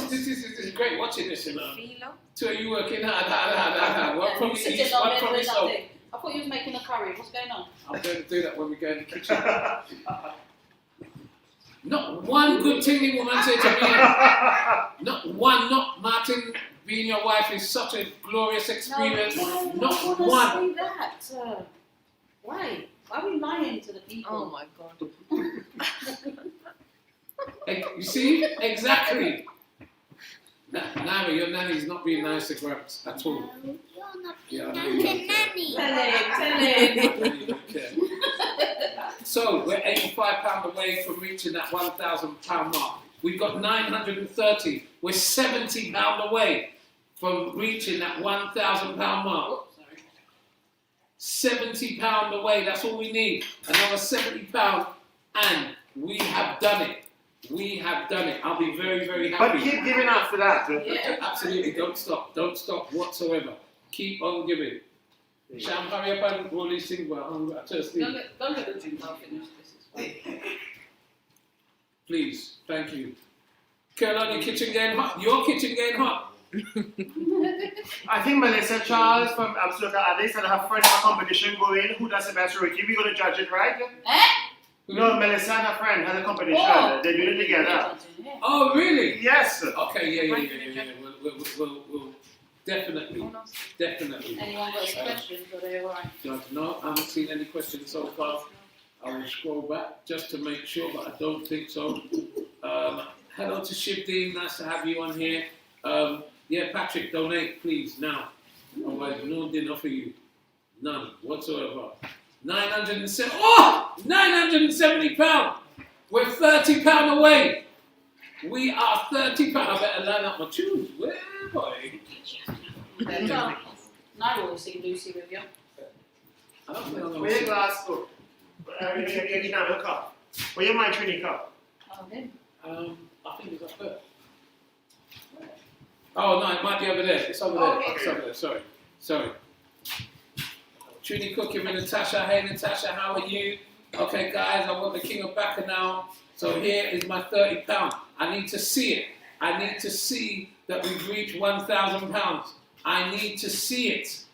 This is great watching this, you know. Filo? Two of you working hard. One from the Sitting east, on one there from the doing south. nothing. I thought you was making a curry. What's going on? I'm going to do that when we go in the kitchen. Not one good thing woman said to me. Not one, not Martin, being your wife is such a glorious experience. No, Not I one. say that. Why? Why are we lying to the people? Oh my god. You see? Exactly. Nari, your nanny's not being nice to Gramps at all. You're not Yeah, I know being you nanny. Tell him. You don't care. So we're £85 away from reaching that £1,000 mark. We've got 930. We're £70 away from reaching that £1,000 mark. Oh, sorry. £70 away. That's all we need. Another £70, and we have done it. We have done it. I'll be very, very happy. But keep giving after that. Yeah. Absolutely. Don't stop. Don't stop whatsoever. Keep on giving. Sham, hurry up and roll these things. I'm thirsty. Don't let the drink. I'll finish. This is fine. Please. Thank you. Caroline, your kitchen getting hot. Your kitchen getting hot. I think Melissa Charles from Absoluta Addis and her friend have a competition going. Who does the best roti? We're going to judge it, right? No, Melissa and her friend had a competition. Oh. They did it together. Yeah. Oh, really? Yes. Okay, yeah. We'll definitely. Anyone got any questions? Or they all right? No, I haven't seen any questions so far. I will scroll back just to make sure, but I don't think so. Hello to Shivdeen, nice to have you on here. Yeah, Patrick, donate, please, now. Otherwise, no dinner for you. None whatsoever. 970. Oh! £970. We're £30 away. We are £30. I better line up my shoes. Where, boy? There you go. Now we'll see Lucy with you. I don't think I'm gonna Where your see- glass go? Your enamel cup. Where your my Trini cup? Oh, then. I think it's up there. Oh no, it might be over there. It's over there. Okay. It's over there. Sorry. Trini cooking with Natasha. Hey Natasha, how are you? Okay guys, I want the King of Bacchanal. So here is my £30. I need to see it. I need to see that we've reached £1,000. I need to see it.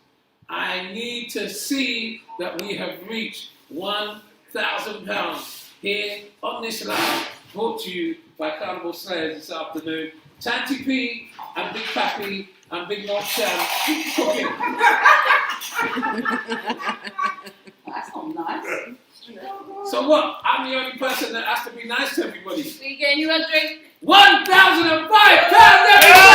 I need to see that we have reached £1,000 here on this live, brought to you by Carnival Slayers this afternoon. Tanty P and Big Pappy and Big North Sham cooking. That's not nice. So what? I'm the only person that has to be nice to everybody. We getting you a drink? £1,005, everybody!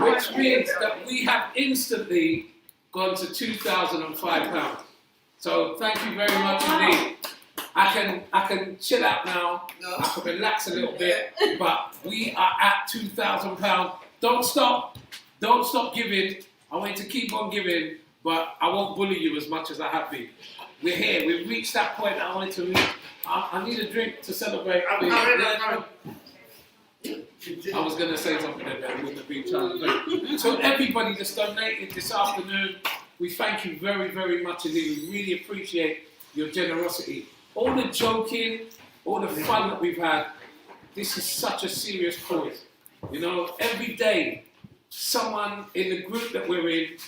Which means that we have instantly gone to £2,005. So thank you very much indeed. I can chill out now. I can relax a little bit. But we are at £2,000. Don't stop giving. I want you to keep on giving, but I won't bully you as much as I have been. We're here. We've reached that point I wanted to reach. I need a drink to celebrate. I was going to say something there, but it wouldn't have been challenging. So everybody that's donated this afternoon, we thank you very, very much indeed. We really appreciate your generosity. All the joking, all the fun that we've had, this is such a serious cause. You know, every day, someone in the group that we're in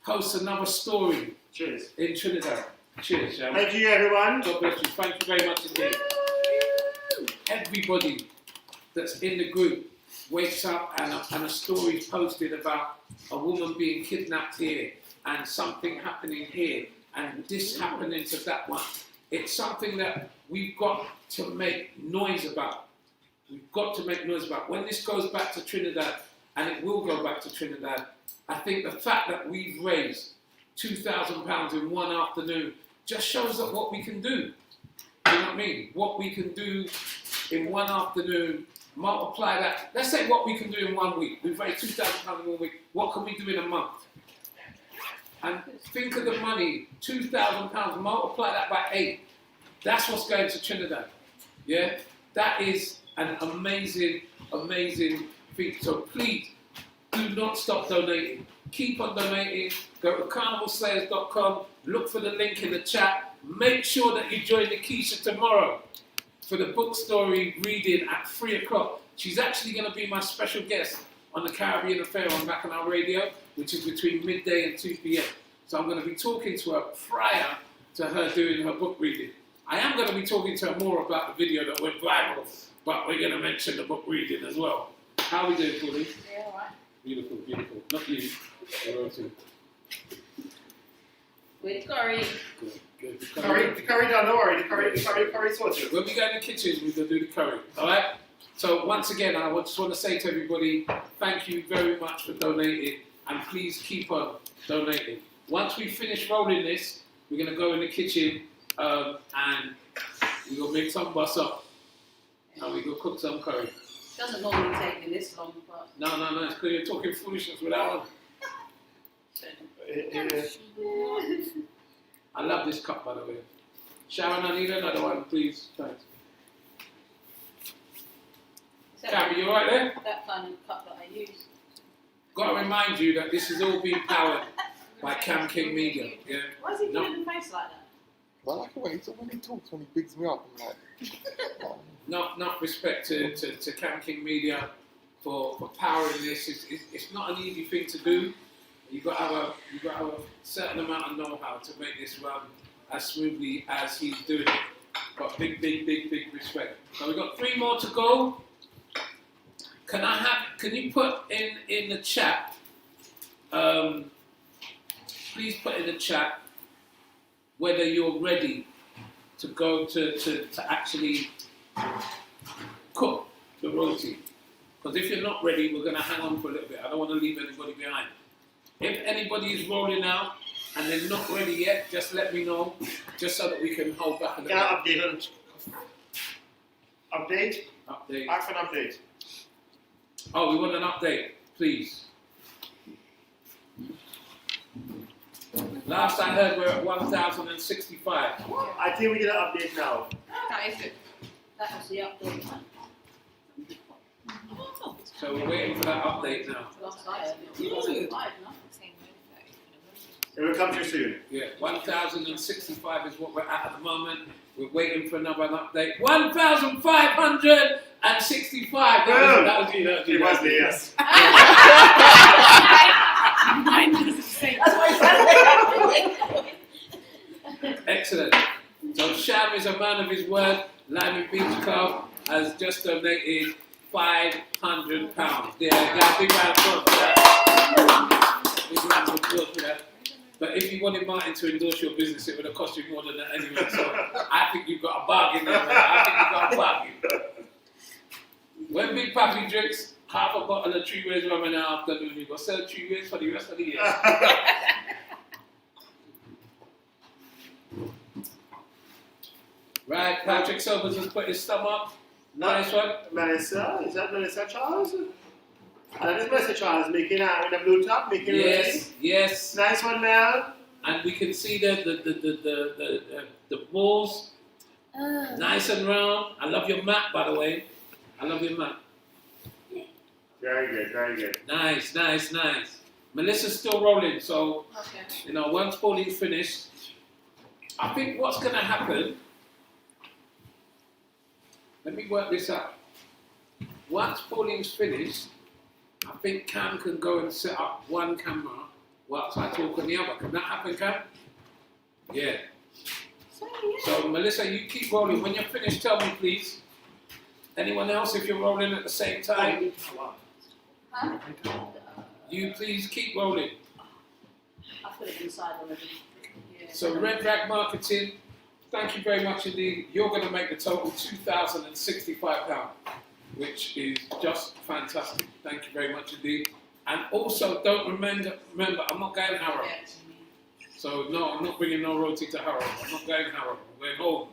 posts another story. Cheers. In Trinidad. Cheers, Sham. Thank you, everyone. God bless you. Thank you very much indeed. Everybody that's in the group wakes up and a story is posted about a woman being kidnapped here and something happening here and this happening to that one. It's something that we've got to make noise about. We've got to make noise about. When this goes back to Trinidad, and it will go back to Trinidad, I think the fact that we've raised £2,000 in one afternoon just shows that what we can do. You know what I mean? What we can do in one afternoon, multiply that. Let's say what we can do in 1 week. We've raised £2,000 in 1 week. What can we do in a month? And think of the money, £2,000, multiply that by 8. That's what's going to Trinidad. Yeah? That is an amazing, amazing feat. So please, do not stop donating. Keep on donating. Go to carnivalslayers.com. Look for the link in the chat. Make sure that you join Nikisha tomorrow for the book story reading at 3 o'clock. She's actually going to be my special guest on the Caribbean Affair on Bacchanal Radio, which is between midday and 2 p.m. So I'm going to be talking to her prior to her doing her book reading. I am going to be talking to her more about the video that went viral, but we're going to mention the book reading as well. How are we doing, Pauline? Yeah, all right. Beautiful, beautiful. Not you, Roti. With curry. Good, good. The curry done, don't worry. The curry sorted. When we go in the kitchen, we're going to do the curry, all right? So once again, I just want to say to everybody, thank you very much for donating, and please keep on donating. Once we finish rolling this, we're going to go in the kitchen and we're going to make some bus up and we're going to cook some curry. Doesn't normally take me this long, but... No, it's because you're talking foolishness with that one. I love this cup, by the way. Sharon, I need another one, please. Thanks. Cammy, you alright there? That kind of cup that I use. Got to remind you that this is all being powered by Cam King Media. Yeah. Why is he doing the face like that? I like the way when he talks, when he bigs me up, I'm like, oh. Not respect to Cam King Media for powering this. It's not an easy thing to do. You've got to have a certain amount of know-how to make this run as smoothly as he's doing it. But big respect. So we've got 3 more to go. Can you put in the chat, please put in the chat whether you're ready to go to actually cook the roti. Because if you're not ready, we're going to hang on for a little bit. I don't want to leave anybody behind. If anybody is rolling out and they're not ready yet, just let me know, just so that we can hold back a little bit. Can I update on update? Update. Ask for an update. Oh, we want an update, please. Last I heard, we're at 1,065. I think we get an update now. That is it. That was the update one. So we're waiting for that update now. Last I heard, it wasn't live, no? It will come to you soon. Yeah, 1,065 is what we're at the moment. We're waiting for another update. 1,565. That was you. It was me, yes. Mine doesn't say. That's why Excellent. So Sham is a man of his word. Lyman Beach Club has just donated £500. Yeah, big round of applause for that. Big round of applause for that. But if you wanted Martin to endorse your business, it would have cost you more than that anyway. So I think you've got a bargain there, man. I think you've got a bargain. When Big Papi drinks half a bottle of 3 Ways rum in the afternoon, you've got 3 Ways for the rest of the year. Right, Patrick Sobers has put his thumb up. Nice one. Melissa, is that Melissa Charles? That is Melissa Charles making out with a blue top, making Yes, yes. Nice one, Mel. And we can see the balls, nice and round. I love your mat, by the way. I love your mat. Very good, very good. Nice. Melissa's still rolling, so Okay. once Pauline's finished, I think what's going to happen. Let me work this out. Once Pauline's finished, I think Cam can go and set up one camera whilst I talk on the other. Can that happen, Cam? Yeah. So, Melissa, you keep rolling. When you're finished, tell me, please. Anyone else, if you're rolling at the same time? Huh? You please keep rolling. I put it inside already. Yeah. So Red Rag Marketing, thank you very much indeed. You're going to make the total £2,065, which is just fantastic. Thank you very much indeed. And also, don't remember, I'm not going to Harrow. So no, I'm not bringing no roti to Harrow. I'm not going to Harrow. I'm going home.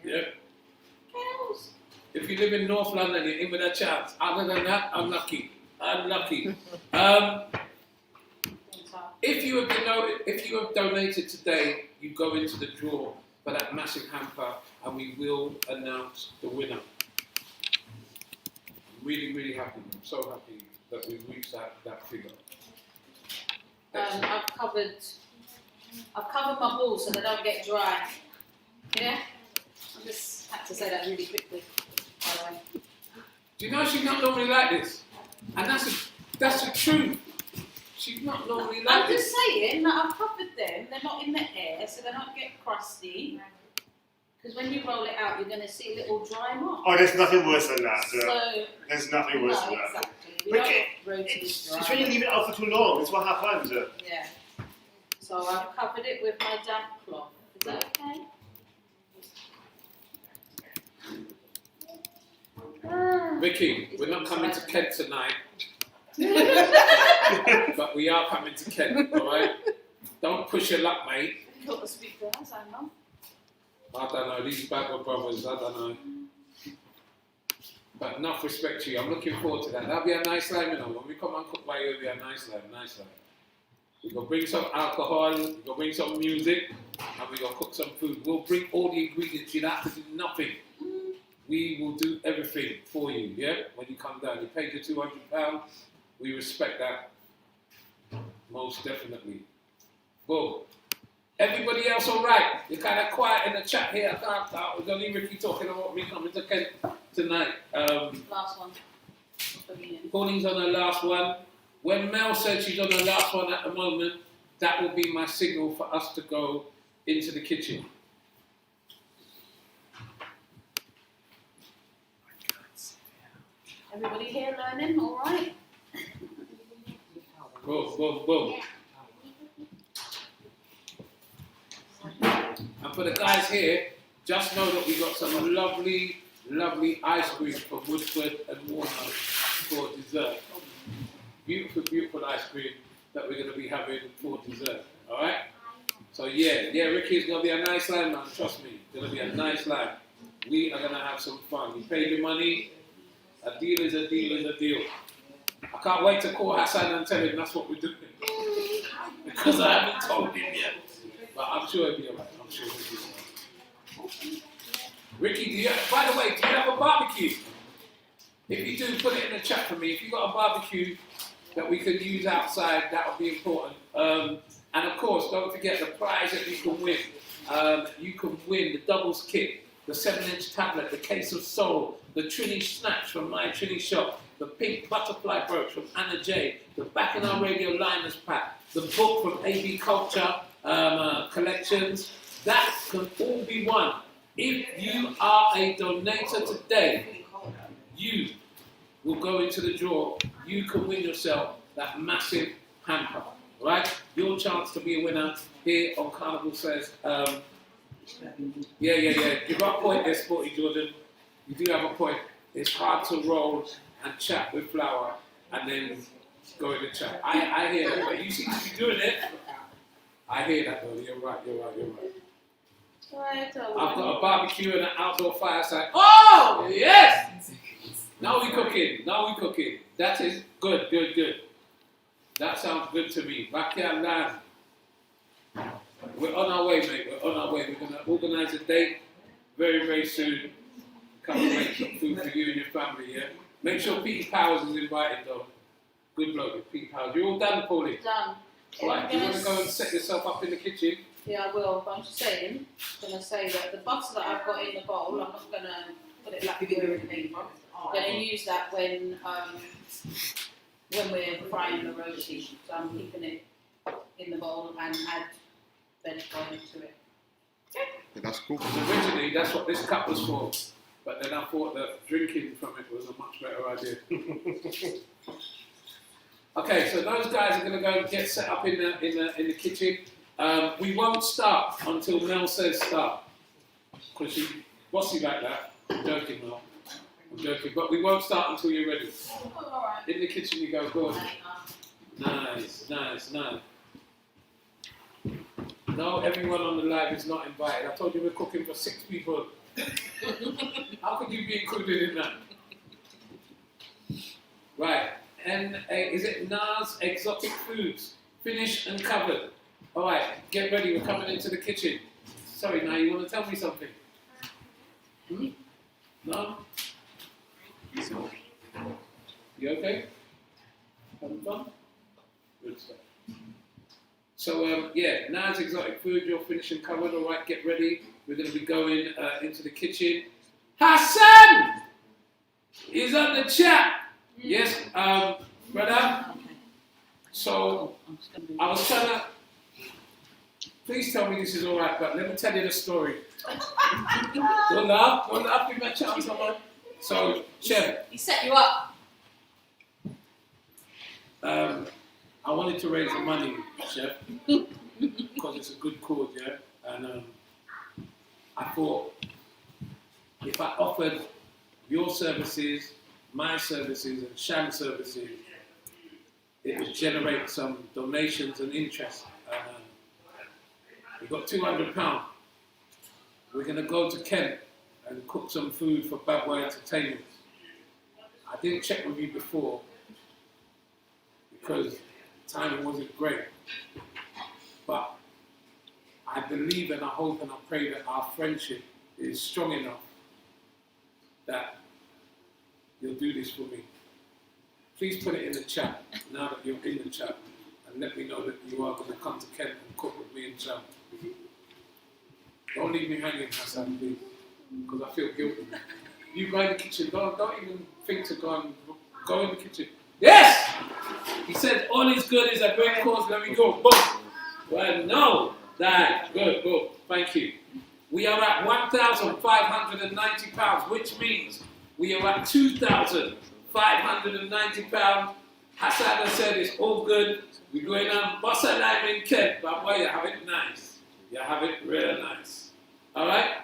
Yeah. If you live in North London, you're in with a chance. Other than that, unlucky. Unlucky. If you have donated today, you go into the draw for that massive hamper, and we will announce the winner. Really, really happy. I'm so happy that we've reached that figure. I've covered my balls so they don't get dry. Yeah? I just had to say that really quickly. By the way. Do you know she's not normally like this? And that's the truth. She's not normally like I'm this. just saying that I've covered them, they're not in the air so they don't get crusty. Because when you roll it out, you're going to see a little dry mark. Oh, there's nothing worse than that. So, there's nothing worse no, than that. exactly. We But don't want roti It's dry. when you leave it out for too long. It's what happens. Yeah. So I've covered it with my damp cloth. Is that okay? Vicky, we're not coming to Kent tonight, but we are coming to Kent, alright? Don't push your luck, mate. You got to speak to us, I know. I don't know, these Bagwell brothers, I don't know. But enough respect to you, I'm looking forward to that. That'll be a nice life, you know. When we come and cook by you, it'll be a nice life, nice life. We're going to bring some alcohol, we're going to bring some music, and we're going to cook some food. We'll bring all the ingredients, you don't have to do nothing. We will do everything for you, yeah? When you come down, you paid your £200, we respect that, most definitely. Boom. Everybody else all right? You're kind of quiet in the chat here. I can't talk. We're only Ricky talking about me coming to Kent tonight. Last one. Pauline's on her last one. When Mel said she's on her last one at the moment, that will be my signal for us to go into the kitchen. Everybody here learning, all right? Boom, boom, boom. And for the guys here, just know that we got some lovely, lovely ice cream from Woodford and Warner for dessert. Beautiful, beautiful ice cream that we're going to be having for dessert. All right? So yeah, Ricky's going to be a nice line, man. Trust me, it's going to be a nice line. We are going to have some fun. You pay your money. A deal is a deal is a deal. I can't wait to call Hassan and tell him that's what we're doing. Because I haven't told him yet. But I'm sure he'll be alright. I'm sure he'll be alright. Ricky, by the way, do you have a barbecue? If you do, put it in the chat for me. If you've got a barbecue that we could use outside, that would be important. And of course, don't forget the prize that you can win. You can win the doubles kit, the 7-inch tablet, the case of soul, the Trini snacks from My Trini Shop, the pink butterfly brooch from Anna J, the Back in Our Radio Liners pack, the book from AB Culture Collections. That can all be won. If you are a donator today, you will go into the draw. You can win yourself that massive hamper. Right? Your chance to be a winner here on Carnival Slayers. Yeah. Give up a point there, Sporty Jordan. You do have a point. It's hard to roll and chat with Flower and then go in the chat. I hear that, but you seem to be doing it. I hear that though. You're right. Right, I've got a barbecue and an outdoor fireside. Oh, yes! Now we cooking. That is good. That sounds good to me. Backyard land. We're on our way, mate. We're going to organise a date very, very soon. Come and make some food for you and your family, yeah? Make sure Pete Powers is invited, though. Good bloke, Pete Powers. You all done, Paulie? Done. Right, do you want to go and set yourself up in the kitchen? Yeah, I will. But I'm just saying, I'm going to say that the butter that I've got in the bowl, I'm not going to put it like everything. I'm going to use that when we're frying the roti. So I'm keeping it in the bowl and add veg oil to it. Yeah, that's cool. Originally, that's what this cup was for. But then I thought that drinking from it was a much better idea. Okay, so those guys are going to go and get set up in the kitchen. We won't start until Mel says start. Because she's bossy like that. I'm joking, Mel. I'm joking. But we won't start until you're ready. In the kitchen you go, go on. Nice. No, everyone on the live is not invited. I told you we're cooking for 6 people. How could you be included in that? Right. And is it Nas Exotic Foods? Finished and covered. All right, get ready. We're coming into the kitchen. Sorry, now you want to tell me something? No? You okay? Having fun? Good stuff. So, yeah, Nas Exotic Food, you're finished and covered. All right, get ready. We're going to be going into the kitchen. Hassan! He's on the chat. Yes, brother. So, I was trying to... Please tell me this is all right, but let me tell you the story. Don't laugh, give me a chance, someone. So, Chef. He set you up. I wanted to raise the money, Chef, because it's a good cause, yeah? And I thought if I offered your services, my services, and Sham services, it would generate some donations and interest. We've got £200. We're going to go to Kent and cook some food for Bad Boy Entertainment. I didn't check with you before because timing wasn't great. But I believe and I hope and I pray that our friendship is strong enough that you'll do this for me. Please put it in the chat now that you're in the chat and let me know that you are going to come to Kent and cook with me and Sham. Don't leave me hanging, Hassan, please, because I feel guilty. You go in the kitchen, don't even think to go in the kitchen. Yes! He said, all is good is a great cause, let me go. Boom! Well, no, that, good, thank you. We are at £1,590, which means we are at £2,590. Hassan has said it's all good. We're going on Bossa Lime in Kent, but boy, you have it nice. You have it real nice. All right?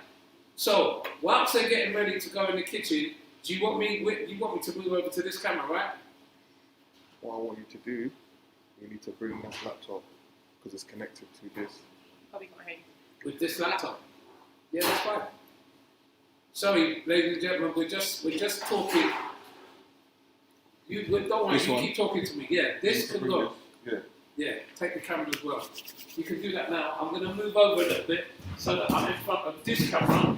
So, whilst they're getting ready to go in the kitchen, do you want me to move over to this camera, right? What I want you to do, you need to bring that laptop because it's connected to this. Probably not here. With this laptop? Yeah, that's fine. Sorry, ladies and gentlemen, we're just talking. Don't worry, you keep talking to me. Yeah, this can go. Yeah, take the camera as well. You can do that now. I'm going to move over a little bit so that I'm in front of this camera,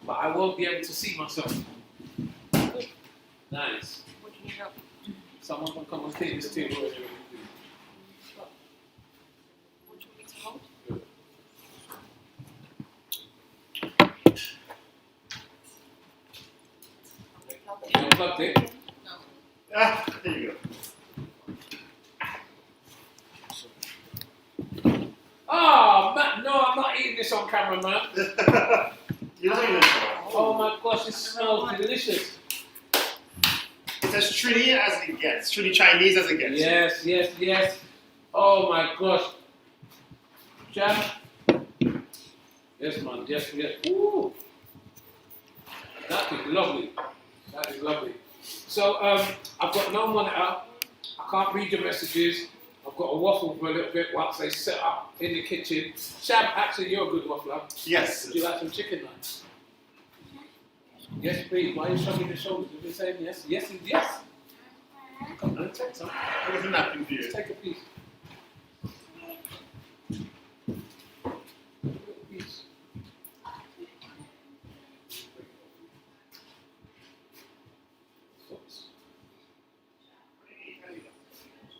but I won't be able to see myself. Nice. What do you need help? Someone can come and clean this table. What do you want me to hold? You unplugged it? No. Ah, there you go. Oh, man, no, I'm not eating this on camera, man. You're not even Oh my gosh, it smells delicious. It's as Trini as it gets. Trini Chinese as it gets. Yes. Oh my gosh. Jam? Yes, man, yes. Ooh. That is lovely. So, I've got no monitor. I can't read your messages. I've got to waffle for a little bit whilst they set up in the kitchen. Sham, actually, you're a good waffler. Yes. Would you like some chicken nuggets? Yes, please. Why are you shrugging your shoulders? You've been saying yes. Yes and yes. Come on, take some. There's a napkin for you. Just take a piece.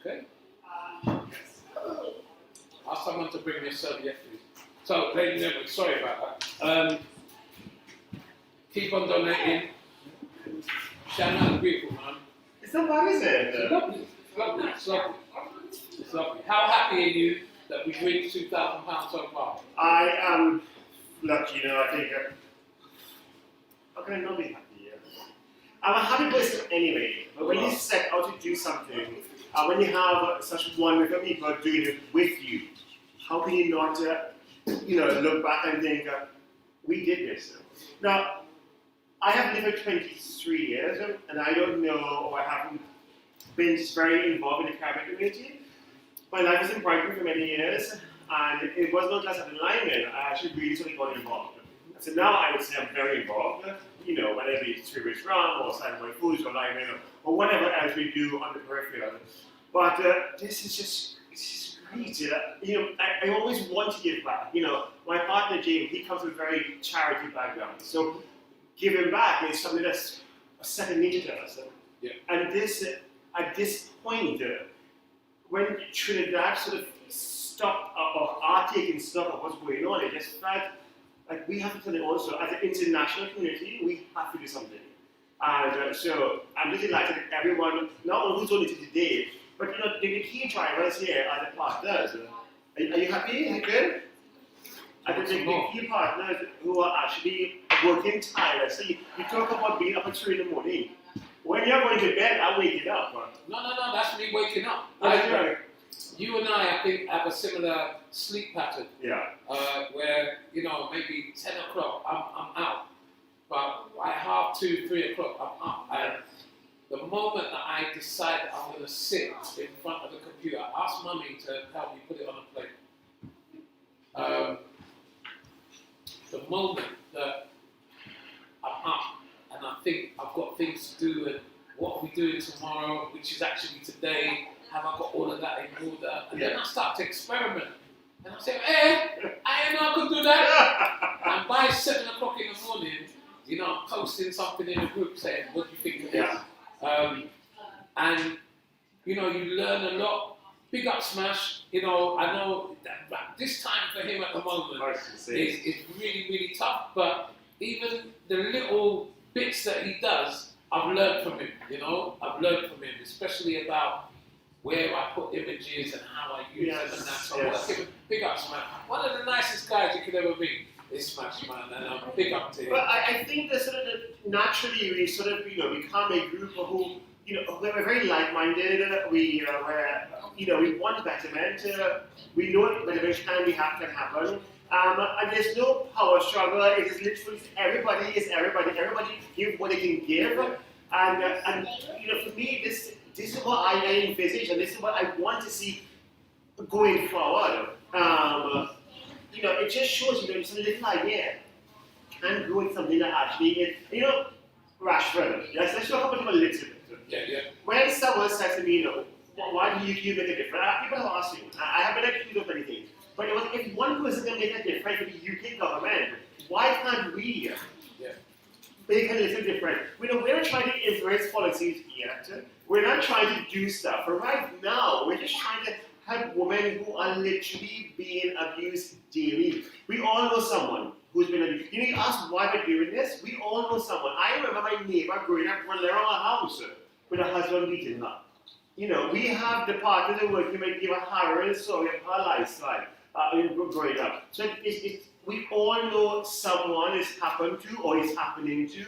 Okay. Ask someone to bring me a serviette, please. So, ladies and gentlemen, sorry about that. Keep on donating. Shout out to people, man. It's not bad, is it? It's lovely. How happy are you that we've reached £2,000 so far? I am lucky, I think. How can I not be happy? I'm a happy person anyway, but when you set out to do something when you have such wonderful people doing it with you, how can you not, look back and think, we did this? Now, I have lived for 23 years, and I don't know, or I haven't been very involved in the Caribbean community. My life was in Brighton for many years, and it was not just as a lineman, I actually really sort of got involved. So now I would say I'm very involved, whether it's Three-Rich Rum or Saturday Foods or lineman or whatever else we do on the peripheral. But this is great. I always want to give back. My partner James, he comes from a very charity background. So giving back is something that's a second nature to us. Yeah. And at this point, when Trinidad sort of stopped or are taking stock of what's going on, it just felt like we have to tell it also. As an international community, we have to do something. And so I'm just delighted that everyone, not only who's only to today, but the key drivers here are the partners. Are you happy? Are you good? And the key partners who are actually working tirelessly. You talk about being up at 3 in the morning. When you're going to bed, I'm waking up. No, that's me waking up. You and I think, have a similar sleep pattern. Yeah. Where, maybe 10 o'clock, I'm out. But by 2:30, 3 o'clock, I'm up. And the moment that I decide that I'm going to sit in front of the computer, I ask Mummy to help me put it on a plate. The moment that I'm up and I think I've got things to do and what are we doing tomorrow, which is actually today, have I got all of that in order? And then I start to experiment. And I say, I know I could do that. And by 7 o'clock in the morning, I'm posting something in the group saying, what do you think of this? And, you learn a lot. Big up Smash. I know that this time for him at the moment is really, really tough. But even the little bits that he does, I've learned from him, I've learned from him, especially about where I put images and how I use them and that. So big up Smash. One of the nicest guys you could ever meet is Smash, man, and big up to him. But I think that sort of naturally we sort of, become a group who, we're very like-minded, we want betterment, we know betterment can happen. And there's no power struggle. It is literally everybody give what they can give. And for me, this is what I envisage, and this is what I want to see going forward. It just shows it's a little idea can grow into something that actually is. Raffle. Let's talk about him a little bit. Yeah. When someone says to me, why do you make a difference? People have asked me. I have been accused of many things. But if one person can make a difference for the UK government, why can't we make a little difference? We're not trying to influence policies yet. We're not trying to do stuff. But right now, we're just trying to help women who are literally being abused daily. We all know someone who's been abused. You ask why we're doing this? We all know someone. I remember my neighbor growing up when they were in a house with her husband beating her. We have the partners who work, give a harrowing story of her lifestyle. Growing up. So we all know someone is happened to or is happening to,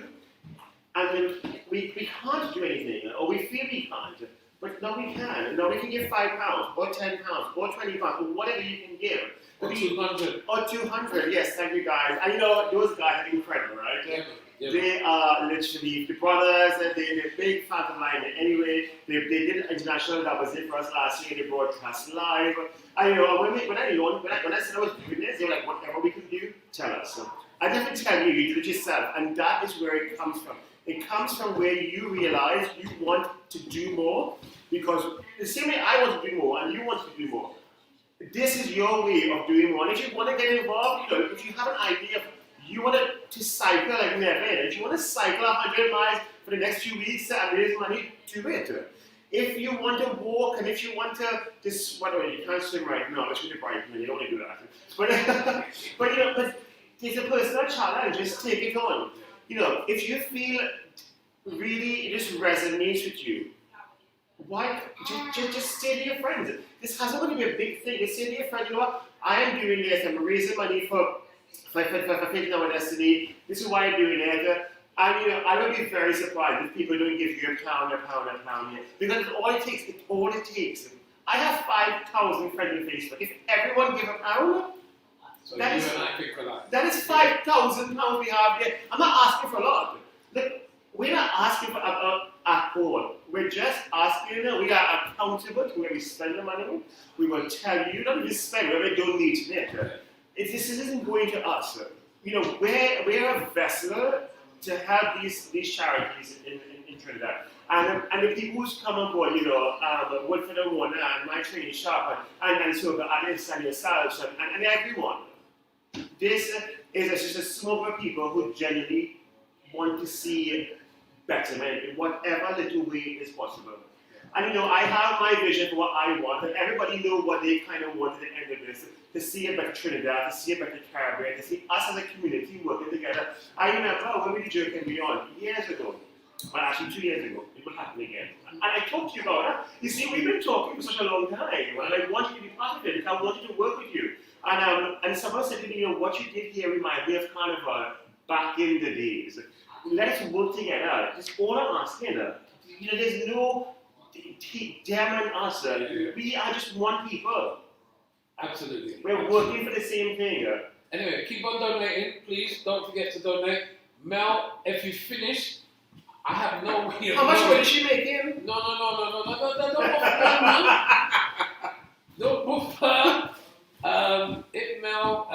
and we can't do anything, or we feel we can't, but now we can. Now we can give £5 or £10 or £20 or whatever you can give. Or 200. Or 200, yes, thank you guys. And those guys are incredible, right? Yeah. They are literally the brothers, they're big fans of mine anyway. They did international, that was it for us last year, they broadcast live. I when I said I was doing this, they were like, whatever we can do, tell us. So I definitely tell you, you do it yourself, and that is where it comes from. It comes from where you realize you want to do more, because the same way I want to do more and you want to do more. This is your way of doing more. And if you want to get involved, if you have an idea of you want to cycle like never, if you want to cycle 100 miles for the next few weeks and raise money, do it. If you want to walk and if you want to, by the way, you can't swim right now, let's really bright, man, you don't want to do that. But it's a personal challenge, just take it on. If you feel really it just resonates with you, why just say to your friends, this hasn't going to be a big thing. Just say to your friends, I am doing this, I'm raising money for Fitting Our Destiny, this is why I'm doing it. And I would be very surprised if people don't give you a pound here. Because it's all it takes. It's all it takes. I have 5,000 friends on Facebook. If everyone give a pound, So that you is, and I think alike. that is 5,000 pounds we have here. I'm not asking for a lot. Look, we're not asking for at all. We're just asking, we are accountable to where we spend the money. We will tell you, not we spend, where we don't need it. This isn't going to us. We're a vessel to help these charities in Trinidad. And the people who's come on board, work for the one and my training shop and so and yourselves and everyone. This is just a small group of people who genuinely want to see betterment in whatever little way is possible. And I have my vision for what I want, and everybody know what they kind of want at the end of this, to see a better Trinidad, to see a better Caribbean, to see us as a community working together. I remember when we did Jerk and Beyond years ago, well actually 2 years ago, it will happen again. And I talked to you about that. You see, we've been talking for such a long time, and I want you to be part of it, I want you to work with you. And someone said to me, what you did here reminds me of Carnival back in the days. Let's work together. That's all I'm asking. There's no them and us. We are just one people. Absolutely. We're working for the same thing. Anyway, keep on donating, please. Don't forget to donate. Mel, if you finish, I have no way of How much knowing. money is she making? No, don't move her. If Mel,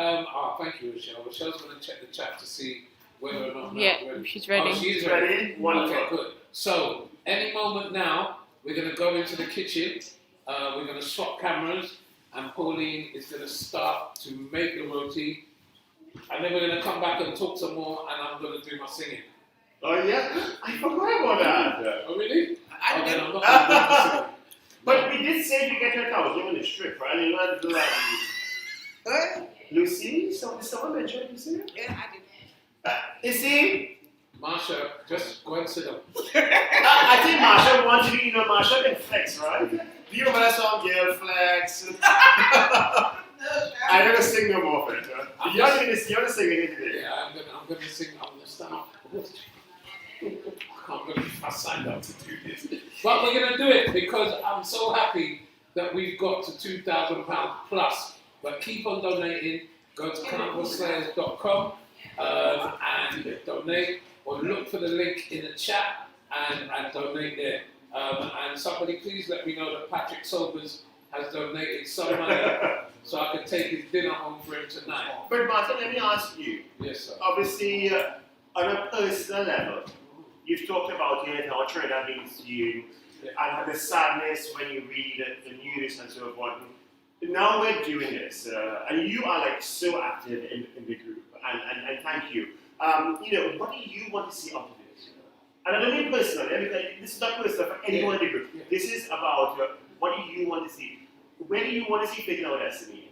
thank you, Rochelle. Rochelle's going to check the chat to see whether or not Mel's ready. she's ready. Oh, she's Ready? Wonderful. Okay, good. So, any moment now, we're going to go into the kitchen. We're going to swap cameras, and Pauline is going to start to make the roti. And then we're going to come back and talk some more, and I'm going to do my singing. Oh yeah? I forgot about that. Oh, really? I Okay, didn't. I'm not going to do my singing. But we did say you get your cows on the strip, right? You know how to do that. What? Lucy? Someone mentioned Lucy? Yeah, I did. You see? Marsha, just go and sit down. I think Marsha wants you to, Marsha can flex, right? Do you remember that song, Girl Flex? I never sing no more of it. You're going to sing it today. Yeah, I'm gonna sing. I'm gonna start. I'm gonna. I signed up to do this, but we're gonna do it because I'm so happy that we've got to £2,000 plus. But keep on donating. Go to carnivalslayers.com and donate, or look for the link in the chat and donate there. And somebody please let me know that Patrick Sobers has donated some money so I can take his dinner home for him tonight. But Martin, let me ask you. Yes, sir. Obviously, on a personal level, you've talked about how Trinidad means to you, and the sadness when you read the news and so forth. Now we're doing this, and you are like so active in the group, and thank you. What do you want to see out of this? And I don't mean personally, because this is not personal for anyone in the group. Yeah. This is about what do you want to see? Where do you want to see fit in our destiny?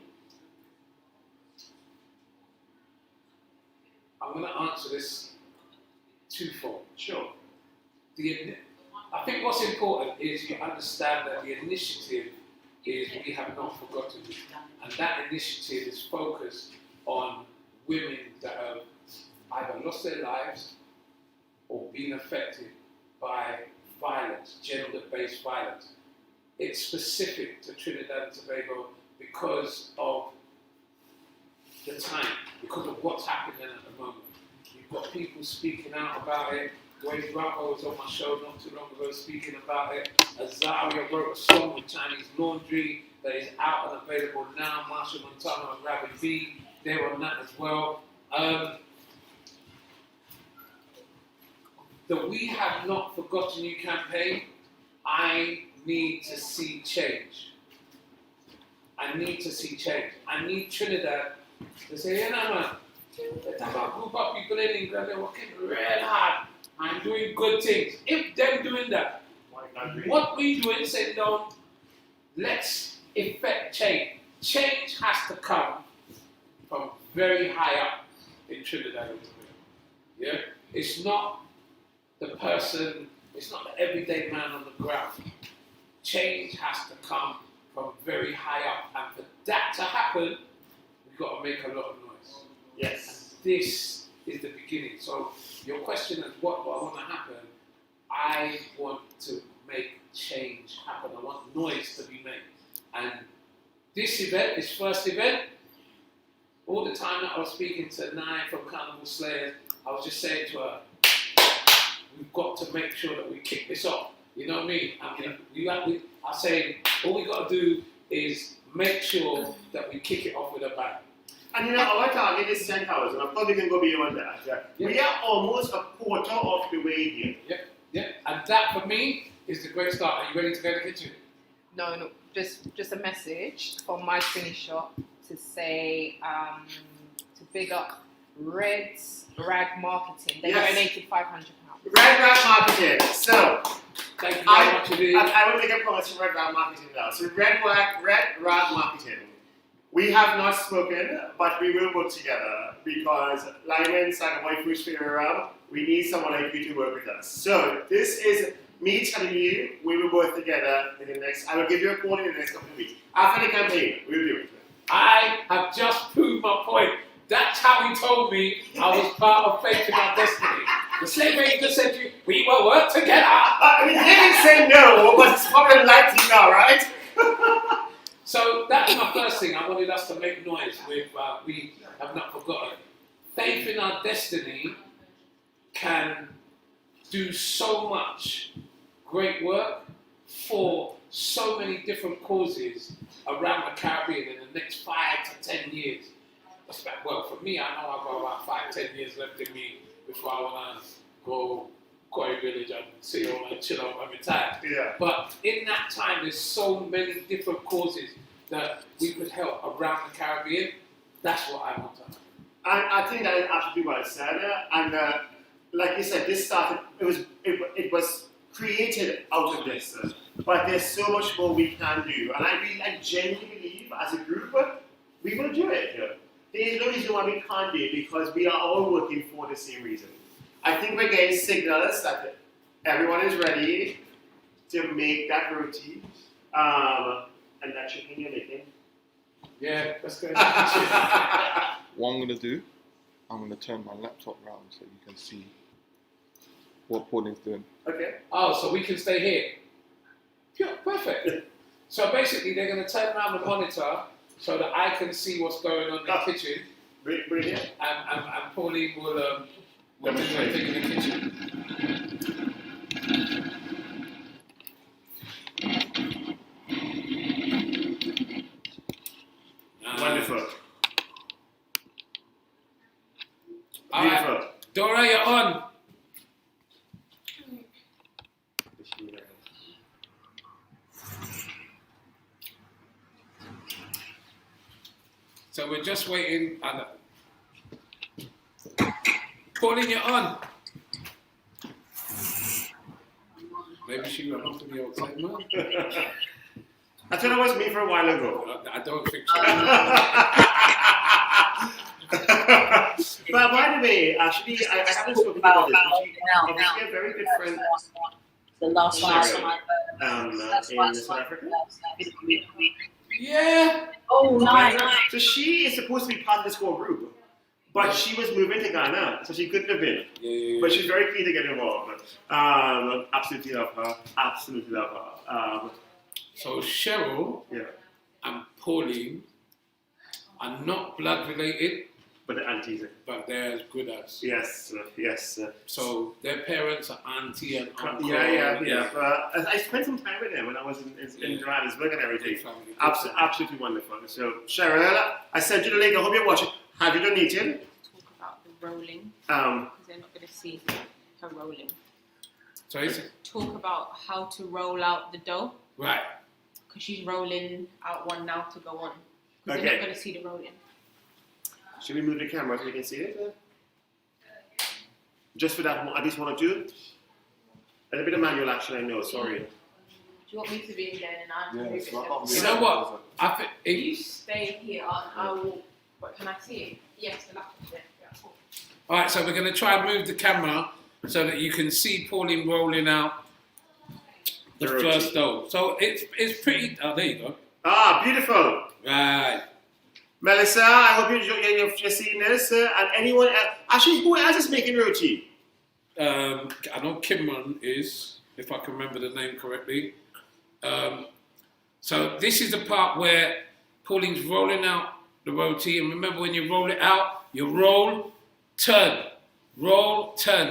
I'm going to answer this twofold. Sure. I think what's important is you understand that the initiative is we have not forgotten you. And that initiative is focused on women that have either lost their lives or been affected by violence, gender-based violence. It's specific to Trinidad and Tobago because of the time, because of what's happening at the moment. You've got people speaking out about it. Dwayne Bravo was on my show not too long ago speaking about it. Azaria wrote a song with Chinese Laundry that is out and available now. Marsha Montano and Ravi B, they're on that as well. The We Have Not Forgotten You campaign, I need to see change. I need to see change. I need Trinidad to say, yeah, no, man, let's have a group of people in England, they're working real hard and doing good things. If them doing that, what we doing, saying down, let's effect change. Change has to come from very high up in Trinidad and Tobago. Yeah? It's not the person, it's not the everyday man on the ground. Change has to come from very high up, and for that to happen, we've got to make a lot of noise. Yes. This is the beginning. So your question is what do I want to happen? I want to make change happen. I want noise to be made. And this event, this first event, all the time that I was speaking to Nai from Carnival Slayers, I was just saying to her, we've got to make sure that we kick this off. You know what I mean? I say, all we got to do is make sure that we kick it off with a bang. And you know, our target is 10,000. Of course, we can go beyond that. Yeah. We are almost a quarter of the way here. Yeah, and that for me is the great start. Are you ready to go to the kitchen? No, just a message from my Finny shop to say to big up Red's Rag Marketing. They Yes. donated £500. Red Rag Marketing. So, Thank you very much indeed. I will make a promise from Red Rag Marketing now. So, Red Rag Marketing. We have not spoken, but we will work together because Lyman, Sagaboy, Fruit Sphere, we need someone like you to work with us. So, this is me telling you we will work together in the next, I will give you a call in the next couple of weeks. After the campaign, we'll do it. I have just proved my point. That's how he told me I was part of Fate in Our Destiny. The same way he just said to you, we will work together. He didn't say no, but it's probably likely now, right? So that's my first thing. I wanted us to make noise with, we have not forgotten. Faith in Our Destiny can do so much great work for so many different causes around the Caribbean in the next 5 to 10 years. Well, for me, I know I've got about 5-10 years left in me before I want to go Quarry Village and sit home and chill out and retire. Yeah. But in that time, there's so many different causes that we could help around the Caribbean. That's what I want to happen. I think that is absolutely well said. And like you said, this started, it was created out of this. But there's so much more we can do. And I genuinely believe as a group, we will do it. There is no reason why we can't do it because we are all working for the same reason. I think we're getting signals that everyone is ready to make that roti and that chicken you're making. Yeah, let's go. What I'm going to do, I'm going to turn my laptop round so you can see what Pauline's doing. Okay. Oh, so we can stay here. Yeah, perfect. So basically, they're going to turn around the monitor so that I can see what's going on in the kitchen, Brilliant. and Pauline will do everything in the kitchen. Wonderful. All Beautiful. right, Dora, you're on. So we're just waiting. Pauline, you're on. Maybe she ran off to the outside now. I thought it was me for a while ago. I don't think so. But by the way, actually, I haven't spoken about this. Obviously, a very good friend The last Sarah, one. in South Africa. Yeah. Oh, nice. So she is supposed to be part of this whole group, but she was moving to Ghana, so she couldn't have been. Yeah. But she's very keen to get involved. Absolutely love her. Absolutely love her. So Cheryl Yeah. and Pauline are not blood related, But the aunties. but they're as good as. Yes. So their parents are auntie and uncle. Yeah. I spent some time with them when I was in Johannesburg and everything. Family. Absolutely wonderful. So, Cheryl, I sent you the link. I hope you're watching. Have you donated? Talk about the rolling, Um, because they're not going to see her rolling. So it's Talk about how to roll out the dough, right. because she's rolling out one now to go on. Because Okay. they're not going to see the rolling. should we move the camera so we can see it? Just for that, at least 1 or 2? A little bit of manual action, I know. Sorry. Do you want me to be in there and I Yeah, move it's it? not You know what? I think You stay here and I will. But can I see it? Yes, the laptop. Yeah. all right. So we're going to try and move the camera so that you can see Pauline rolling out the Roti. first dough. So it's pretty. Oh, there you go. Ah, beautiful. Right. Melissa, I hope you're seeing this. And anyone else, Actually, who else is making roti? I know Kimron is, if I can remember the name correctly. So this is the part where Pauline's rolling out the roti, and remember when you roll it out, you roll, turn,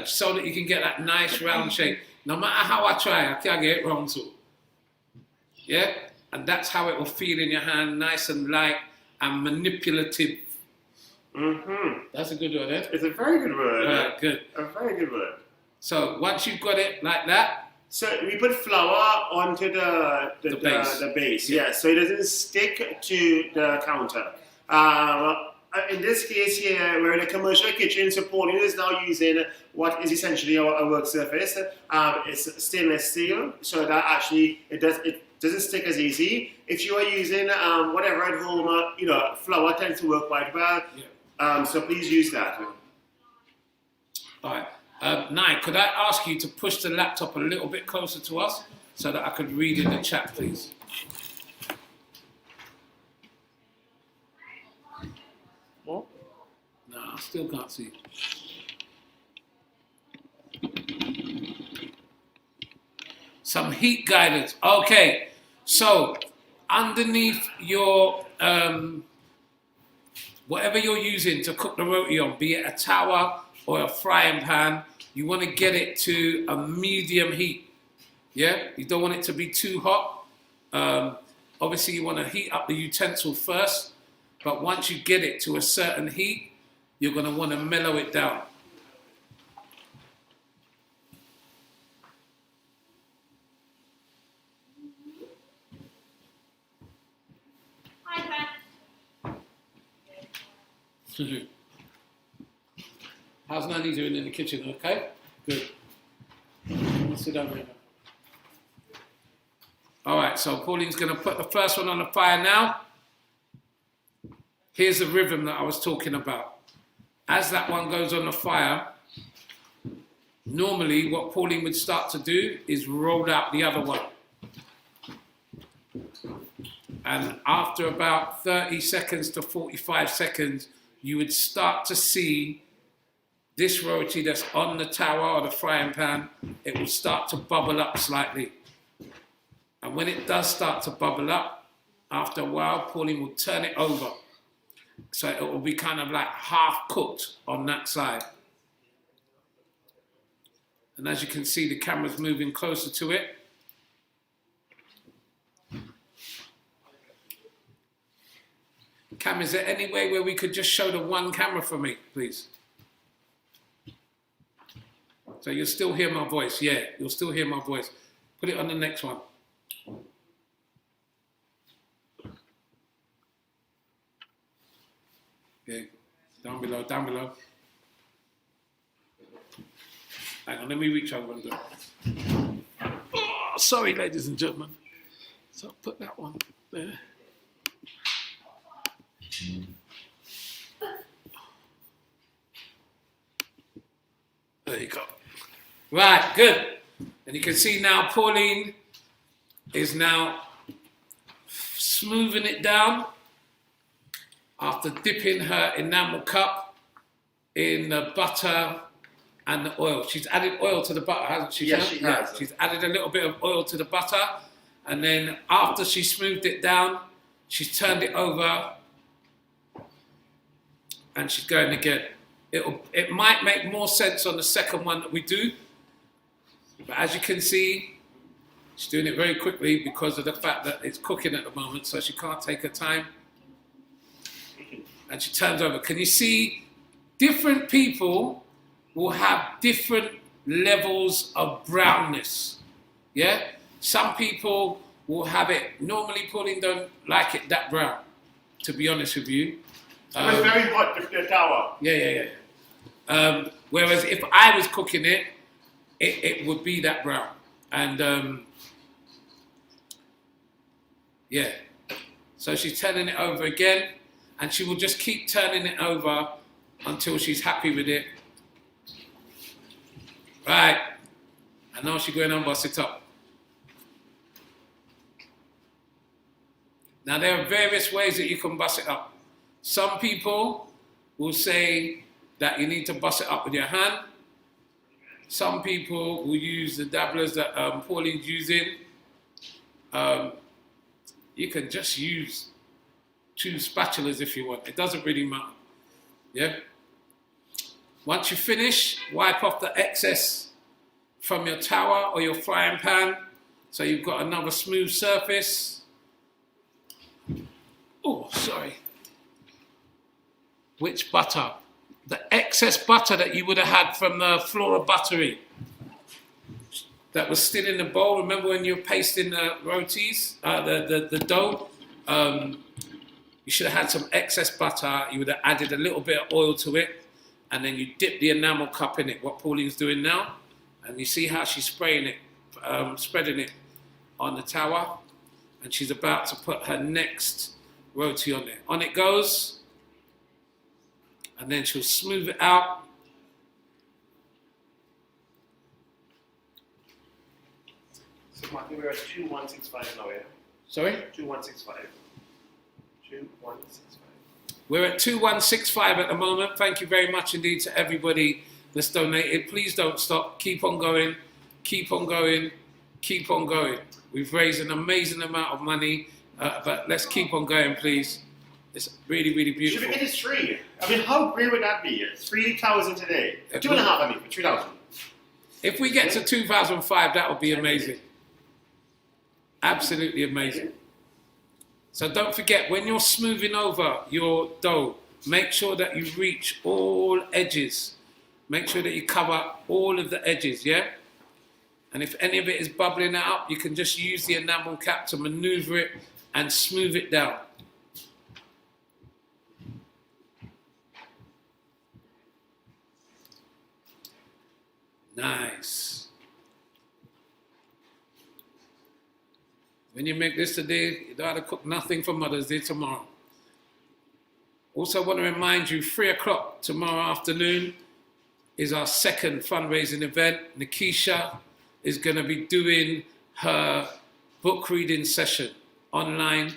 so that you can get that nice round shape. No matter how I try, I can't get it round so. Yeah? And that's how it will feel in your hand, nice and light and manipulative. Mm-hmm. That's a good word, eh? It's a very good word. Right, good. A very good word. So once you've got it like that, so we put flour onto the base. The base, Yeah. yeah, so it doesn't stick to the counter. In this case here, we're in a commercial kitchen, so Pauline is now using what is essentially a work surface. It's stainless steel, so that actually it doesn't stick as easy. If you are using whatever at home, flour tends to work quite well. Yeah. So please use that. all right. Nai, could I ask you to push the laptop a little bit closer to us so that I could read in the chat, please? What? No, I still can't see. Some heat guidance. Okay, so underneath your whatever you're using to cook the roti on, be it a tower or a frying pan, you want to get it to a medium heat. Yeah, you don't want it to be too hot. Obviously, you want to heat up the utensil first, but once you get it to a certain heat, you're going to want to mellow it down. How's Nanny doing in the kitchen? Okay? Good. Sit down here. All right, so Pauline's going to put the first one on the fire now. Here's the rhythm that I was talking about. As that one goes on the fire, normally what Pauline would start to do is roll out the other one. And after about 30 seconds to 45 seconds, you would start to see this roti that's on the tower or the frying pan, it will start to bubble up slightly. And when it does start to bubble up, after a while, Pauline will turn it over. So it will be kind of like half cooked on that side. And as you can see, the camera's moving closer to it. Cam, is there any way where we could just show the one camera for me, please? So you'll still hear my voice. Yeah, you'll still hear my voice. Put it on the next one. Okay, down below, down below. Hang on, let me reach over and do it. Oh, sorry, ladies and gentlemen. So put that one there. There you go. Right, good. And you can see now Pauline is now smoothing it down after dipping her enamel cup in the butter and the oil. She's added oil to the butter, hasn't she? Yes, she has. She's added a little bit of oil to the butter, and then after she smoothed it down, she's turned it over and she's going again. It might make more sense on the second one that we do, but as you can see, she's doing it very quickly because of the fact that it's cooking at the moment, so she can't take her time. And she turns over. Can you see? Different people will have different levels of brownness. Yeah? Some people will have it. Normally, Pauline don't like it that brown, to be honest with you. It's very hot, the tower. Yeah. Whereas if I was cooking it, it would be that brown. And yeah. So she's turning it over again, and she will just keep turning it over until she's happy with it. Right. And now she's going on, bust it up. Now there are various ways that you can bust it up. Some people will say that you need to bust it up with your hand. Some people will use the dabblers that Pauline's using. You can just use 2 spatulas if you want. It doesn't really matter. Yeah. Once you finish, wipe off the excess from your tower or your frying pan, so you've got another smooth surface. Oh, sorry. Which butter? The excess butter that you would have had from the Flora buttery that was still in the bowl. Remember when you were pasting the rotis, the dough? You should have had some excess butter. You would have added a little bit of oil to it, and then you dip the enamel cup in it, what Pauline's doing now. And you see how she's spraying it, spreading it on the tower, and she's about to put her next roti on it. On it goes. And then she'll smooth it out. So Martin, we're at 2165 now, yeah? Sorry? 2165. 2165. We're at 2165 at the moment. Thank you very much indeed to everybody that's donated. Please don't stop. Keep on going. Keep on going. Keep on going. We've raised an amazing amount of money, but let's keep on going, please. It's really, really beautiful. Should we get this free? I mean, how great would that be? 3,000 today. 2.5, I mean, 3,000. If we get to 2005, that would be amazing. Absolutely amazing. So don't forget, when you're smoothing over your dough, make sure that you reach all edges. Make sure that you cover all of the edges, yeah? And if any of it is bubbling up, you can just use the enamel cap to maneuver it and smooth it down. Nice. When you make this today, you don't have to cook nothing for Mother's Day tomorrow. Also want to remind you, 3 o'clock tomorrow afternoon is our second fundraising event. Nikisha is going to be doing her book reading session online.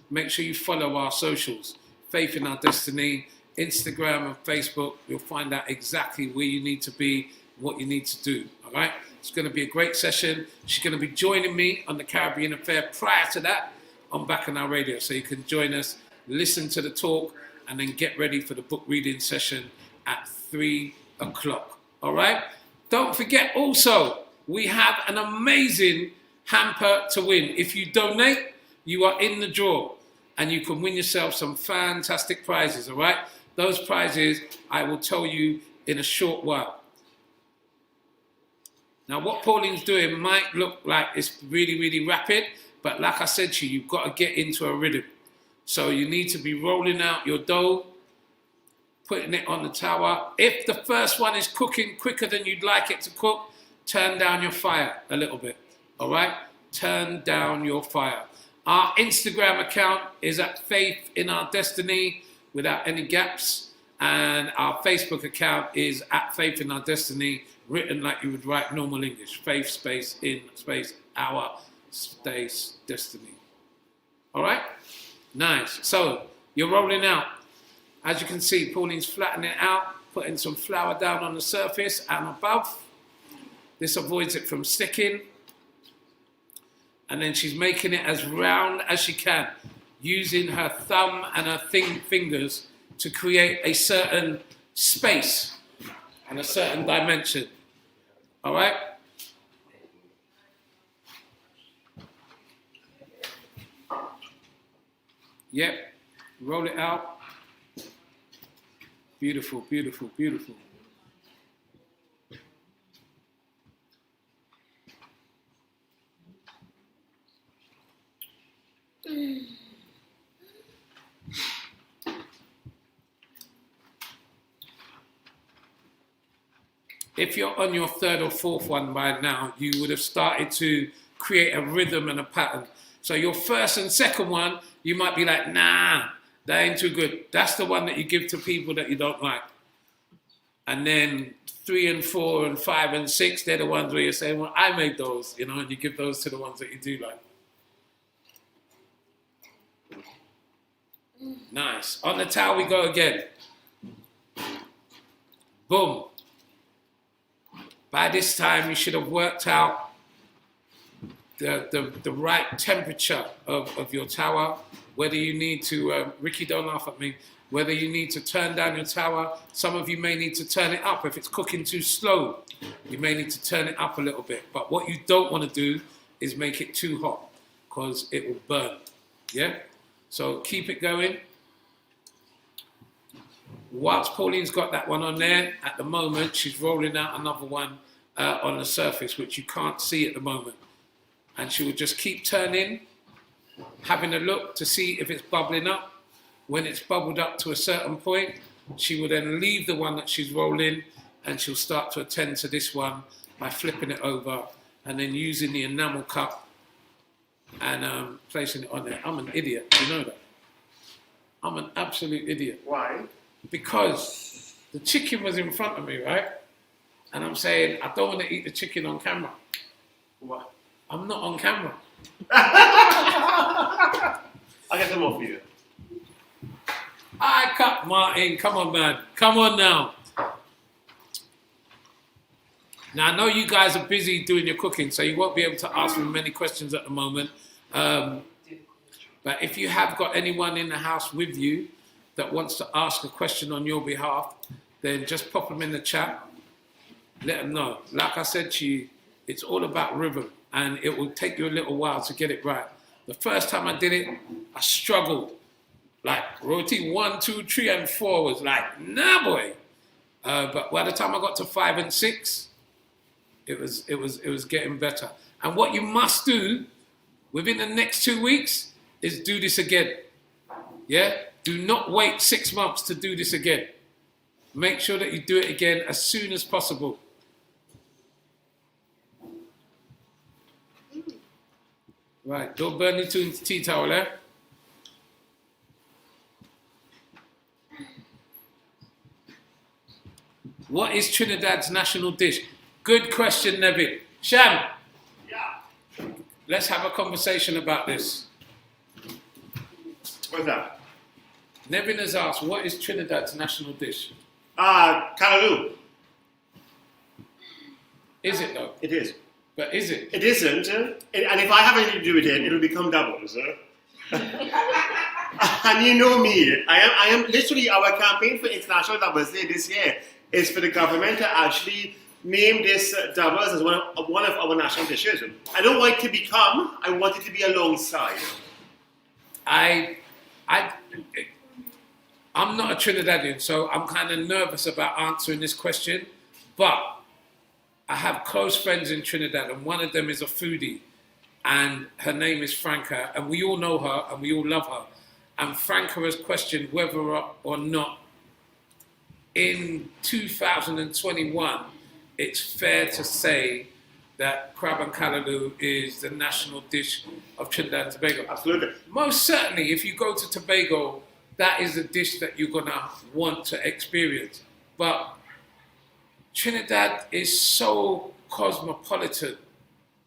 Make sure you follow our socials, Faith in Our Destiny, Instagram and Facebook. You'll find out exactly where you need to be, what you need to do, all right? It's going to be a great session. She's going to be joining me on the Caribbean Affair prior to that on Bacchanal Radio. So you can join us, listen to the talk, and then get ready for the book reading session at 3 o'clock, all right? Don't forget also, we have an amazing hamper to win. If you donate, you are in the draw, and you can win yourself some fantastic prizes, all right? Those prizes, I will tell you in a short while. Now, what Pauline's doing might look like it's really, really rapid, but like I said to you, you've got to get into a rhythm. So you need to be rolling out your dough, putting it on the tower. If the first one is cooking quicker than you'd like it to cook, turn down your fire a little bit, all right? Turn down your fire. Our Instagram account is at Faith in Our Destiny, without any gaps, and our Facebook account is at Faith in Our Destiny, written like you would write normal English. Faith space in space our space destiny. All right? Nice. So you're rolling out. As you can see, Pauline's flattening it out, putting some flour down on the surface and above. This avoids it from sticking. And then she's making it as round as she can, using her thumb and her fingers to create a certain space and a certain dimension. All right? Yep. Roll it out. Beautiful, beautiful, beautiful. If you're on your 3rd or 4th one by now, you would have started to create a rhythm and a pattern. So your 1st and 2nd one, you might be like, nah, that ain't too good. That's the one that you give to people that you don't like. And then 3 and 4 and 5 and 6, they're the ones where you're saying, well, I made those, you know, and you give those to the ones that you do like. Nice. On the towel we go again. Boom. By this time, you should have worked out the right temperature of your tower, whether you need to, Ricky, don't laugh at me, whether you need to turn down your tower. Some of you may need to turn it up. If it's cooking too slow, you may need to turn it up a little bit. But what you don't want to do is make it too hot, because it will burn, yeah? So keep it going. Whilst Pauline's got that one on there, at the moment, she's rolling out another one on the surface, which you can't see at the moment. And she will just keep turning, having a look to see if it's bubbling up. When it's bubbled up to a certain point, she will then leave the one that she's rolling, and she'll start to attend to this one by flipping it over and then using the enamel cup and placing it on there. I'm an idiot, you know that? I'm an absolute idiot. Why? Because the chicken was in front of me, right? And I'm saying, I don't want to eat the chicken on camera. What? I'm not on camera. I'll get some more for you. I cut Martin, come on, man. Come on now. Now, I know you guys are busy doing your cooking, so you won't be able to ask me many questions at the moment. But if you have got anyone in the house with you that wants to ask a question on your behalf, then just pop them in the chat. Let them know. Like I said to you, it's all about rhythm, and it will take you a little while to get it right. The first time I did it, I struggled. Like Roti 1, 2, 3, and 4 was like, nah, boy. But by the time I got to 5 and 6, it was getting better. And what you must do within the next 2 weeks is do this again. Yeah? Do not wait 6 months to do this again. Make sure that you do it again as soon as possible. Right, don't burn your tea towel, eh? What is Trinidad's national dish? Good question, Nevin. Sham, Yeah. let's have a conversation about this. What's that? Nevin has asked, what is Trinidad's national dish? Callaloo. Is it though? It is. But is it? It isn't. And if I have anything to do with it, it'll become doubles. And you know me. I am literally, our campaign for International Doubles Day this year is for the government to actually name this doubles as one of our national dishes. I don't want it to become, I want it to be alongside. I'm not a Trinidadian, so I'm kind of nervous about answering this question, but I have close friends in Trinidad, and one of them is a foodie, and her name is Franca, and we all know her, and we all love her. And Franca has questioned whether or not in 2021, it's fair to say that crab and callaloo is the national dish of Trinidad and Tobago. Absolutely. Most certainly, if you go to Tobago, that is a dish that you're gonna want to experience. But Trinidad is so cosmopolitan,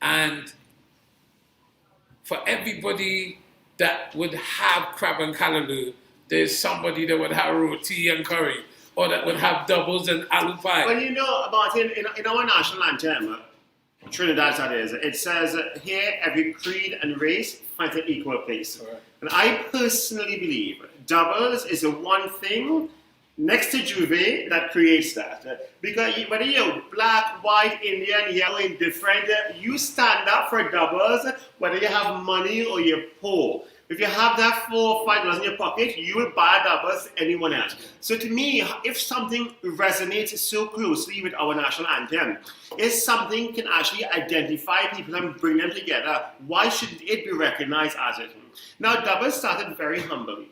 and for everybody that would have crab and callaloo, there's somebody that would have roti and curry, or that would have doubles and aloo pie. Well, you know, Martin, in our national anthem, Trinidad that is, it says, here every creed and race finds an equal place. Right. And I personally believe doubles is the one thing next to Juve that creates that. Because whether you're black, white, Indian, yellow, indifferent, you stand up for doubles whether you have money or you're poor. If you have that $4 or $5 in your pocket, you will buy doubles to anyone else. So to me, if something resonates so closely with our national anthem, if something can actually identify people and bring them together, why shouldn't it be recognized as it? Now, doubles started very humbly.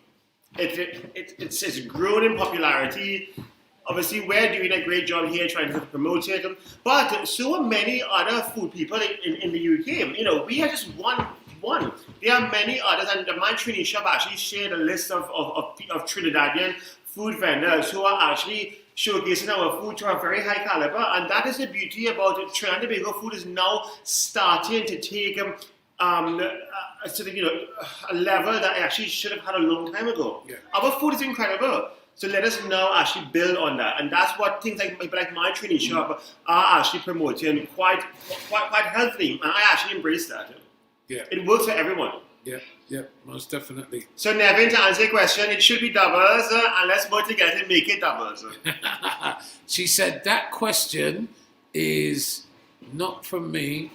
It's grown in popularity. Obviously, we're doing a great job here trying to promote it. But so are many other food people in the UK. You know, we are just one. There are many others, and my Trini shop actually shared a list of Trinidadian food vendors who are actually showcasing our food to a very high caliber. And that is the beauty about it. Trinidad and Tobago food is now starting to take a level that it actually should have had a long time ago. Yeah. Our food is incredible. So let us now actually build on that, and that's what things like my training shop are actually promoting quite healthily, and I actually embrace that. Yeah. It works for everyone. Yeah, most definitely. So Nevin, to answer your question, it should be doubles, and let's work together and make it doubles. She said that question is not from me,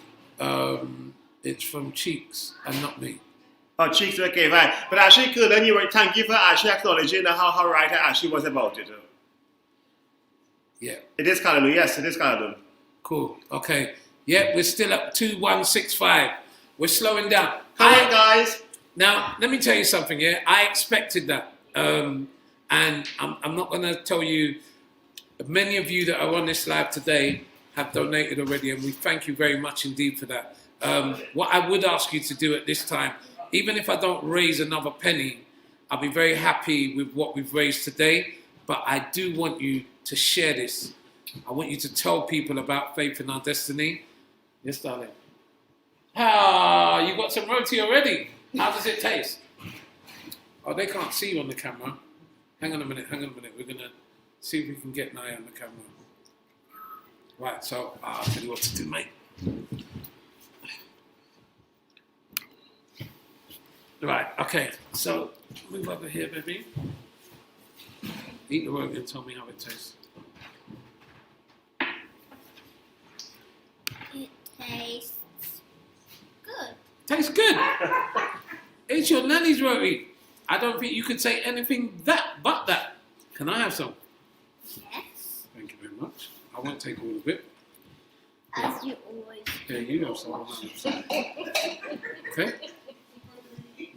it's from Cheeks and not me. Oh, Cheeks, okay, right. But actually, Cullen, thank you for actually acknowledging how right I actually was about it. Yeah. It is Calhoun, yes, it is Calhoun. Cool. Okay. Yeah, we're still up 2165. We're slowing down. Come on, guys. Now, let me tell you something. Yeah, I expected that, and I'm not going to tell you. Many of you that are on this live today have donated already, and we thank you very much indeed for that. What I would ask you to do at this time, even if I don't raise another penny, I'll be very happy with what we've raised today. But I do want you to share this. I want you to tell people about Faith in Our Destiny. Yes, darling. Ah, you got some roti already. How does it taste? Oh, they can't see you on the camera. Hang on a minute. We're going to see if we can get Naya on the camera. Right, so I'll tell you what to do, mate. Right, okay. So move over here, baby. Eat the roti and tell me how it tastes. It tastes good. Tastes good. It's your nanny's roti. I don't think you could say anything but that. Can I have some? Yes. Thank you very much. I won't take all of it. As you always do. Yeah, you have some. Okay.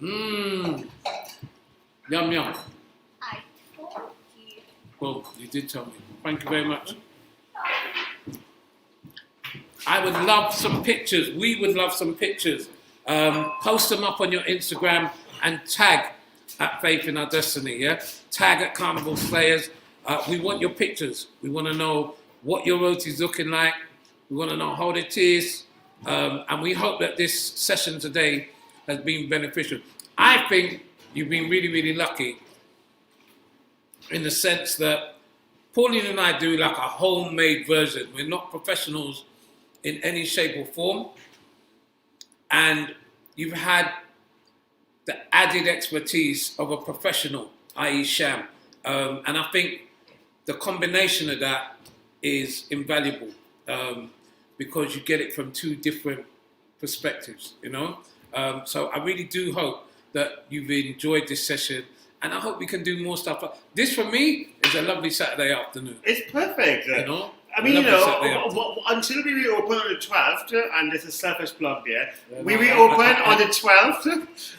Mmm. Yum yum. I told you. Well, you did tell me. Thank you very much. I would love some pictures. We would love some pictures. Post them up on your Instagram and tag at Faith in Our Destiny, yeah? Tag at Carnival Slayers. We want your pictures. We want to know what your roti's looking like. We want to know how it is. And we hope that this session today has been beneficial. I think you've been really, really lucky in the sense that Pauline and I do like a homemade version. We're not professionals in any shape or form. And you've had the added expertise of a professional, i.e. Sham. And I think the combination of that is invaluable because you get it from two different perspectives, you know? So I really do hope that you've enjoyed this session, and I hope we can do more stuff. This, for me, is a lovely Saturday afternoon. It's perfect. You know? I mean, Lovely until we reopen on the 12th, and there's a selfish plug there, we reopen on the 12th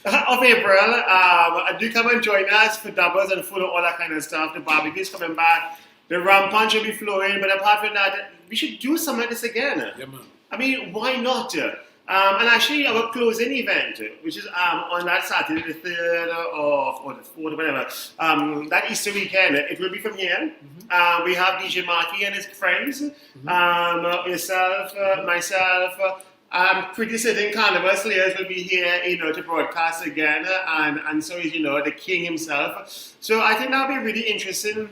of April. Do come and join us for doubles and food and all that kind of stuff. The barbecue's coming back. The rum punch will be flowing. But apart from that, we should do something like this again. Yeah, man. I mean, why not? And actually, our closing event, which is on that Saturday, the 3rd or the 4th, whatever, that Easter weekend, it will be from here. Mm-hmm. We have DJ Marky and his friends, yourself, myself. I'm pretty certain Carnival Slayers will be here, to broadcast again, and so is, the king himself. So I think that'll be a really interesting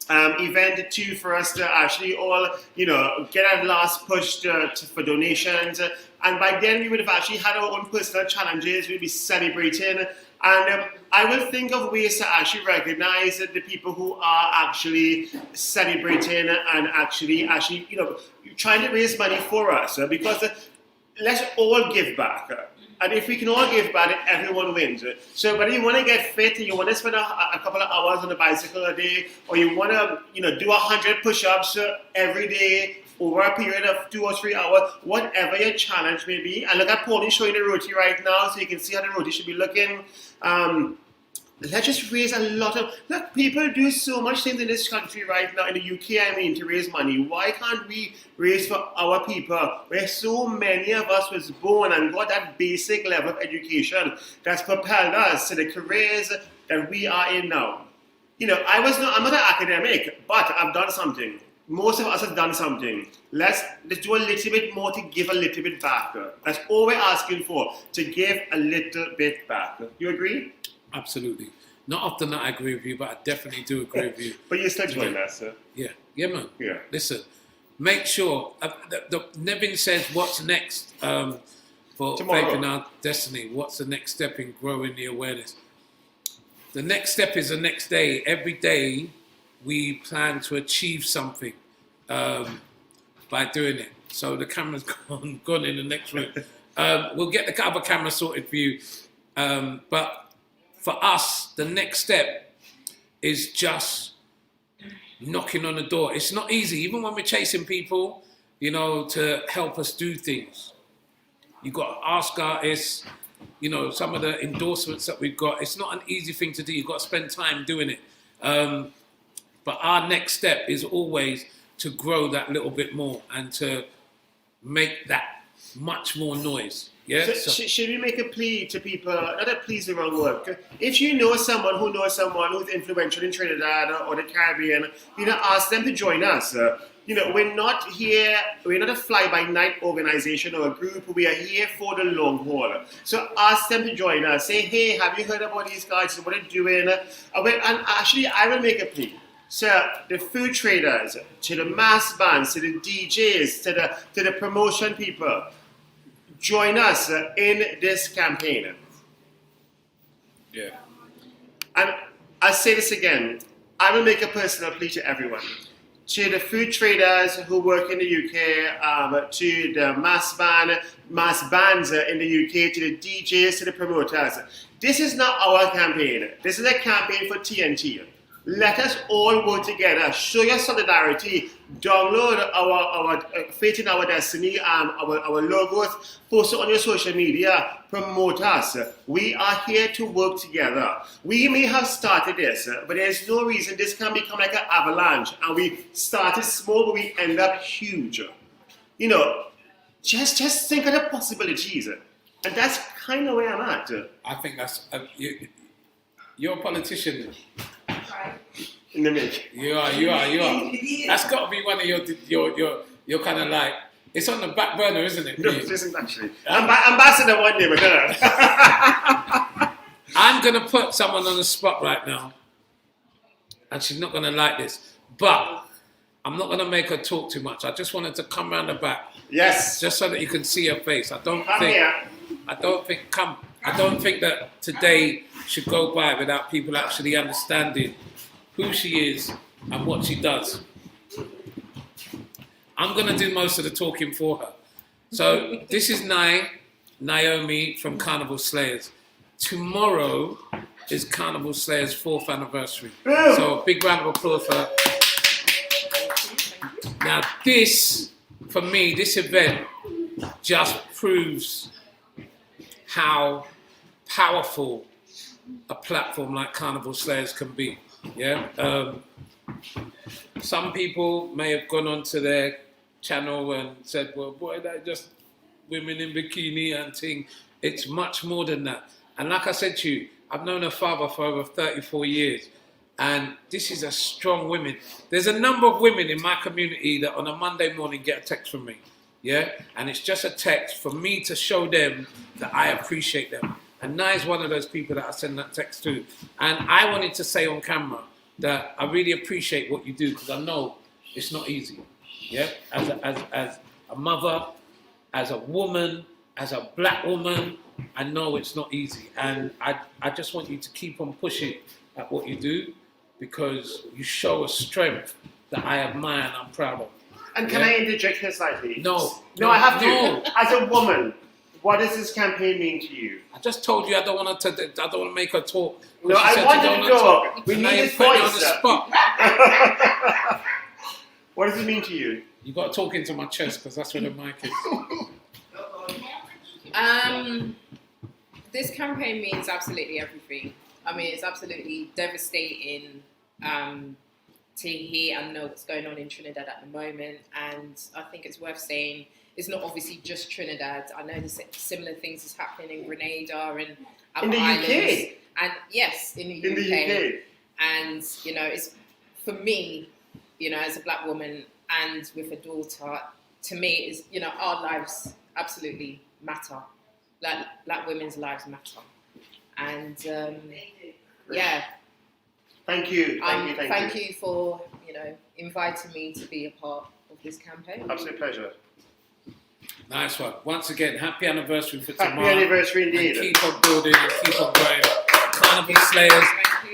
event too for us to actually all, get our last push for donations. And by then we would have actually had our own personal challenges. We'd be celebrating. And I will think of ways to actually recognize the people who are actually celebrating and actually, trying to raise money for us. Because let's all give back. And if we can all give back, everyone wins. So whether you want to get fit and you want to spend a couple of hours on the bicycle a day, or you want to, do 100 push-ups every day over a period of 2 or 3 hours, whatever your challenge may be. And look at Pauline showing the roti right now, so you can see how the roti should be looking. Let's just raise a lot of... Look, people do so much things in this country right now, in the UK, to raise money. Why can't we raise for our people, where so many of us was born and got that basic level of education that's propelled us to the careers that we are in now? I'm not an academic, but I've done something. Most of us have done something. Let's do a little bit more to give a little bit back. That's all we're asking for, to give a little bit back. You agree? Absolutely. Not often that I agree with you, but I definitely do agree with you. But you still join us, sir. Yeah, man. Yeah. Listen, make sure. Nevin says, "What's next for Tomorrow. Faith in Our Destiny? What's the next step in growing the awareness?" The next step is the next day. Every day, we plan to achieve something by doing it. So the camera's gone in the next room. We'll get the other camera sorted for you. But for us, the next step is just knocking on the door. It's not easy, even when we're chasing people, to help us do things. You've got to ask artists, some of the endorsements that we've got. It's not an easy thing to do. You've got to spend time doing it. But our next step is always to grow that little bit more and to make that much more noise. Yeah. So should we make a plea to people? Not a plea is the wrong word. If you know someone who's influential in Trinidad or the Caribbean, ask them to join us. We're not here. We're not a fly-by-night organization or a group. We are here for the long haul. So ask them to join us. Say, hey, have you heard about these guys? What they're doing? And actually, I will make a plea. So the food traders, to the mass bands, to the DJs, to the promotion people, join us in this campaign. Yeah. And I'll say this again. I will make a personal plea to everyone. To the food traders who work in the UK, to the mass bands in the UK, to the DJs, to the promoters. This is not our campaign. This is a campaign for TNT. Let us all work together. Show your solidarity. Download our Faith in Our Destiny, our logos. Post it on your social media. Promote us. We are here to work together. We may have started this, but there's no reason this can become like an avalanche. And we started small, but we end up huge. Just think of the possibilities. And that's kind of where I'm at. I think that's you're a politician. In the make. You are. That's got to be one of your kind of like. It's on the back burner, isn't it? No, it isn't actually. Ambassador one day, but I'm gonna put someone on the spot right now, and she's not gonna like this, but I'm not gonna make her talk too much. I just wanted to come round the back. Yes. Just so that you can see her face. I don't think that today should go by without people actually understanding who she is and what she does. I'm going to do most of the talking for her. So this is Naomi from Carnival Slayers. Tomorrow is Carnival Slayers' 4th anniversary. So a big round of applause for her. Now this, for me, this event just proves how powerful a platform like Carnival Slayers can be. Yeah. Some people may have gone onto their channel and said, well, boy, that's just women in bikini and thing. It's much more than that. And like I said to you, I've known her father for over 34 years. And this is a strong woman. There's a number of women in my community that on a Monday morning get a text from me. Yeah. And it's just a text for me to show them that I appreciate them. And Nai is one of those people that I send that text to. And I wanted to say on camera that I really appreciate what you do because I know it's not easy. Yeah, as a mother, as a woman, as a black woman, I know it's not easy. And I just want you to keep on pushing at what you do because you show a strength that I admire and I'm proud of. And can I interject here slightly? No, I have to. No. As a woman, what does this campaign mean to you? I just told you I don't want to make her talk. No, I want you to talk. We need this voice. On the spot. What does it mean to you? You got to talk into my chest because that's where the mic is. This campaign means absolutely everything. I mean, it's absolutely devastating to hear and know what's going on in Trinidad at the moment. And I think it's worth saying it's not obviously just Trinidad. I know there's similar things is happening in Grenada and other islands. UK? And yes, in the UK. In the UK. And, it's for me, as a black woman and with a daughter, to me, is our lives absolutely matter. Like black women's lives matter. And yeah, Thank you. thank you for inviting me to be a part of this campaign. Absolute pleasure. Nice one. Once again, happy anniversary for Happy tomorrow. anniversary indeed. And keep on building and keep on growing. Carnival Slayers.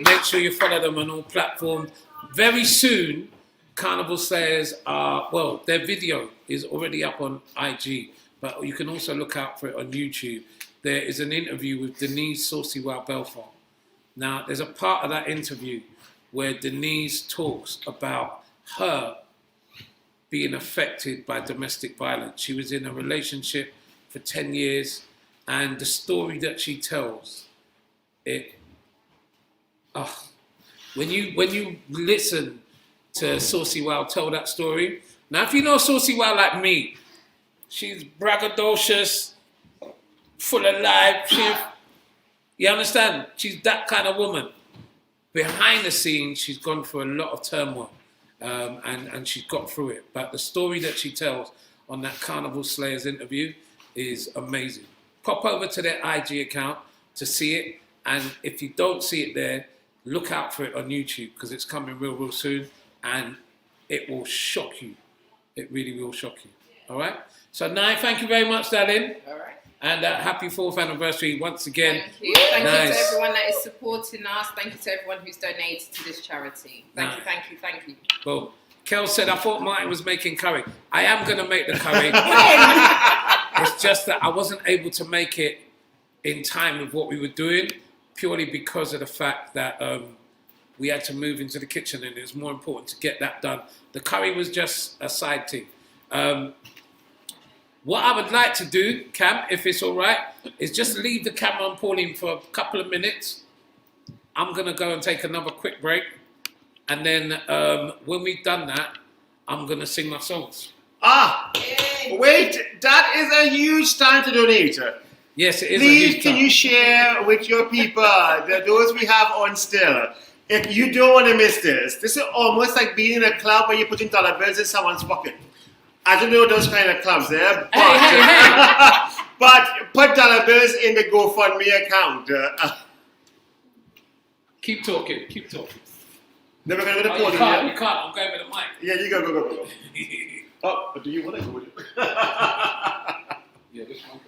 Make sure you follow them on all platforms. Very soon, Carnival Slayers their video is already up on IG, but you can also look out for it on YouTube. There is an interview with Denise Saucy Wow Belfort. Now, there's a part of that interview where Denise talks about her being affected by domestic violence. She was in a relationship for 10 years, and the story that she tells, when you listen to Saucy Wow tell that story. Now, if you know Saucy Wow like me, she's braggadocious, full of life. You understand? She's that kind of woman. Behind the scenes, she's gone through a lot of turmoil, and she's got through it. But the story that she tells on that Carnival Slayers interview is amazing. Pop over to their IG account to see it, and if you don't see it there, look out for it on YouTube because it's coming real soon, and it will shock you. It really will shock you. All right? So, Nai, thank you very much, darling. All right. And happy 4th anniversary once again. Thank you. Thank you Nice. to everyone that is supporting us. Thank you to everyone who's donated to this charity. Thank you. Well, Kel said, I thought Martin was making curry. I am going to make the curry. It's just that I wasn't able to make it in time with what we were doing, purely because of the fact that we had to move into the kitchen and it was more important to get that done. The curry was just a side thing. What I would like to do, Cam, if it's all right, is just leave the camera on Pauline for a couple of minutes. I'm going to go and take another quick break. And then when we've done that, I'm going to sing my songs. Wait, that is a huge time to donate. Yes, it is. Please, can you share with your people, those we have on still, if you don't want to miss this. This is almost like being in a club where you're putting dollar bills in someone's pocket. I don't know those kind of clubs there, but, Hey. but put dollar bills in the GoFundMe account. Keep talking. Never going to the You podium. can't. I'm going with the mic. Yeah, you go. Oh, do you want to go with it? Yeah, this one.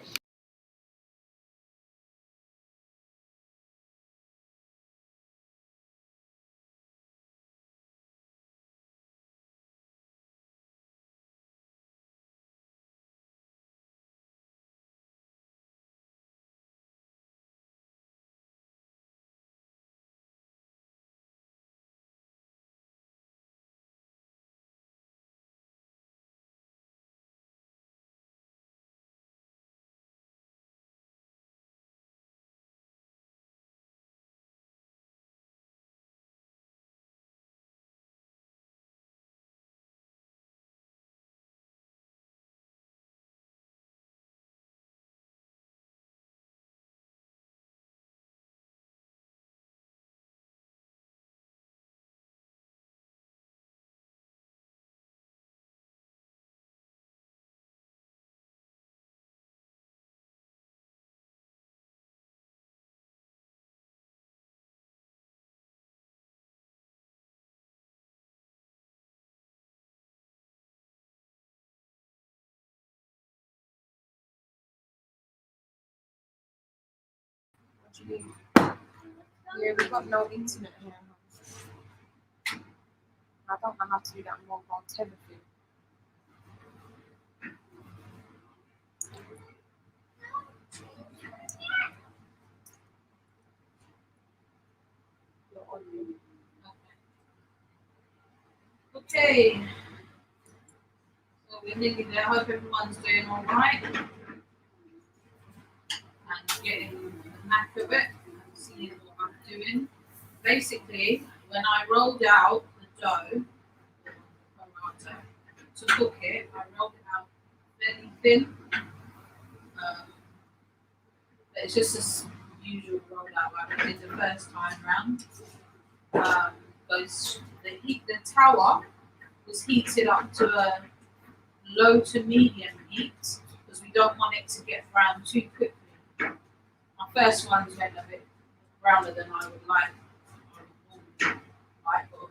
Yeah, we've got no internet here. I don't know how to do that mobile telephone. Okay. So we're nearly there. I hope everyone's doing all right and getting the knack of it and seeing what I'm doing. Basically, when I rolled out the dough for Paratha to cook it, I rolled it out fairly thin. But it's just as usual rollout like we did the first time round. Because the tower was heated up to a low to medium heat because we don't want it to get brown too quickly. My first ones went a bit browner than I would like.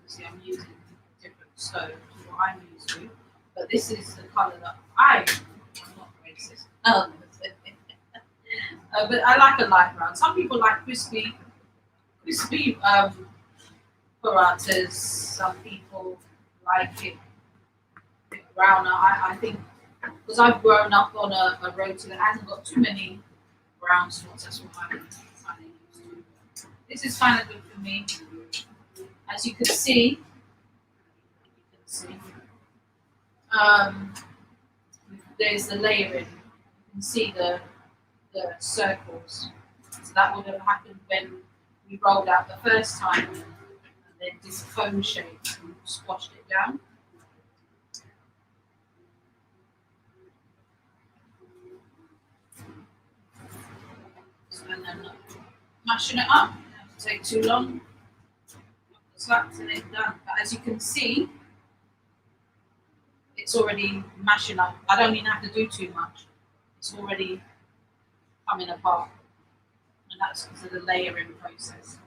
obviously I'm using a different stove to what I'm used to, but this is the colour that I'm not racist. But I like a light brown. Some people like crispy parathas. Some people like it a bit browner. I think because I've grown up on a roti that hasn't got too many brown spots. That's what I'm kind of used to. This is kind of good for me. As you can see, there's the layering. You can see the circles. So that would have happened when we rolled out the first time, and then this cone shape and squashed it down. So, and then mashing it up. Doesn't take too long. Slaps and it's done. But as you can see, it's already mashing up. I don't even have to do too much. It's already coming apart. And that's because of the layering process.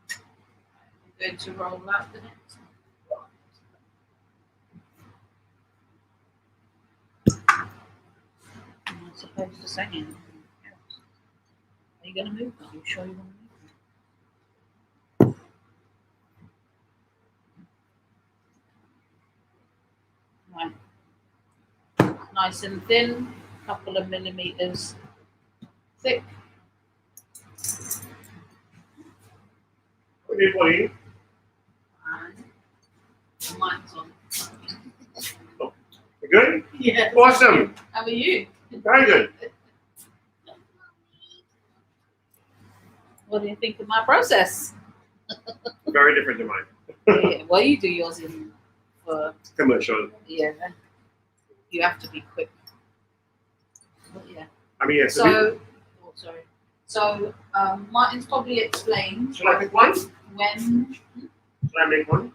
I'm going to roll out the next one. I'm not supposed to say anything else. Are you going to move? Are you sure you want to move? Right. Nice and thin, a couple of millimeters thick. What are you doing? And mine's on. You good? Yeah. Awesome. How are you? Very good. What do you think of my process? Very different to mine. Yeah, well, you do yours in for Commercial. yeah. You have to be quick. But yeah. I mean, yes. So, oh, sorry. So Martin's probably explained Shall I pick one? when. Shall I make one?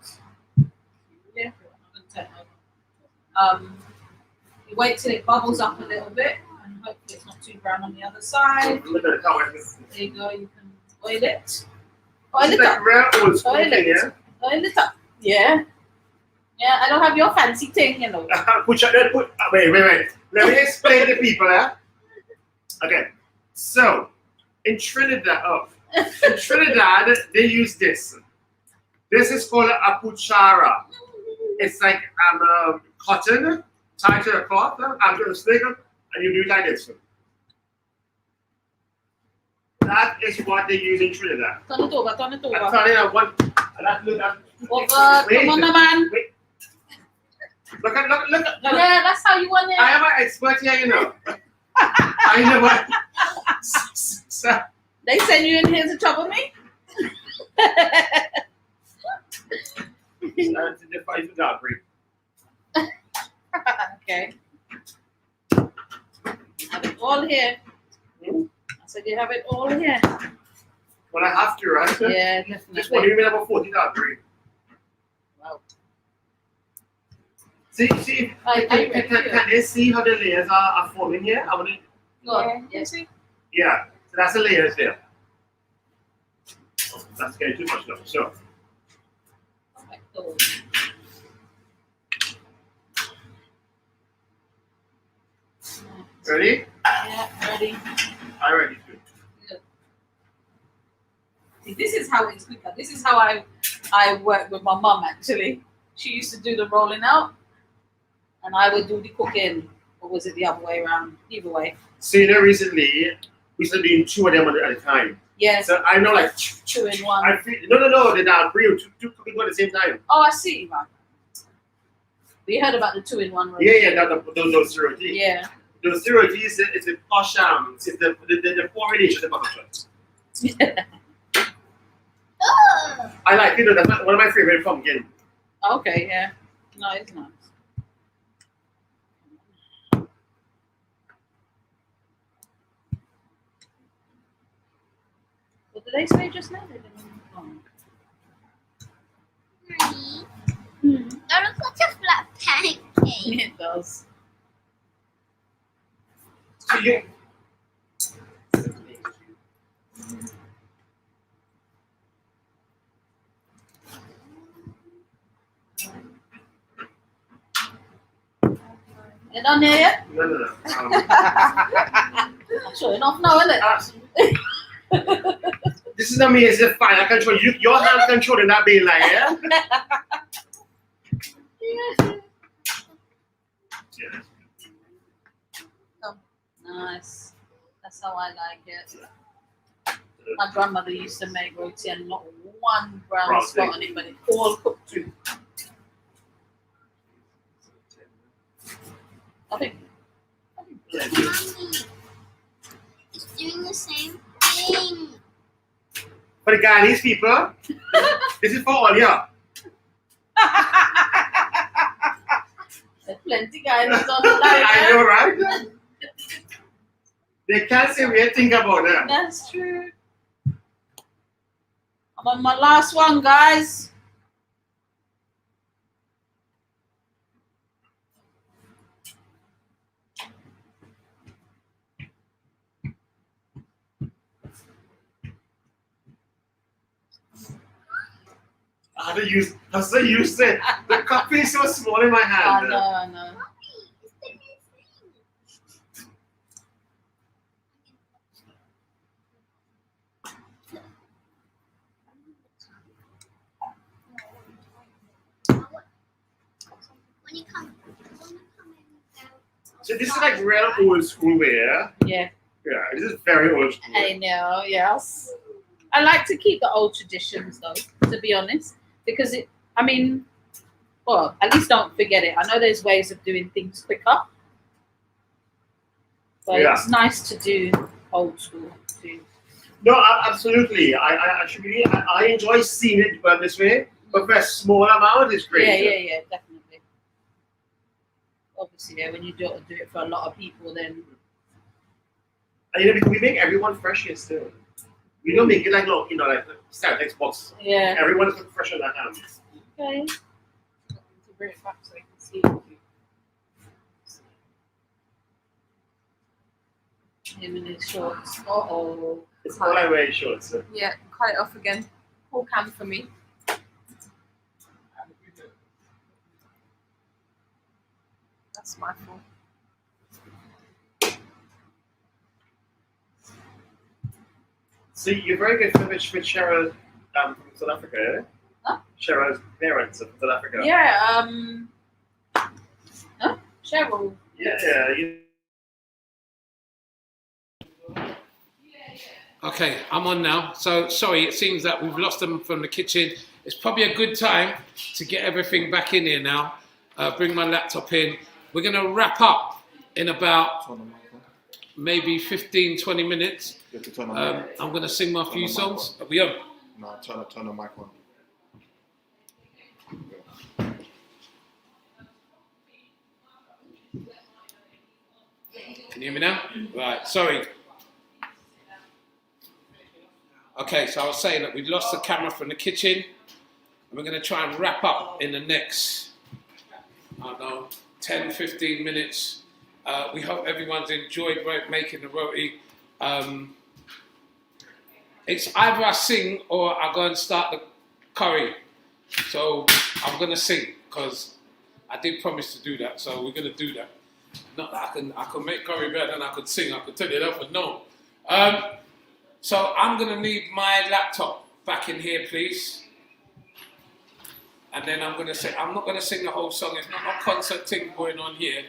Yeah. I'm gonna turn over. You wait till it bubbles up a little bit, and hopefully it's not too brown on the other side. Look at the color. There you go. You can oil it. Oil This is it like up. rare old school Oil thing, it. yeah? Oil it up. Yeah. Yeah. I don't have your fancy thing, you know. Wait. Let me explain to people, Okay. So, in Trinidad, they use this. This is called a puchara. It's like cotton tied to a cloth after a stick, and you do it like this. That is what they use in Trinidad. Turn it over. I'm telling you one. Look at. Over. Come on, man. Wait. Look at. Yeah, that's how you want it. I am an expert here, you know. I know what. So, They send you in here to trouble me? it's a dark green. Okay. Have it all here. I said you have it all here. Well, I have to, right? Yeah, This one, definitely. even about 40 dark green. Wow. See, I can they see how the layers are forming here? I want to. Good. Yes. Yeah, so that's the layers there. Oh, that's getting too much now. So, ready? Yeah, ready. I ready too. Good. See, this is how it's quicker. This is how I work with my mum actually. She used to do the rolling out, and I would do the cooking. Or was it the other way around? Either way. So, you know, recently, we started doing 2 of them at a time. Yes. So, I know, like, 2 in 1. I feel, no, the dark green, two cooking at the same time. Oh, I see, man. We heard about the 2 in 1 roti. Yeah, those roti. Yeah. Those roti is the posh, it's the formulation of the butter. I like it, that's one of my favorite pumpkin. Okay, yeah. No, it's nice. What did they say just now? They didn't. That looks like a flat pancake. It does. So, yeah. You done there yet? No. Sure enough now, isn't it? This is amazing fire control. Your hand controlling that being like, yeah? Yeah. Nice. That's how I like it. My grandmother used to make roti and not one brown spot on it, but it all cooked through. I think. Mommy, it's doing the same thing. For the Guyanese people, this is for all you. There's plenty guys on the line. I know, right? They can't say we think about them. That's true. I'm on my last one, guys. I had to use, I'm so used to it. The cup is so small in my hand. I know. When you come in, So this is like real old school wear. Yeah, Yeah, this is very old school. I know. Yes, I like to keep the old traditions, though. To be honest, because it. I mean, well, at least don't forget it. I know there's ways of doing things quicker, but Yeah. it's nice to do old school too. No, absolutely. I actually I enjoy seeing it done this way, but for a small amount, it's great. Yeah, definitely. Obviously, yeah, when you do it for a lot of people, then And you know, because we make everyone fresh here still. We don't make it like like standard Xbox. yeah. Everyone is fresh on their hands. Okay. To bring it back so you can see. Him in his shorts. Uh-oh. It's all I wear shorts. So. Yeah, cut it off again. Full cam for me. That's my fault. So you're very good with Cheryl from South Africa, yeah? Huh? Cheryl's parents are from South Africa. Yeah, Cheryl. Yeah. Okay, I'm on now. So sorry, it seems that we've lost them from the kitchen. It's probably a good time to get everything back in here now. Bring my laptop in. We're going to wrap up in about Turn the mic on. maybe 15, 20 minutes. You have to turn the mic I'm going to sing my few songs. Are we on? on. No, turn the mic on. Can you hear me now? Right, sorry. Okay, so I was saying that we lost the camera from the kitchen. And we're going to try and wrap up in the next, I don't know, 10, 15 minutes. We hope everyone's enjoyed making the roti. It's either I sing or I go and start the curry. So I'm going to sing because I did promise to do that. So we're going to do that. Not that I can make curry better than I could sing. I could tell you that, but no. So I'm going to need my laptop back in here, please. And then I'm going to say, I'm not going to sing the whole song. It's not a concert thing going on here.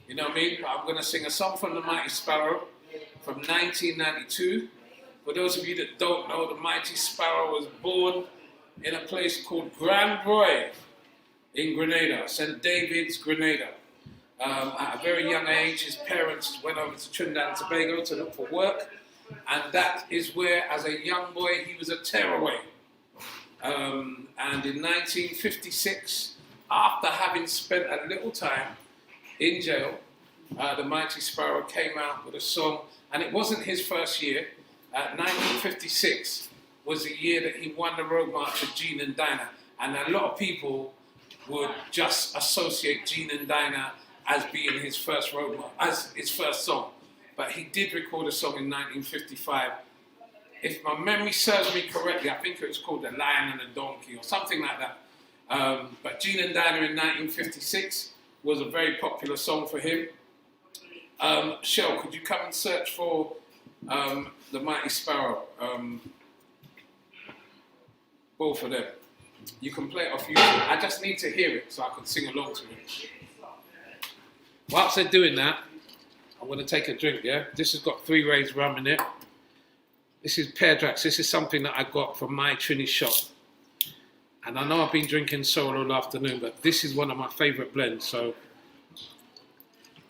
You know what I mean? But I'm going to sing a song from the Mighty Sparrow from 1992. For those of you that don't know, the Mighty Sparrow was born in a place called Grand Roy in Grenada, St. David's, Grenada. At a very young age, his parents went over to Trinidad and Tobago to look for work. And that is where, as a young boy, he was a tearaway. And in 1956, after having spent a little time in jail, the Mighty Sparrow came out with a song, and it wasn't his first year. 1956 was the year that he won the road march with Gene and Dinah, and a lot of people would just associate Gene and Dinah as being his first road march, as his first song. But he did record a song in 1955. If my memory serves me correctly, I think it was called The Lion and the Donkey or something like that. But Gene and Dinah in 1956 was a very popular song for him. Shell, could you come and search for The Mighty Sparrow? Both of them. You can play it off YouTube. I just need to hear it so I can sing along to it. Whilst they're doing that, I'm going to take a drink, yeah? This has got 3 Rays rum in it. This is Pear Drax. This is something that I got from my Trini shop. And I know I've been drinking solo all afternoon, but this is one of my favourite blends. So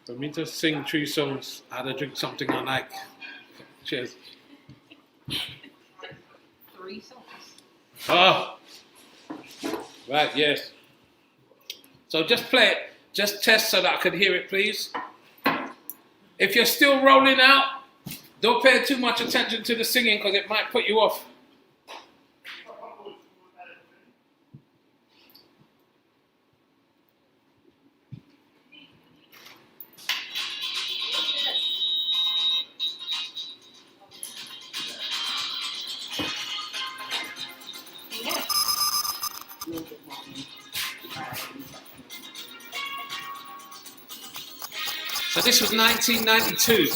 for me to sing 3 songs, I had to drink something I like. Cheers. 3 songs. Oh, right, yes. So just play it. Just test so that I can hear it, please. If you're still rolling out, don't pay too much attention to the singing because it might put you off. So this was 1992.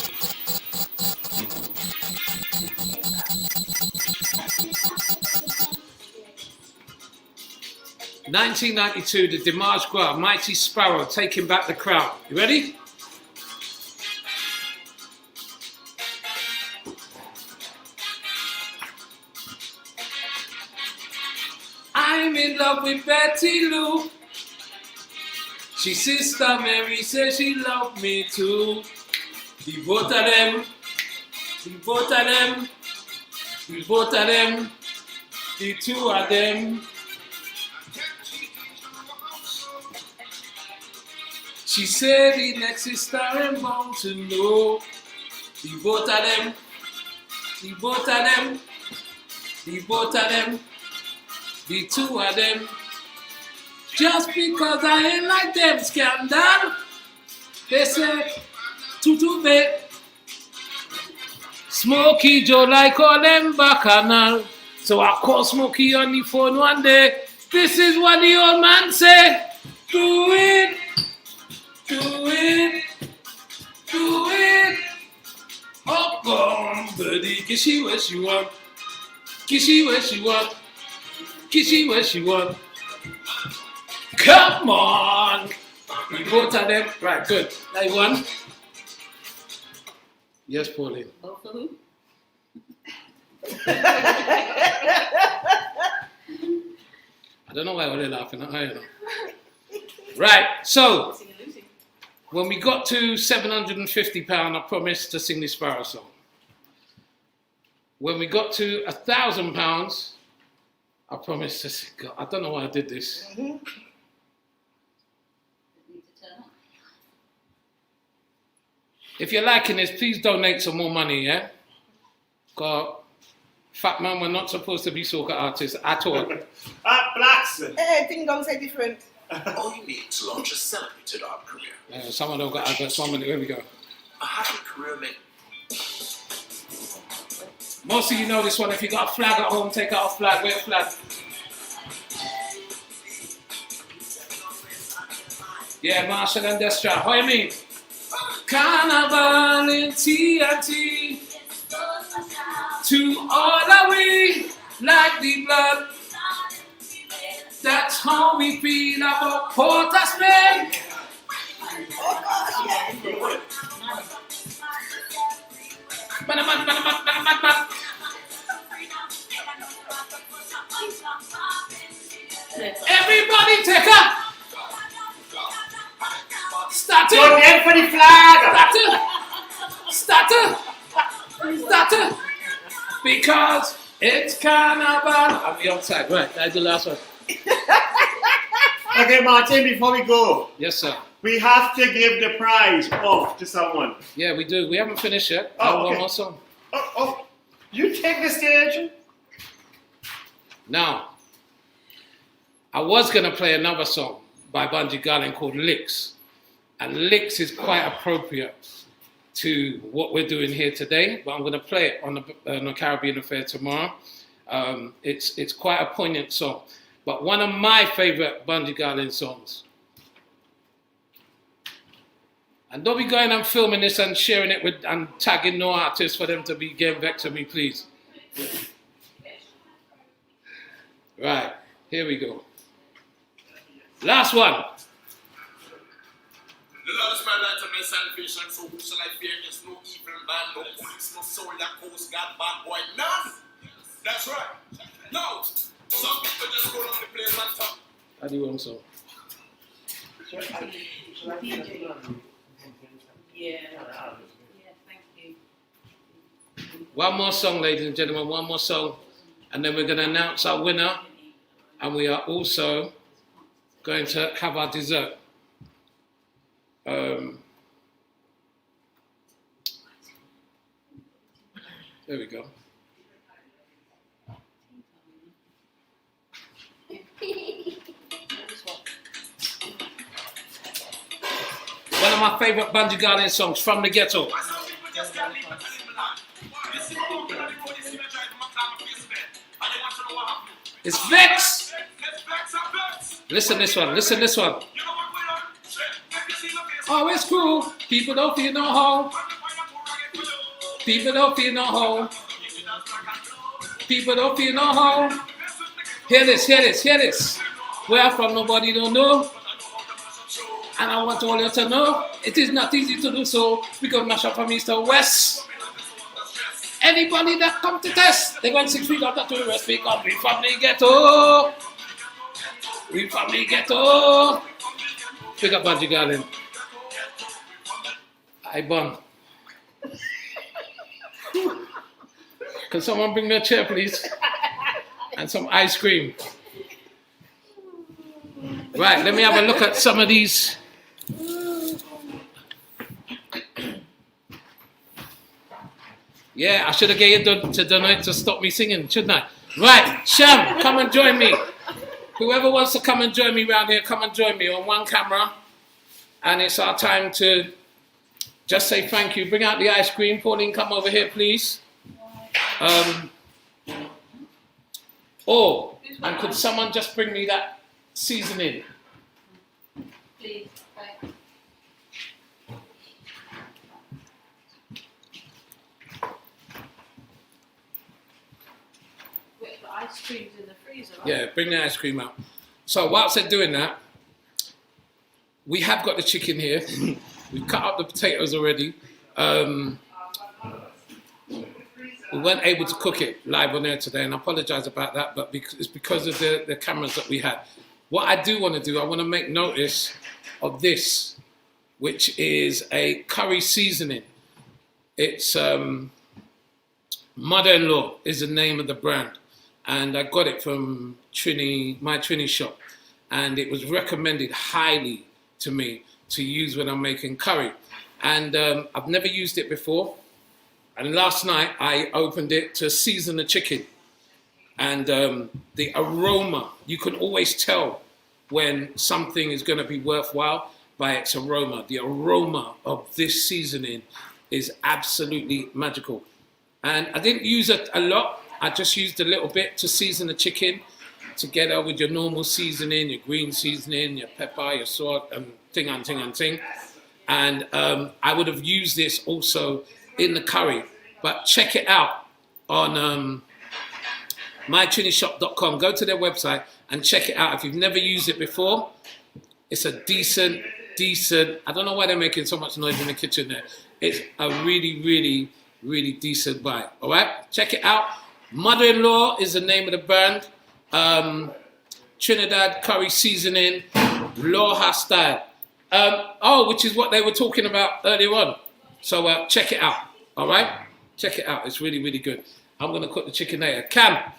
The Dimanche Gras, Mighty Sparrow, taking back the crown. You ready? I'm in love with Betty Lou. She sister Mary says she loved me too. The both of them, the both of them, the both of them, the 2 of them. She said the next sister I'm bound to know. The both of them, the both of them, the both of them, the 2 of them. Just because I ain't like them scandal, they say, tutu babe. Smokey Joe like all them bacchanal. So I called Smokey on the phone one day. This is what the old man say. Do it, do it, do it. Up on birdie, kishy where she want. Kishy where she want. Kishy where she want. Come on! We both of them. Right, good. Like one. Yes, Pauline. Both of who? I don't know why they're laughing at her. Right, so when we got to £750, I promised to sing this Sparrow song. When we got to £1,000, I promised to sing. I don't know why I did this. If you're liking this, please donate some more money, yeah? Because Fat Man, we're not supposed to be soca artists at all. Blacks. Hey, thing don't say different. All you need to launch a celebrated art career. Some of them got adverts. 1 minute, here we go. A happy career may... Most of you know this one. If you got a flag at home, take out a flag. Wear a flag. Yeah, Marshall and Destra. How you mean? Carnival in TNT. To all are we like the blood. That's how we feel about Port of Spain. Everybody take up. Start Don't it. aim for the flag. Start it. Because it's Carnival. I'm the outside. Right, that's the last one. Okay, Martin, before we go, Yes, sir. we have to give the prize off to someone. Yeah, we do. We haven't finished yet. Oh, One okay. more song. Oh, you take the stage. Now, I was going to play another song by Bunji Garlin called Licks. And Licks is quite appropriate to what we're doing here today, but I'm going to play it on the Caribbean Affair tomorrow. It's quite a poignant song. But one of my favorite Bunji Garlin songs And don't be going and filming this and sharing it with and tagging no artists for them to be getting vexed with me, please. Right, here we go. Last one. The Lord is my light and my salvation, so who shall I fear? There's no evil man, no police, no soul, that coast, God, bad boy, none. That's right. No, some people just go on the place and talk. How do you want so? Yeah, thank you. One more song, ladies and gentlemen, one more song. And then we're going to announce our winner. And we are also going to have our dessert. There we go. One of my favorite Bungee Garden songs, From the Ghetto. It's Vex. Listen this one, listen this one. Oh, it's cool. People don't feel no home. People don't feel no home. People don't feel no home. Hear this, hear this, hear this. Where I'm from, nobody don't know. And I want all you to know, it is not easy to do so because mash up from east to west. Anybody that come to test, they going 6 feet after to the rest because we from the ghetto. We from the ghetto. Pick up Bungee Garden. I bun. Can someone bring me a chair, please? And some ice cream. Right, let me have a look at some of these. Yeah, I should have gave it to donate to stop me singing, shouldn't I? Right, Sham, come and join me. Whoever wants to come and join me around here, come and join me on one camera. And it's our time to just say thank you. Bring out the ice cream. Pauline, come over here, please. And could someone just bring me that seasoning? Please. Wait, the ice cream's in the freezer, right? Yeah, bring the ice cream out. So whilst they're doing that, we have got the chicken here. We've cut up the potatoes already. We weren't able to cook it live on air today, and I apologize about that, but it's because of the cameras that we had. What I do want to do, I want to make notice of this, which is a curry seasoning. It's Mother-in-Law is the name of the brand, and I got it from my Trini shop, and it was recommended highly to me to use when I'm making curry. And I've never used it before. And last night I opened it to season the chicken. And the aroma, you can always tell when something is going to be worthwhile by its aroma. The aroma of this seasoning is absolutely magical. And I didn't use it a lot. I just used a little bit to season the chicken together with your normal seasoning, your green seasoning, your pepper, your salt, and ting. And I would have used this also in the curry. But check it out on mytrinishop.com. Go to their website and check it out. If you've never used it before, it's a decent, I don't know why they're making so much noise in the kitchen there. It's a really, really, really decent buy. All right, check it out. Mother-in-Law is the name of the brand. Trinidad curry seasoning, Loha style. Which is what they were talking about earlier on. So check it out, all right? Check it out, it's really, really good. I'm gonna cook the chicken later. Cam,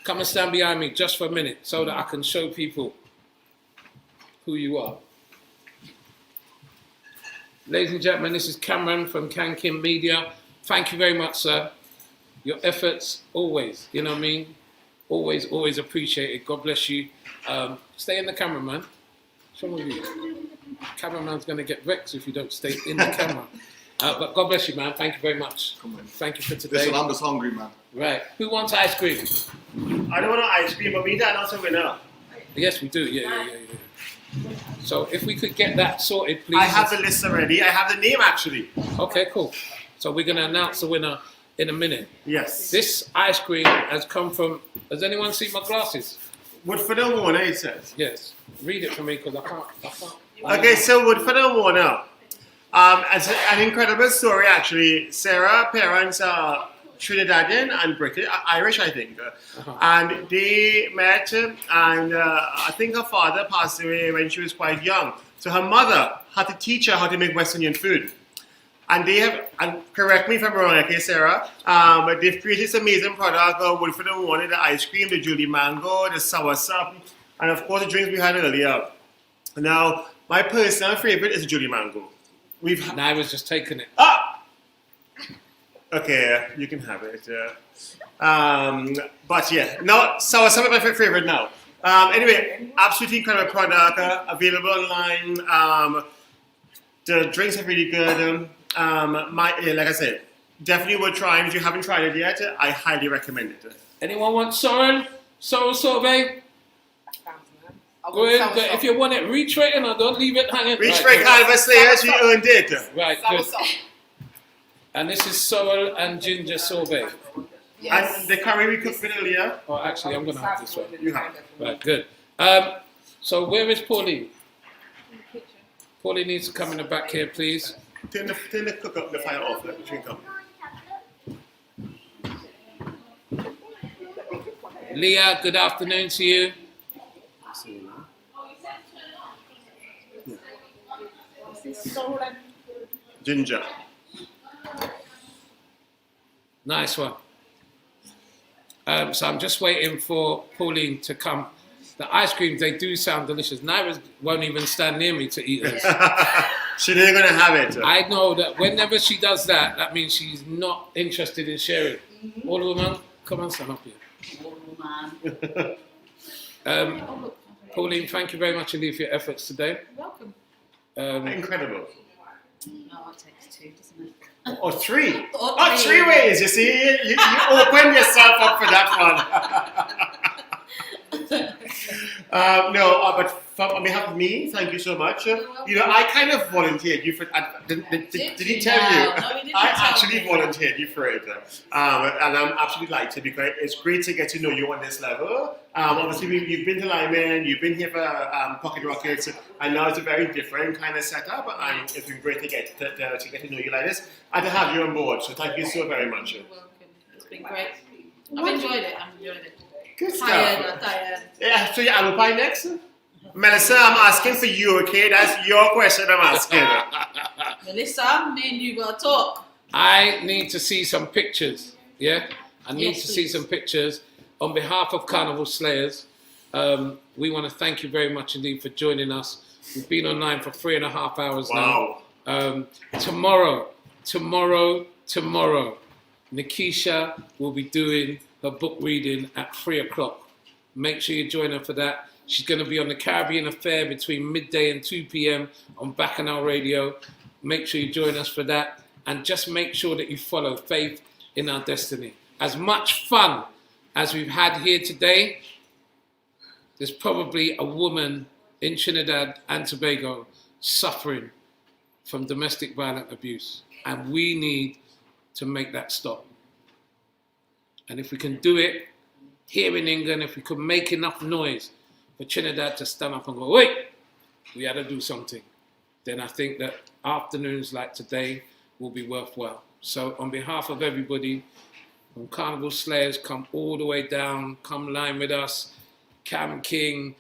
come and stand behind me just for a minute so that I can show people who you are. Ladies and gentlemen, this is Cameron from Can Kim Media. Thank you very much, sir. Your efforts, always, you know what I mean? Always, always appreciated. God bless you. Stay in the camera, man. What's wrong with you? Cameraman's going to get vexed if you don't stay in the camera. But God bless you, man. Thank you very much. Thank you for today. Listen, I'm just hungry, man. Right. Who wants ice cream? I don't want ice cream, but we need to announce a winner. Yes, we do. Yeah. So if we could get that sorted, please. I have the list already. I have the name actually. Okay, cool. So we're going to announce the winner in a minute. Yes. This ice cream has come from. Has anyone seen my glasses? Woodford and Warner, it says. Yes. Read it for me because I can't. Okay, so Woodford and Warner. It's an incredible story actually. Sarah's parents are Trinidadian and British, Irish, I think. And they met, and I think her father passed away when she was quite young. So her mother had to teach her how to make West Indian food. And they have, and correct me if I'm wrong, okay, Sarah, but they've created this amazing product called Woodford and Warner, the ice cream, the Julie Mango, the sour sop, and of course the drinks we had earlier. Now, my personal favorite is the Julie Mango. Now I was just taking it. Ah! Okay, you can have it. But yeah, no, sour sop is my favorite now. Anyway, absolutely incredible product, available online. The drinks are really good. Like I said, definitely worth trying. If you haven't tried it yet, I highly recommend it. Anyone want sorrel? Sorrel sorbet? Go ahead. If you want it, reach right in or don't leave it hanging. Reach for Carnival Slayers, you earned it. Right, good. And this is sorrel and ginger sorbet. Yes. And the curry we cooked with earlier. Oh, actually, I'm going to have this one. You have it. Right, good. So where is Pauline? Pauline needs to come in the back here, please. Turn the cook up the fire off. Let the drink come. Leah, good afternoon to you. Ginger. Nice one. So I'm just waiting for Pauline to come. The ice creams, they do sound delicious. Naira won't even stand near me to eat this. She's not going to have it. I know that whenever she does that, that means she's not interested in sharing. All woman, come on, stand up here. Pauline, thank you very much indeed for your efforts today. Welcome. Incredible. No, it takes two, doesn't it? Or three. Oh, three ways. You see, you open yourself up for that one. But on behalf of me, thank you so much. I kind of volunteered you for. Did he tell you? No, he didn't I tell actually me. volunteered you for it, and I'm absolutely delighted because it's great to get to know you on this level. Obviously, you've been to Lyman, you've been here for Pocket Rockets, and now it's a very different kind of setup. And it's been great to get to know you like this and to have you on board. So thank you so very much. You're welcome. It's been great. I've enjoyed it. Good stuff. Tired. Yeah, so yeah, apple pie next. Melissa, I'm asking for you, okay? That's your question I'm asking. Melissa, me and you gotta talk. I need to see some pictures, yeah? I need Yes, to see please. some pictures. On behalf of Carnival Slayers, we want to thank you very much indeed for joining us. We've been online for 3.5 hours Wow. now. Tomorrow, Nikisha will be doing her book reading at 3 o'clock. Make sure you join her for that. She's going to be on the Caribbean Affair between midday and 2 p.m. on Bacchanal Radio. Make sure you join us for that. And just make sure that you follow Faith in Our Destiny. As much fun as we've had here today, there's probably a woman in Trinidad and Tobago suffering from domestic violent abuse. And we need to make that stop. And if we can do it here in England, if we could make enough noise for Trinidad to stand up and go, wait, we had to do something, then I think that afternoons like today will be worthwhile. So on behalf of everybody, from Carnival Slayers, come all the way down, come line with us, Cam King,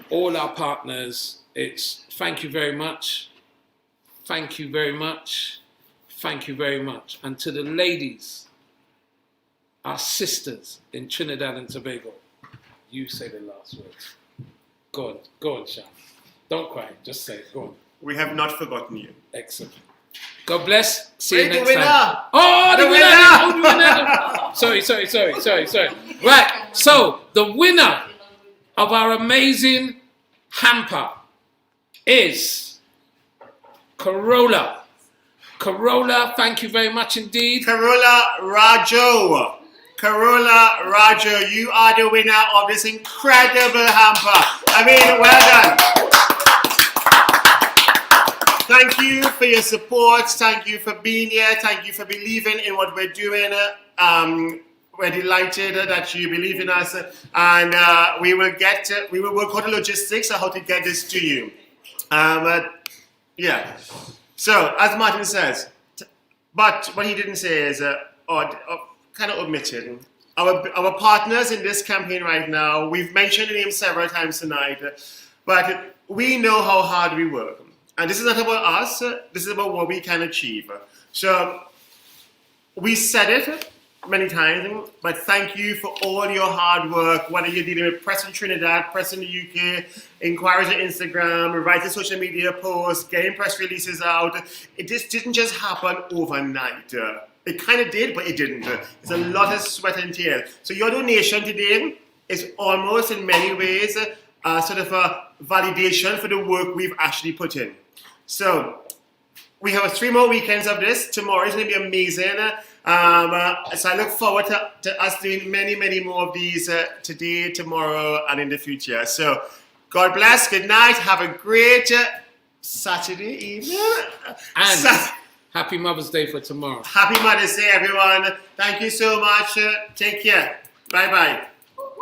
all our partners, it's thank you very much, thank you very much, thank you very much. And to the ladies, our sisters in Trinidad and Tobago, you say the last words. Go on, Sean. Don't cry, just say it, go on. We have not forgotten you. Excellent. God bless. See you Wait, next the winner. time. Oh, the winner! Sorry. Right, so the winner of our amazing hamper is Corolla. Corolla, thank you very much indeed. Corolla Rajo. Corolla Rajo, you are the winner of this incredible hamper. I mean, well done. thank you for your support. Thank you for being here. Thank you for believing in what we're doing. We're delighted that you believe in us, and we will work out the logistics of how to get this to you. Yeah. So, as Martin says, but what he didn't say is, or kind of omitted, our partners in this campaign right now, we've mentioned the name several times tonight, but we know how hard we work. And this is not about us, this is about what we can achieve. So, we said it many times, but thank you for all your hard work, whether you're dealing with press in Trinidad, press in the UK, inquiries on Instagram, writing social media posts, getting press releases out. It just didn't just happen overnight. It kind of did, but it didn't. It's a lot of sweat and tears. So your donation today is almost in many ways sort of a validation for the work we've actually put in. So we have 3 more weekends of this. Tomorrow is going to be amazing. So I look forward to us doing many, many more of these today, tomorrow, and in the future. So God bless. Good night. Have a great Saturday evening. And happy Mother's Day for tomorrow. Happy Mother's Day, everyone. Thank you so much. Take care. Bye-bye.